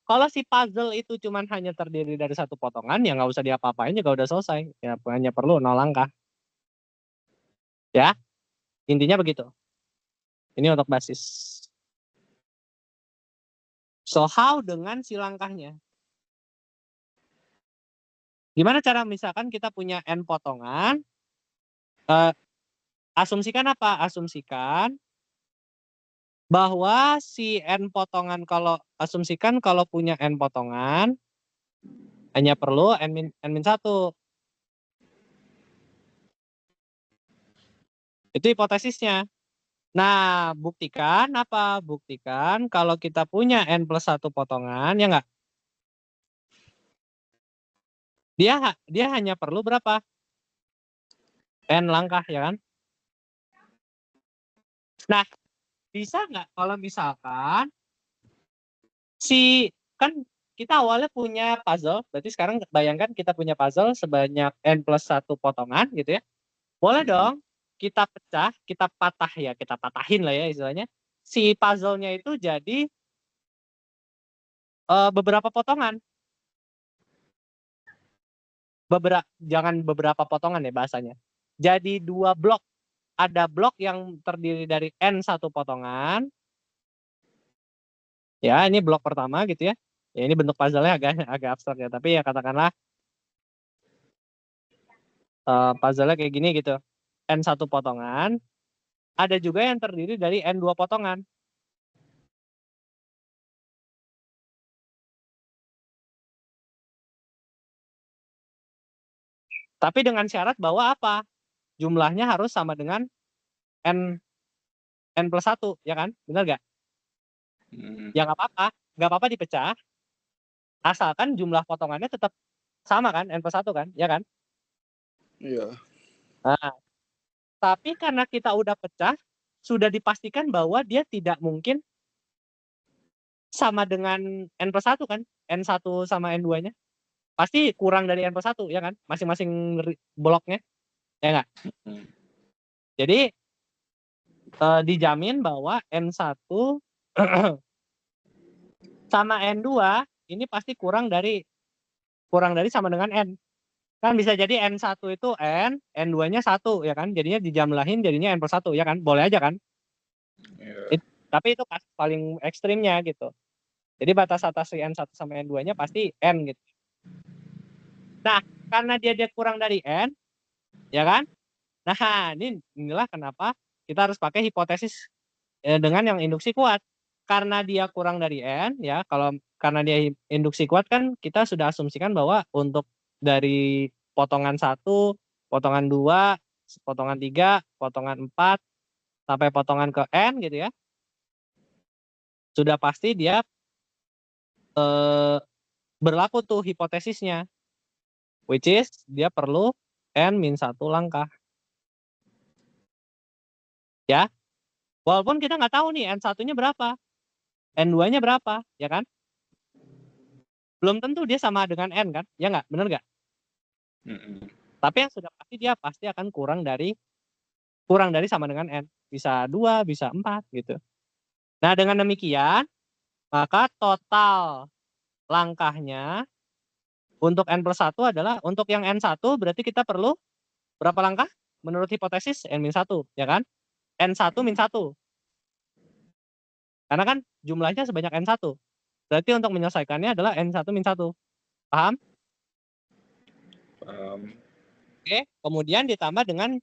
kalau si puzzle itu cuman hanya terdiri dari satu potongan, ya nggak usah diapa-apain juga udah selesai. Ya hanya perlu 0 langkah. Ya, intinya begitu. Ini untuk basis. So how dengan si langkahnya? Gimana cara misalkan kita punya n potongan? Asumsikan apa? Asumsikan bahwa si n potongan asumsikan kalau punya n potongan hanya perlu n-1. Itu hipotesisnya. Nah, buktikan apa? Buktikan kalau kita punya n+1 potongan, ya nggak? Dia hanya perlu berapa? N langkah, ya kan? Nah, bisa nggak kalau misalkan kan kita awalnya punya puzzle, berarti sekarang bayangkan kita punya puzzle sebanyak n+1 potongan gitu ya. Boleh dong kita pecah, kita patahin lah ya istilahnya. Si puzzle-nya itu jadi beberapa potongan. Jangan beberapa potongan ya bahasanya. Jadi 2 blok. Ada blok yang terdiri dari n-1 potongan. Ya, ini blok pertama gitu ya. Ya ini bentuk puzzle-nya agak abstrak ya, tapi ya katakanlah puzzle-nya kayak gini gitu. N1 potongan. Ada juga yang terdiri dari N2 potongan. Tapi dengan syarat bahwa apa? Jumlahnya harus sama dengan N+1, ya kan? Benar nggak? Ya nggak apa-apa. Nggak apa-apa dipecah. Asalkan jumlah potongannya tetap sama kan? N+1 kan? Ya kan? Iya. Nah, tapi karena kita udah pecah, sudah dipastikan bahwa dia tidak mungkin sama dengan N+1 kan? N1 sama N2-nya. Pasti kurang dari N+1, ya kan? Masing-masing bloknya. Ya nggak? Jadi dijamin bahwa N1 sama N2 ini pasti kurang dari sama dengan N. Kan bisa jadi N1 itu N, N2-nya 1 ya kan? Jadinya dijamlahin jadinya N+1 ya kan? Boleh aja kan? Yeah. Tapi itu kasus paling ekstrimnya gitu. Jadi batas atas si N1 sama N2-nya pasti N gitu. Nah, karena dia kurang dari N, ya kan? Nah, inilah kenapa kita harus pakai hipotesis dengan yang induksi kuat. Karena dia kurang dari N, ya, karena dia induksi kuat kan kita sudah asumsikan bahwa untuk dari potongan 1, potongan 2, potongan 3, potongan 4, sampai potongan ke N gitu ya, sudah pasti dia berlaku tuh hipotesisnya, which is dia perlu N-1 langkah. Ya, walaupun kita nggak tahu nih N1-nya berapa, N2-nya berapa, ya kan? Belum tentu dia sama dengan N kan, ya nggak? Bener nggak? Tapi yang sudah pasti dia pasti akan kurang dari sama dengan N. Bisa 2, bisa 4 gitu. Nah, dengan demikian, maka total langkahnya untuk N+1 adalah, untuk yang N1 berarti kita perlu berapa langkah? Menurut hipotesis N-1, ya kan? N1 min 1. Karena kan jumlahnya sebanyak N1. Berarti untuk menyelesaikannya adalah N1 min 1. Paham? Paham. Oke, kemudian ditambah dengan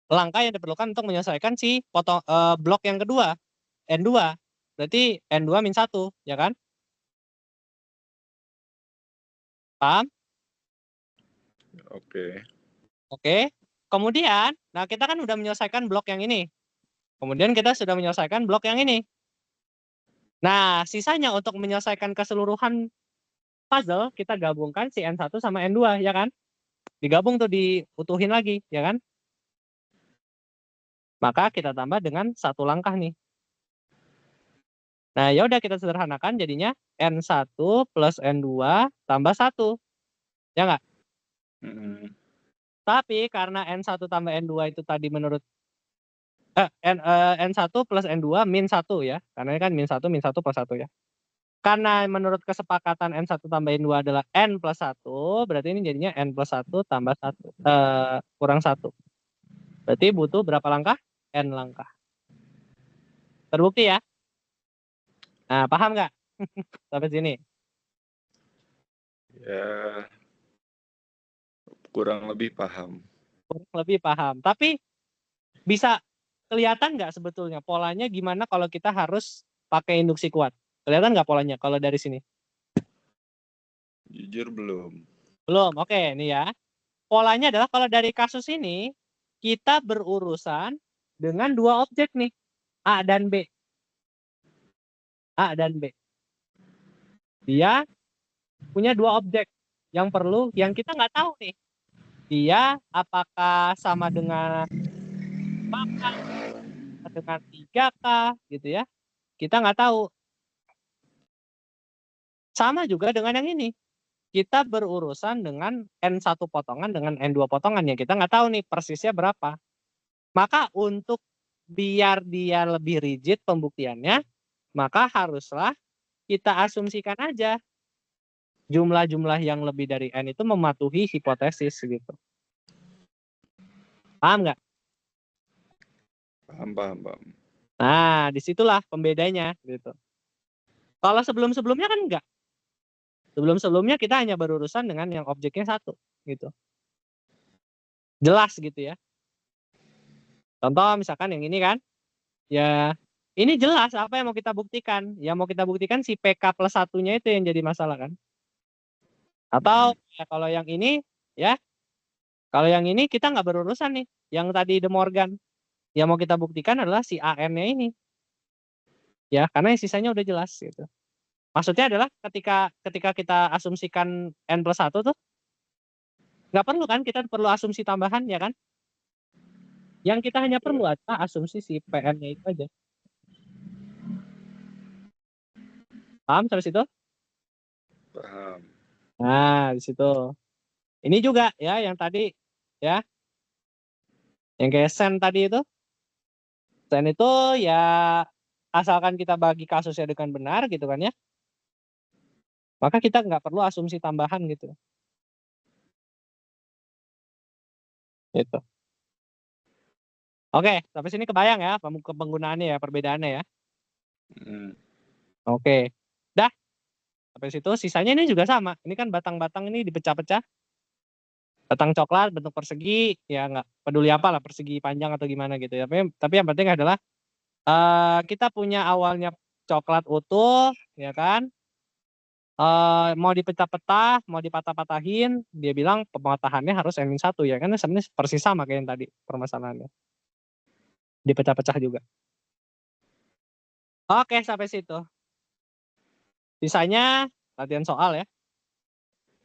langkah yang diperlukan untuk menyelesaikan si blok yang kedua, N2. Berarti N2 min 1, ya kan? Paham? Oke. Oke. Kemudian, nah kita kan udah menyelesaikan blok yang ini. Kemudian kita sudah menyelesaikan blok yang ini. Nah, sisanya untuk menyelesaikan keseluruhan puzzle, kita gabungkan si N1 sama N2, ya kan? Digabung tuh, diutuhin lagi, ya kan? Maka kita tambah dengan 1 langkah nih. Nah, ya udah kita sederhanakan jadinya N1 plus N2 tambah 1. Ya nggak? Tapi karena N1 tambah N2 itu tadi menurut N1 plus N2 min 1 ya. Karena ini kan min 1 plus 1 ya. Karena menurut kesepakatan N1 tambah N2 adalah N plus 1, berarti ini jadinya N plus 1 tambah 1, kurang 1. Berarti butuh berapa langkah? N langkah. Terbukti ya? Nah, paham nggak? Sampai sini. Ya, kurang lebih paham. Kurang lebih paham. Tapi bisa kelihatan nggak sebetulnya polanya gimana kalau kita harus pakai induksi kuat? Kelihatan nggak polanya kalau dari sini? Jujur belum. Belum. Oke, nih ya. Polanya adalah kalau dari kasus ini kita berurusan dengan 2 objek nih, A dan B. A dan B. Dia punya 2 objek yang kita nggak tahu nih. Dia apakah sama dengan 5K, dengan 3K gitu ya. Kita nggak tahu. Sama juga dengan yang ini. Kita berurusan dengan N1 potongan dengan N2 potongan yang kita nggak tahu nih persisnya berapa. Maka untuk biar dia lebih rigid pembuktiannya, maka haruslah kita asumsikan aja jumlah-jumlah yang lebih dari N itu mematuhi hipotesis gitu. Paham nggak? Paham. Nah, disitulah pembedanya gitu. Kalau sebelum-sebelumnya kan enggak. Sebelum-sebelumnya kita hanya berurusan dengan yang objeknya 1 gitu. Jelas gitu ya. Contoh misalkan yang ini kan, ya ini jelas apa yang mau kita buktikan. Yang mau kita buktikan si PK plus 1-nya itu yang jadi masalah kan. Atau ya, kalau yang ini ya, kalau yang ini kita nggak berurusan nih. Yang tadi De Morgan. Yang mau kita buktikan adalah si AN-nya ini. Ya, karena yang sisanya udah jelas gitu. Maksudnya adalah ketika kita asumsikan N+1 tuh, nggak perlu kan kita perlu asumsi tambahan ya kan? Yang kita hanya perlu adalah asumsi si PN-nya itu aja. Paham sampai situ? Paham. Nah, di situ. Ini juga ya yang tadi ya. Yang kayak Sen tadi itu. Sen itu ya asalkan kita bagi kasusnya dengan benar gitu kan ya. Maka kita nggak perlu asumsi tambahan gitu. Gitu. Oke, sampai sini kebayang ya penggunaannya ya, perbedaannya ya. Oke. Dah, sampai situ sisanya ini juga sama. Ini kan batang-batang ini dipecah-pecah. Batang coklat bentuk persegi, ya nggak peduli apa lah persegi panjang atau gimana gitu ya. Tapi yang penting adalah kita punya awalnya coklat utuh, ya kan? Mau dipecah-pecah, mau dipatah-patahin, dia bilang pematahannya harus N-1 ya kan sebenarnya persis sama kayak yang tadi permasalahannya. Dipecah-pecah juga. Oke, sampai situ. Sisanya latihan soal ya.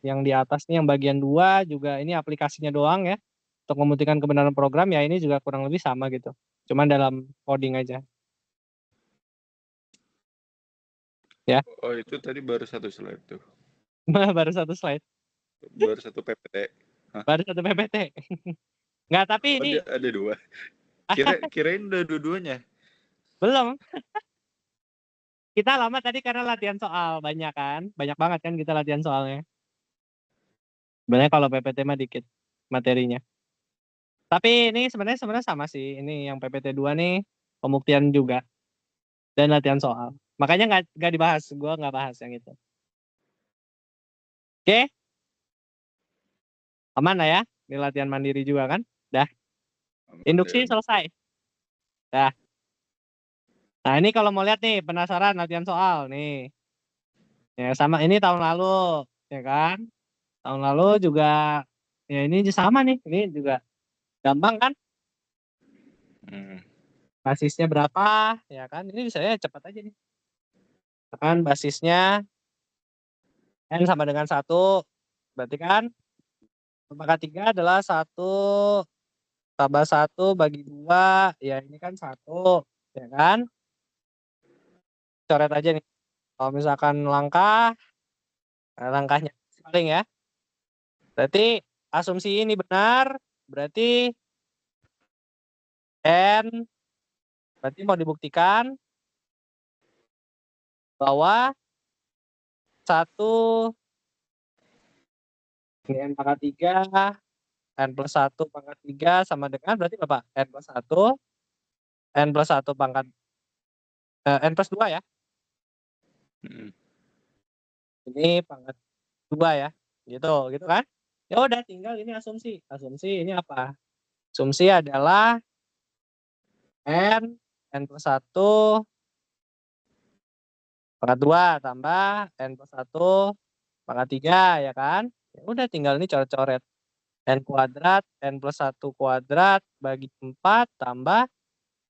Yang di atas nih yang bagian 2 juga ini aplikasinya doang ya. Untuk membuktikan kebenaran program ya ini juga kurang lebih sama gitu. Cuman dalam coding aja. Ya. Oh itu tadi baru satu slide tuh. Baru satu slide. Baru satu PPT. Hah? Baru satu PPT. Nggak, tapi Oh, ini ada 2. Kirain udah dua-duanya. belum. Kita lama tadi karena latihan soal banyak kan. Banyak banget kan kita latihan soalnya. Sebenarnya kalau PPT mah dikit materinya. Tapi ini sebenarnya sama sih. Ini yang PPT 2 nih pembuktian juga dan latihan soal. Makanya nggak dibahas. Gue nggak bahas yang itu. Oke, aman lah ya. Ini latihan mandiri juga kan. Dah. Induksi selesai. Dah. Nah ini kalau mau lihat nih penasaran latihan soal nih. Ya sama ini tahun lalu ya kan. Tahun lalu juga ya ini sama nih. Ini juga gampang kan. Basisnya berapa ya kan. Ini bisa ya cepat aja nih. Kan basisnya N sama dengan 1. Berarti kan pangkat 3 adalah 1 tambah 1 bagi 2. Ya ini kan 1. Ya kan. Coret aja nih. Kalau misalkan langkahnya paling ya. Berarti asumsi ini benar. Berarti N. Berarti mau dibuktikan bahwa 1 ini N pangkat 3. N plus 1 pangkat 3 sama dengan berarti berapa? N plus 1. N plus 1 pangkat N plus 2 ya. Ini pangkat 2 ya. Gitu kan? Ya udah tinggal ini asumsi. Asumsi ini apa? Asumsi adalah N plus 1 pangkat 2 tambah N plus 1 pangkat 3 ya kan? Ya udah tinggal ini coret-coret. N kuadrat, N plus 1 kuadrat bagi 4 tambah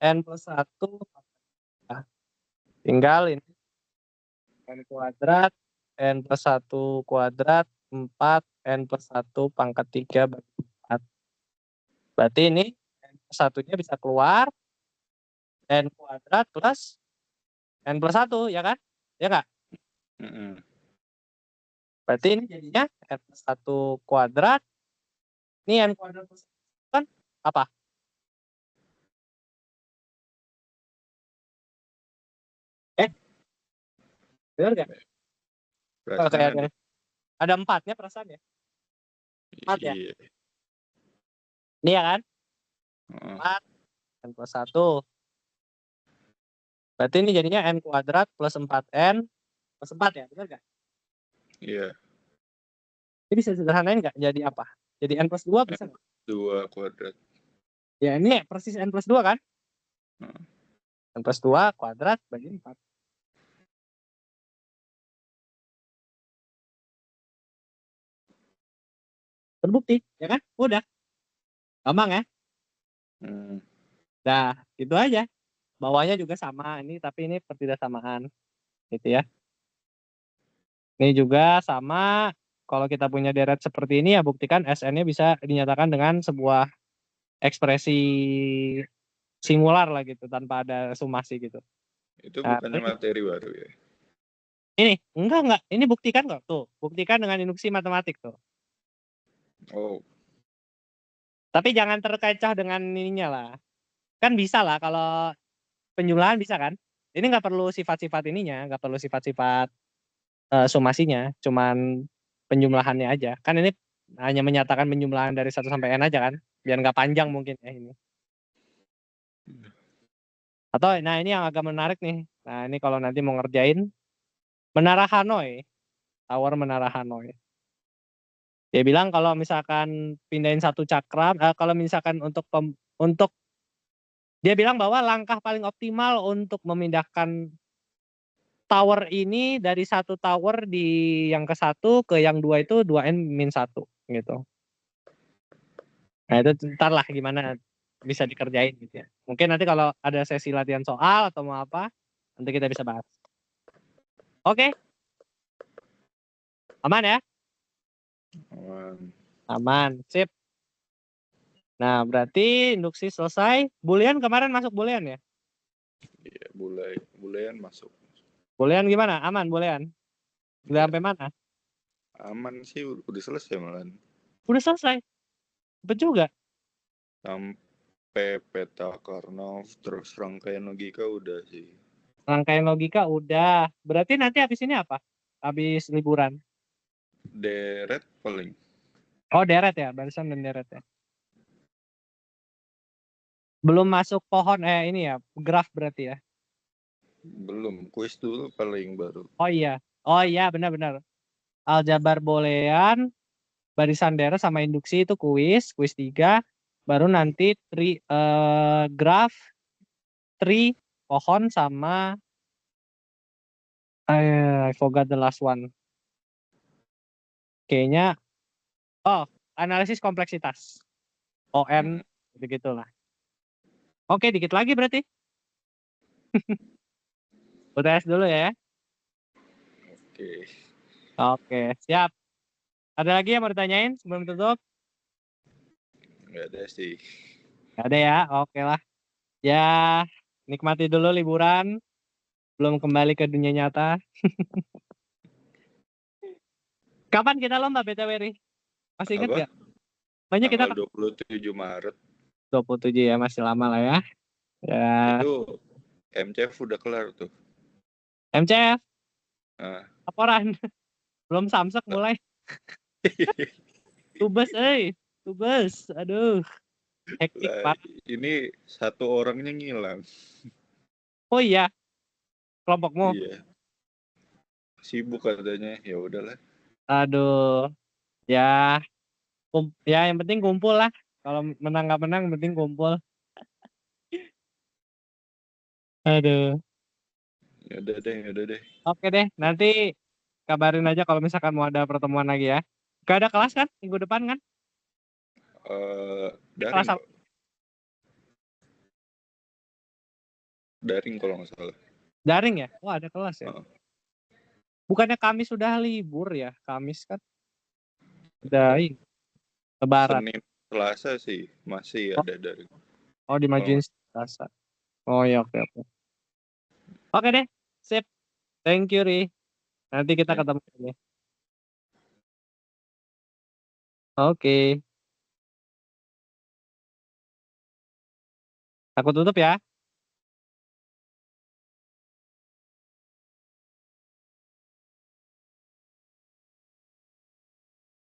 N plus 1. Nah, tinggal ini N kuadrat, N plus 1 kuadrat, 4, N plus 1 pangkat 3 bagi 4. Berarti ini N plus 1-nya bisa keluar, N kuadrat plus N plus 1, ya kan? Ya nggak? Berarti ini jadinya N plus 1 kuadrat, ini N kuadrat plus 1 kan apa? Benar nggak? Kayaknya. Ada 4-nya perasaan ya? 4 ya? Iya. Ini ya kan? 4 N plus 1. Berarti ini jadinya N kuadrat plus 4N plus 4 ya? Benar nggak? Iya. Ini bisa sederhanain nggak? Jadi apa? Jadi N plus 2 bisa nggak? 2 kuadrat. Ya ini persis N plus 2 kan? N plus 2 kuadrat bagi 4. Terbukti, ya kan? Udah. Gampang ya? Nah, gitu aja. Bawahnya juga sama. Ini tapi ini pertidaksamaan. Gitu ya. Ini juga sama. Kalau kita punya deret seperti ini ya buktikan SN-nya bisa dinyatakan dengan sebuah ekspresi singular lah gitu tanpa ada sumasi gitu. Itu Nah, bukannya materi baru ya? ini enggak. Ini buktikan kok tuh. Buktikan dengan induksi matematik tuh. Oh. Tapi jangan terkecoh dengan ininya lah. Kan bisa lah kalau penjumlahan bisa kan? Ini nggak perlu sifat-sifat ininya, nggak perlu sifat-sifat sumasinya, cuman penjumlahannya aja. Kan ini hanya menyatakan penjumlahan dari 1 sampai N aja kan, biar nggak panjang mungkin ya ini. Atau nah ini yang agak menarik nih. Nah ini kalau nanti mau ngerjain Menara Hanoi, Tower Menara Hanoi. Dia bilang kalau misalkan pindahin satu cakram, kalau misalkan untuk dia bilang bahwa langkah paling optimal untuk memindahkan tower ini dari satu tower di yang ke satu ke yang dua itu 2n-1 gitu. Nah itu ntar lah gimana bisa dikerjain gitu ya. Mungkin nanti kalau ada sesi latihan soal atau mau apa, nanti kita bisa bahas. Oke, aman ya? Aman. Aman, sip. Nah berarti induksi selesai. Boolean kemarin masuk Boolean ya? Iya, bulean masuk. Boolean gimana? Aman Boolean? Udah Ya, sampai mana? aman sih udah selesai malah. Udah selesai. Cepet juga. Sampai peta Karnov terus rangkaian logika udah sih. Rangkaian logika udah. Berarti nanti habis ini apa? Habis liburan. Deret paling. Oh deret ya, barisan dan deret ya. Belum masuk pohon ini ya, graf berarti ya. Belum, kuis dulu paling baru. Oh iya benar-benar. Aljabar boolean, barisan deret sama induksi itu kuis 3. Baru nanti graf, tree, pohon sama I forgot the last one. Kayaknya analisis kompleksitas. ON begitulah. Oke, dikit lagi berarti. UTS dulu ya. Oke. Oke, siap. Ada lagi yang mau ditanyain sebelum tutup? Nggak ada sih. Gak ada ya, oke lah. Ya, nikmati dulu liburan. Belum kembali ke dunia nyata. Kapan kita lomba BTW, Ri? Masih inget Apa? gak? Banyak kita Tanggal 27 Maret. 27 ya, masih lama lah ya. Ya, Itu MCF udah kelar tuh. MCF, Nah. laporan. Belum samsek mulai. Tubes, Tubes. Aduh, hektik Lah, banget. ini satu orangnya ngilang. Oh iya, kelompokmu. Iya. Sibuk katanya. Ya udahlah. Aduh, ya, ya yang penting kumpul lah. Kalau menang nggak menang, yang penting kumpul. Aduh. Ya udah deh. Oke deh, nanti kabarin aja kalau misalkan mau ada pertemuan lagi ya. Gak ada kelas kan minggu depan kan? Kelas Daring apa? kok. Daring kalau nggak salah. Daring ya? Oh ada kelas ya. Uh, Bukannya Kamis sudah libur ya? Kamis kan udah Lebaran. Senin, Selasa sih masih Oh, ada daring. oh Kalau dimajuin nggak Selasa. Oh ya oke oke. Oke deh, sip. Thank you Ri. Nanti kita salah. ketemu lagi. Oke. Aku tutup ya.